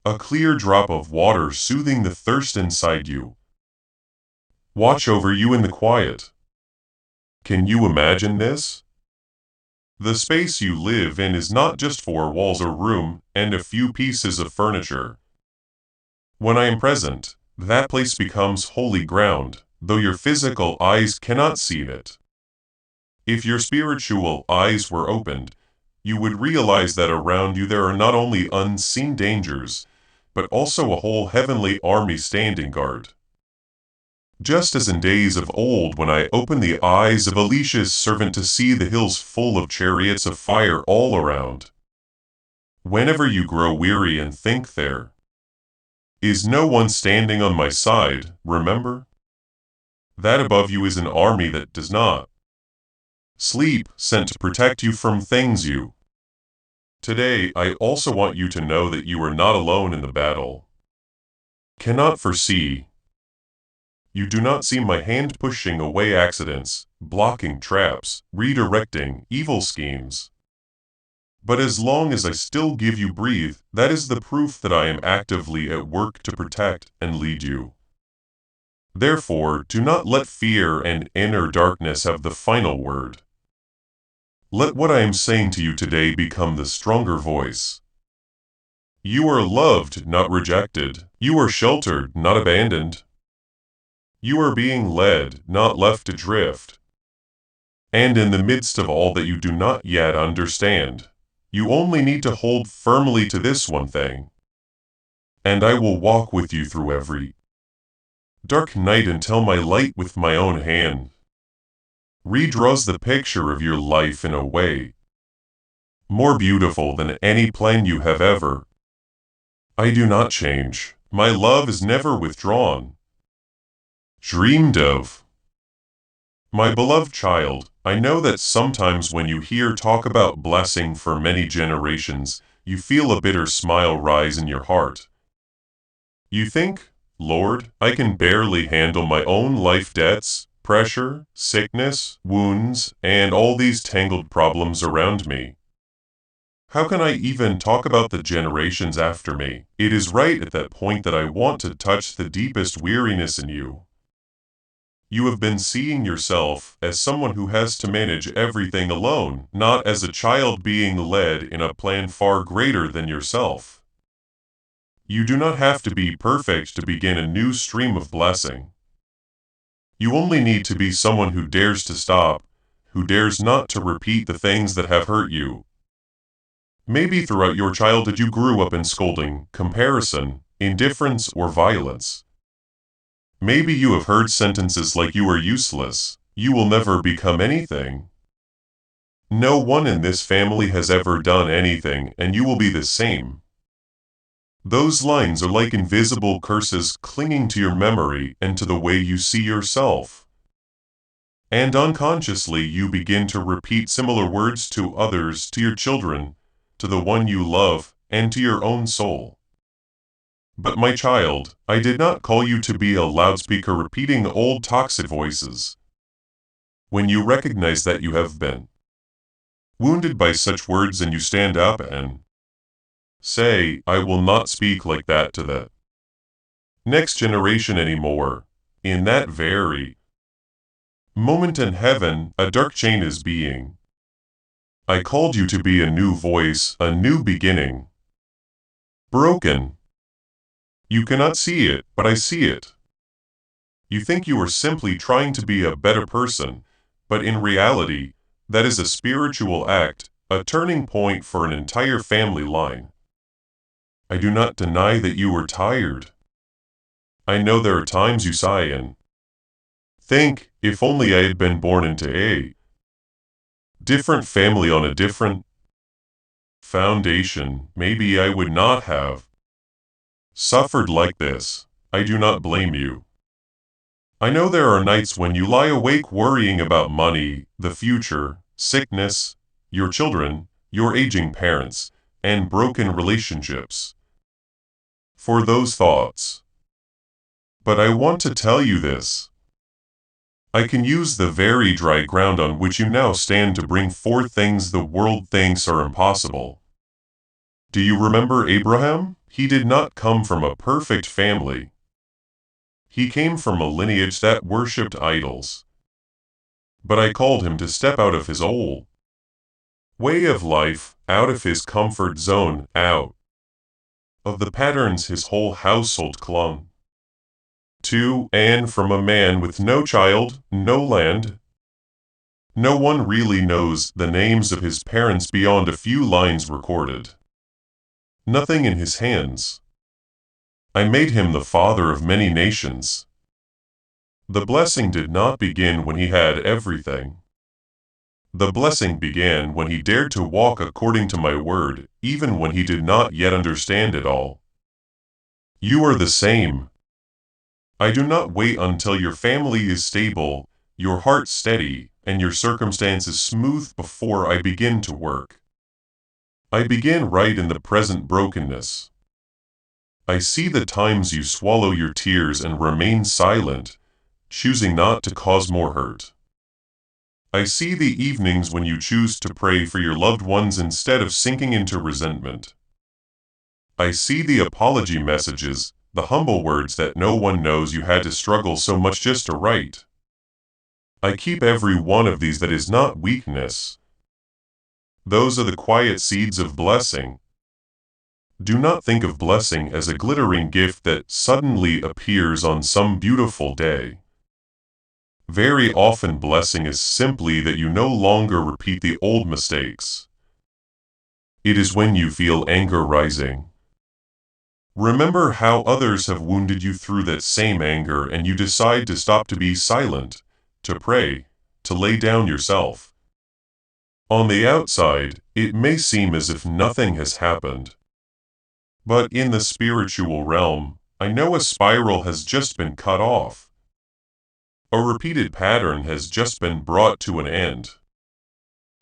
a clear drop of water soothing the thirst inside you. Watch over you in the quiet. Can you imagine this? The space you live in is not just four walls or room and a few pieces of furniture. When I am present, that place becomes holy ground, though your physical eyes cannot see it. If your spiritual eyes were opened, you would realize that around you there are not only unseen dangers, but also a whole heavenly army standing guard. Just as in days of old when I opened the eyes of Elisha's servant to see the hills full of chariots of fire all around. Whenever you grow weary and think there Is no one standing on my side, remember? That above you is an army that does not sleep, sent to protect you from things you. Today, I also want you to know that you are not alone in the battle. Cannot foresee. You do not see my hand pushing away accidents, blocking traps, redirecting evil schemes. But as long as I still give you breathe, that is the proof that I am actively at work to protect and lead you. Therefore, do not let fear and inner darkness have the final word. Let what I am saying to you today become the stronger voice. You are loved, not rejected. You are sheltered, not abandoned. You are being led, not left adrift. And in the midst of all that you do not yet understand, you only need to hold firmly to this one thing. And I will walk with you through every dark night until my light with my own hand redraws the picture of your life in a way more beautiful than any plan you have ever. I do not change. My love is never withdrawn. Dreamed of. My beloved child, I know that sometimes when you hear talk about blessing for many generations, you feel a bitter smile rise in your heart. You think, Lord, I can barely handle my own life debts, pressure, sickness, wounds, and all these tangled problems around me. How can I even talk about the generations after me? It is right at that point that I want to touch the deepest weariness in you. You have been seeing yourself as someone who has to manage everything alone, not as a child being led in a plan far greater than yourself. You do not have to be perfect to begin a new stream of blessing. You only need to be someone who dares to stop, who dares not to repeat the things that have hurt you. Maybe throughout your childhood you grew up in scolding, comparison, indifference, or violence. Maybe you have heard sentences like you are useless, you will never become anything. No one in this family has ever done anything, and you will be the same. Those lines are like invisible curses clinging to your memory and to the way you see yourself. And unconsciously you begin to repeat similar words to others, to your children, to the one you love, and to your own soul. But my child, I did not call you to be a loudspeaker repeating old toxic voices. When you recognize that you have been wounded by such words and you stand up and say, I will not speak like that to the next generation anymore, in that very moment in heaven, a dark chain is being. I called you to be a new voice, a new beginning. Broken. You cannot see it, but I see it. You think you are simply trying to be a better person, but in reality, that is a spiritual act, a turning point for an entire family line. I do not deny that you are tired. I know there are times you sigh and think, if only I had been born into a different family on a different foundation, maybe I would not have suffered like this. I do not blame you. I know there are nights when you lie awake worrying about money, the future, sickness, your children, your aging parents, and broken relationships. For those thoughts. But I want to tell you this. I can use the very dry ground on which you now stand to bring forth things the world thinks are impossible. Do you remember Abraham? He did not come from a perfect family. He came from a lineage that worshipped idols. But I called him to step out of his old way of life, out of his comfort zone, out of the patterns his whole household clung to, and from a man with no child, no land. No one really knows the names of his parents beyond a few lines recorded. Nothing in his hands. I made him the father of many nations. The blessing did not begin when he had everything. The blessing began when he dared to walk according to my word, even when he did not yet understand it all. You are the same. I do not wait until your family is stable, your heart steady, and your circumstances smooth before I begin to work. I begin right in the present brokenness. I see the times you swallow your tears and remain silent, choosing not to cause more hurt. I see the evenings when you choose to pray for your loved ones instead of sinking into resentment. I see the apology messages, the humble words that no one knows you had to struggle so much just to write. I keep every one of these that is not weakness. Those are the quiet seeds of blessing. Do not think of blessing as a glittering gift that suddenly appears on some beautiful day. Very often blessing is simply that you no longer repeat the old mistakes. It is when you feel anger rising. Remember how others have wounded you through that same anger and you decide to stop, to be silent, to pray, to lay down yourself. On the outside, it may seem as if nothing has happened. But in the spiritual realm, I know a spiral has just been cut off. A repeated pattern has just been brought to an end.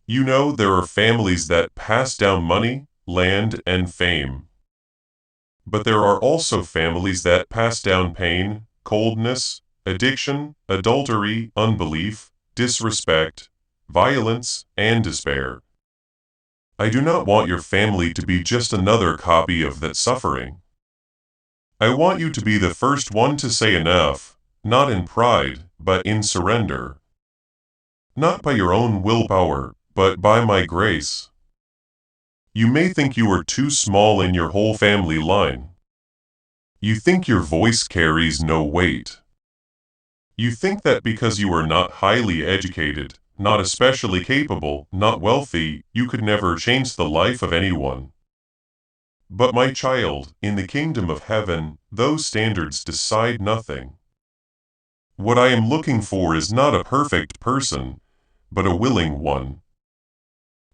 You know, there are families that pass down money, land, and fame. But there are also families that pass down pain, coldness, addiction, adultery, unbelief, disrespect, violence, and despair. I do not want your family to be just another copy of that suffering. I want you to be the first one to say enough, not in pride, but in surrender. Not by your own willpower, but by my grace. You may think you are too small in your whole family line. You think your voice carries no weight. You think that because you are not highly educated, not especially capable, not wealthy, you could never change the life of anyone. But my child, in the kingdom of heaven, those standards decide nothing. What I am looking for is not a perfect person, but a willing one.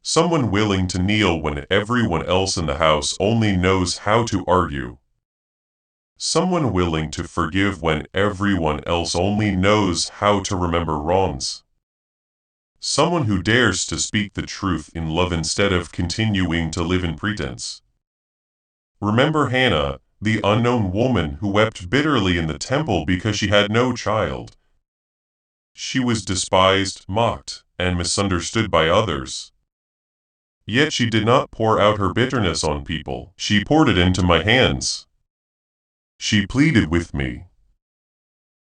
Someone willing to kneel when everyone else in the house only knows how to argue. Someone willing to forgive when everyone else only knows how to remember wrongs. Someone who dares to speak the truth in love instead of continuing to live in pretense. Remember Hannah, the unknown woman who wept bitterly in the temple because she had no child. She was despised, mocked, and misunderstood by others. Yet she did not pour out her bitterness on people, she poured it into my hands. She pleaded with me.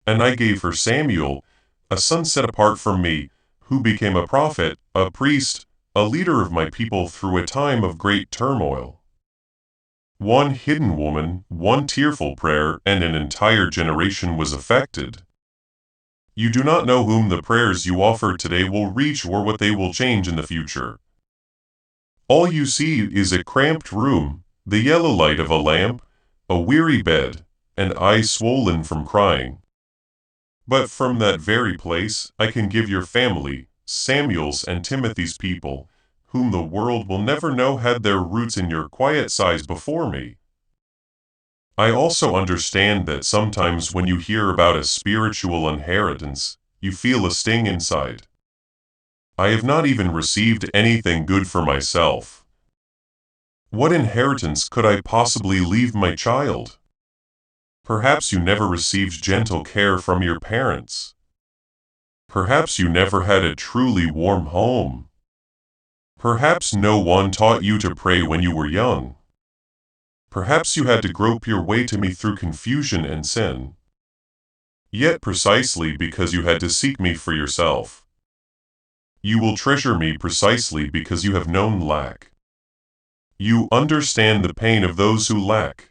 And I gave her Samuel, a son set apart from me, who became a prophet, a priest, a leader of my people through a time of great turmoil. One hidden woman, one tearful prayer, and an entire generation was affected. You do not know whom the prayers you offer today will reach or what they will change in the future. All you see is a cramped room, the yellow light of a lamp, a weary bed, and eyes swollen from crying. But from that very place, I can give your family, Samuel's and Timothy's people, whom the world will never know had their roots in your quiet sighs before me. I also understand that sometimes when you hear about a spiritual inheritance, you feel a sting inside. I have not even received anything good for myself. What inheritance could I possibly leave my child? Perhaps you never received gentle care from your parents. Perhaps you never had a truly warm home. Perhaps no one taught you to pray when you were young. Perhaps you had to grope your way to me through confusion and sin. Yet precisely because you had to seek me for yourself, you will treasure me precisely because you have known lack. You understand the pain of those who lack.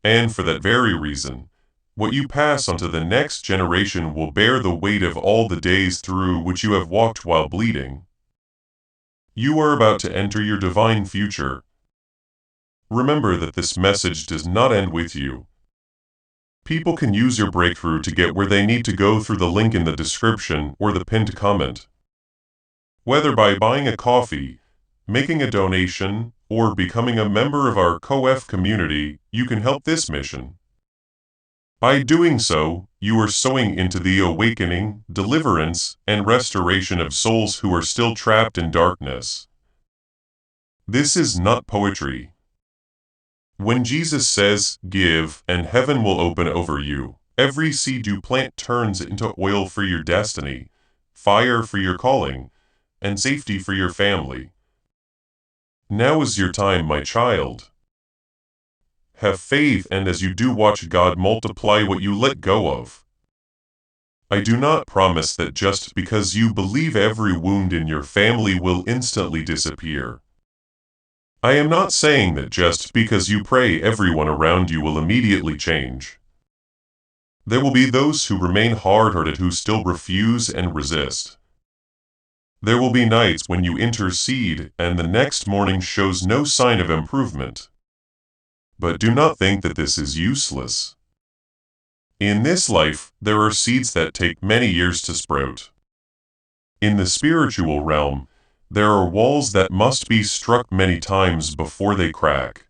And for that very reason, what you pass on to the next generation will bear the weight of all the days through which you have walked while bleeding. You are about to enter your divine future. Remember that this message does not end with you. People can use your breakthrough to get where they need to go through the link in the description or the pinned comment. Whether by buying a coffee, making a donation, or becoming a member of our COF community, you can help this mission. By doing so, you are sowing into the awakening, deliverance, and restoration of souls who are still trapped in darkness. This is not poetry. When Jesus says, "Give, and heaven will open over you," every seed you plant turns into oil for your destiny, fire for your calling, and safety for your family. Now is your time, my child. Have faith, and as you do, watch God multiply what you let go of. I do not promise that just because you believe every wound in your family will instantly disappear. I am not saying that just because you pray everyone around you will immediately change. There will be those who remain hard-hearted, who still refuse and resist. There will be nights when you intercede and the next morning shows no sign of improvement. But do not think that this is useless. In this life, there are seeds that take many years to sprout. In the spiritual realm, there are walls that must be struck many times before they crack.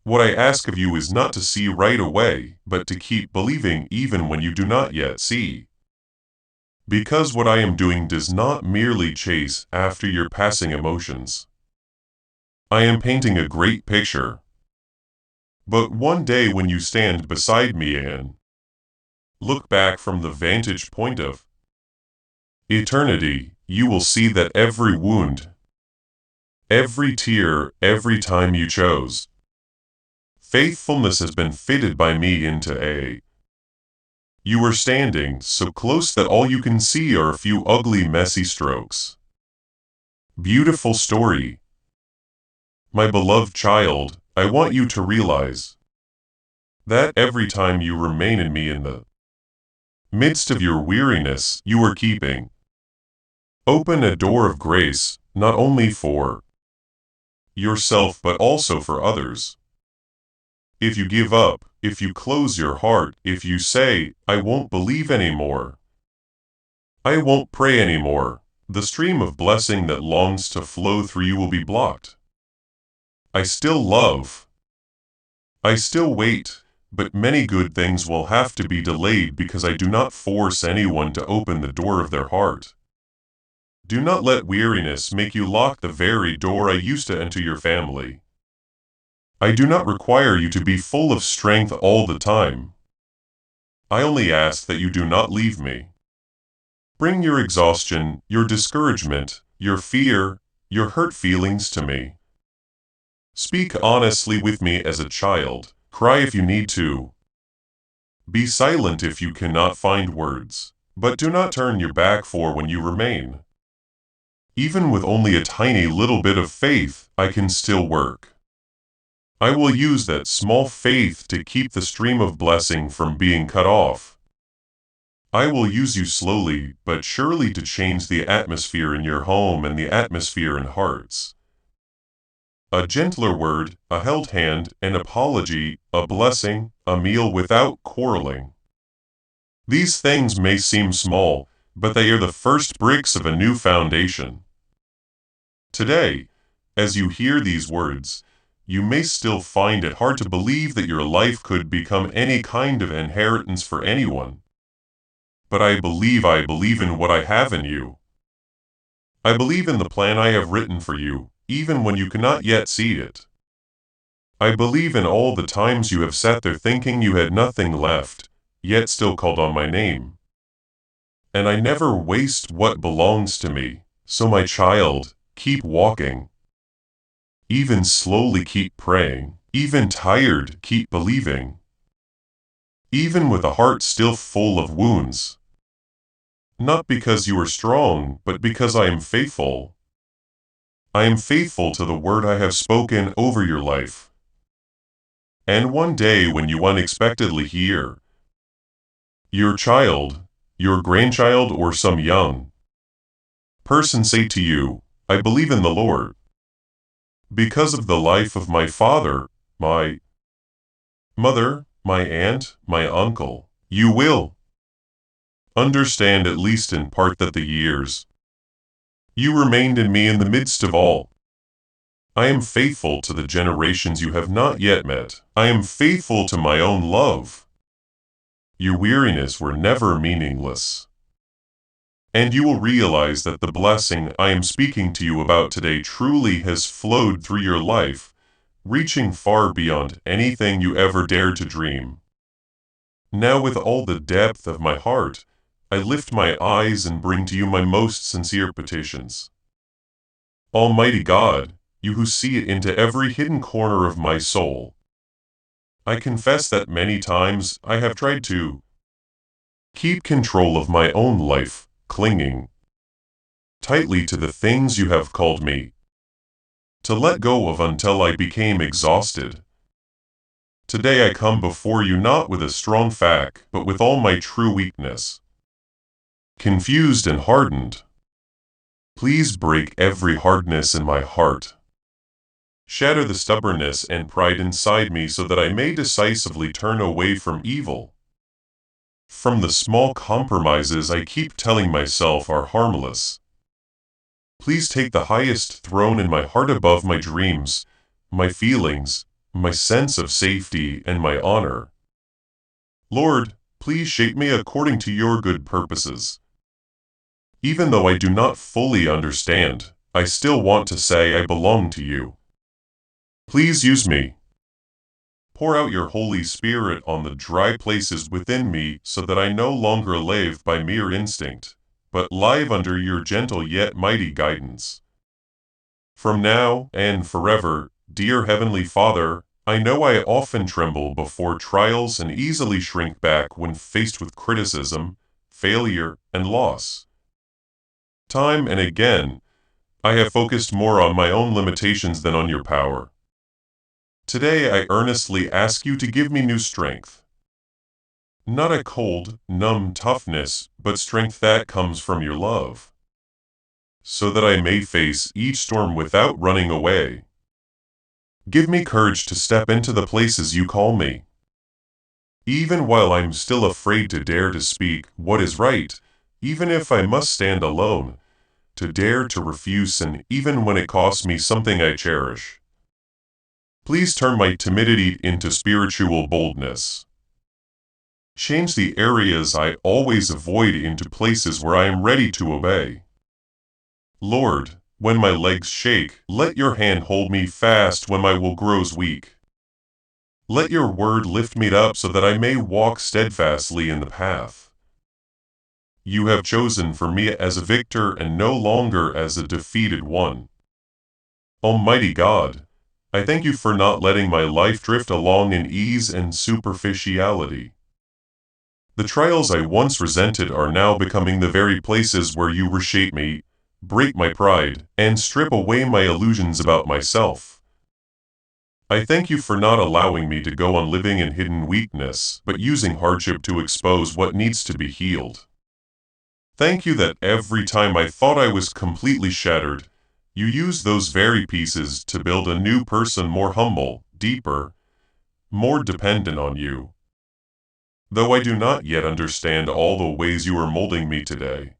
What I ask of you is not to see right away, but to keep believing even when you do not yet see. Because what I am doing does not merely chase after your passing emotions. I am painting a great picture. But one day when you stand beside me and look back from the vantage point of eternity, you will see that every wound, every tear, every time you chose faithfulness has been fitted by me into a. You are standing so close that all you can see are a few ugly, messy strokes. Beautiful story. My beloved child, I want you to realize that every time you remain in me in the midst of your weariness, you are keeping open a door of grace, not only for yourself but also for others. If you give up, if you close your heart, if you say, "I won't believe anymore, I won't pray anymore," the stream of blessing that longs to flow through you will be blocked. I still love. I still wait, but many good things will have to be delayed because I do not force anyone to open the door of their heart. Do not let weariness make you lock the very door I used to enter your family. I do not require you to be full of strength all the time. I only ask that you do not leave me. Bring your exhaustion, your discouragement, your fear, your hurt feelings to me. Speak honestly with me as a child. Cry if you need to. Be silent if you cannot find words, but do not turn your back for when you remain. Even with only a tiny little bit of faith, I can still work. I will use that small faith to keep the stream of blessing from being cut off. I will use you slowly but surely to change the atmosphere in your home and the atmosphere in hearts. A gentler word, a held hand, an apology, a blessing, a meal without quarreling. These things may seem small, but they are the first bricks of a new foundation. Today, as you hear these words, you may still find it hard to believe that your life could become any kind of inheritance for anyone. But I believe in what I have in you. I believe in the plan I have written for you, even when you cannot yet see it. I believe in all the times you have sat there thinking you had nothing left, yet still called on my name. And I never waste what belongs to me, so my child, keep walking. Even slowly keep praying, even tired, keep believing. Even with a heart still full of wounds. Not because you are strong, but because I am faithful. I am faithful to the word I have spoken over your life. And one day when you unexpectedly hear your child, your grandchild, or some young person say to you, "I believe in the Lord," because of the life of my father, my mother, my aunt, my uncle, you will understand at least in part that the years you remained in me in the midst of all I am faithful to the generations you have not yet met. I am faithful to my own love. Your weariness were never meaningless. And you will realize that the blessing I am speaking to you about today truly has flowed through your life, reaching far beyond anything you ever dared to dream. Now, with all the depth of my heart, I lift my eyes and bring to you my most sincere petitions. Almighty God, you who see into every hidden corner of my soul, I confess that many times I have tried to keep control of my own life, clinging tightly to the things you have called me to let go of until I became exhausted. Today I come before you not with a strong fact, but with all my true weakness. Confused and hardened, please break every hardness in my heart. Shatter the stubbornness and pride inside me so that I may decisively turn away from evil. From the small compromises I keep telling myself are harmless. Please take the highest throne in my heart above my dreams, my feelings, my sense of safety, and my honor. Lord, please shape me according to your good purposes. Even though I do not fully understand, I still want to say I belong to you. Please use me. Pour out your Holy Spirit on the dry places within me so that I no longer live by mere instinct, but live under your gentle yet mighty guidance. From now and forever, dear Heavenly Father, I know I often tremble before trials and easily shrink back when faced with criticism, failure, and loss. Time and again, I have focused more on my own limitations than on your power. Today I earnestly ask you to give me new strength. Not a cold, numb toughness, but strength that comes from your love. So that I may face each storm without running away. Give me courage to step into the places you call me. Even while I'm still afraid to dare to speak what is right, even if I must stand alone, to dare to refuse sin even when it costs me something I cherish. Please turn my timidity into spiritual boldness. Change the areas I always avoid into places where I am ready to obey. Lord, when my legs shake, let your hand hold me fast when my will grows weak. Let your word lift me up so that I may walk steadfastly in the path you have chosen for me as a victor and no longer as a defeated one. Almighty God, I thank you for not letting my life drift along in ease and superficiality. The trials I once resented are now becoming the very places where you reshape me, break my pride, and strip away my illusions about myself. I thank you for not allowing me to go on living in hidden weakness, but using hardship to expose what needs to be healed. Thank you that every time I thought I was completely shattered, you used those very pieces to build a new person more humble, deeper, more dependent on you. Though I do not yet understand all the ways you are molding me today,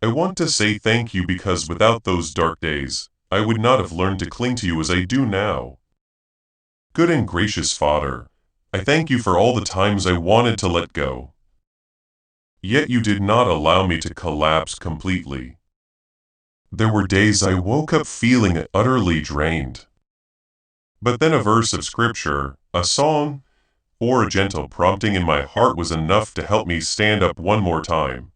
I want to say thank you because without those dark days, I would not have learned to cling to you as I do now. Good and gracious Father, I thank you for all the times I wanted to let go. Yet you did not allow me to collapse completely. There were days I woke up feeling utterly drained. But then a verse of scripture, a song, or a gentle prompting in my heart was enough to help me stand up one more time.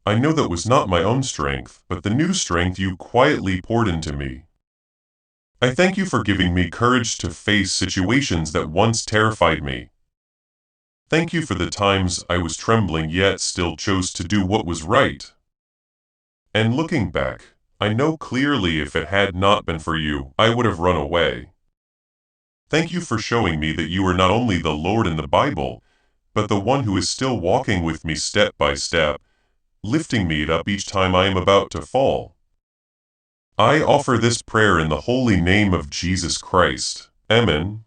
I know that was not my own strength, but the new strength you quietly poured into me. I thank you for giving me courage to face situations that once terrified me. Thank you for the times I was trembling yet still chose to do what was right. And looking back, I know clearly if it had not been for you, I would have run away. Thank you for showing me that you are not only the Lord in the Bible, but the one who is still walking with me step by step, lifting me up each time I am about to fall. I offer this prayer in the holy name of Jesus Christ. Amen.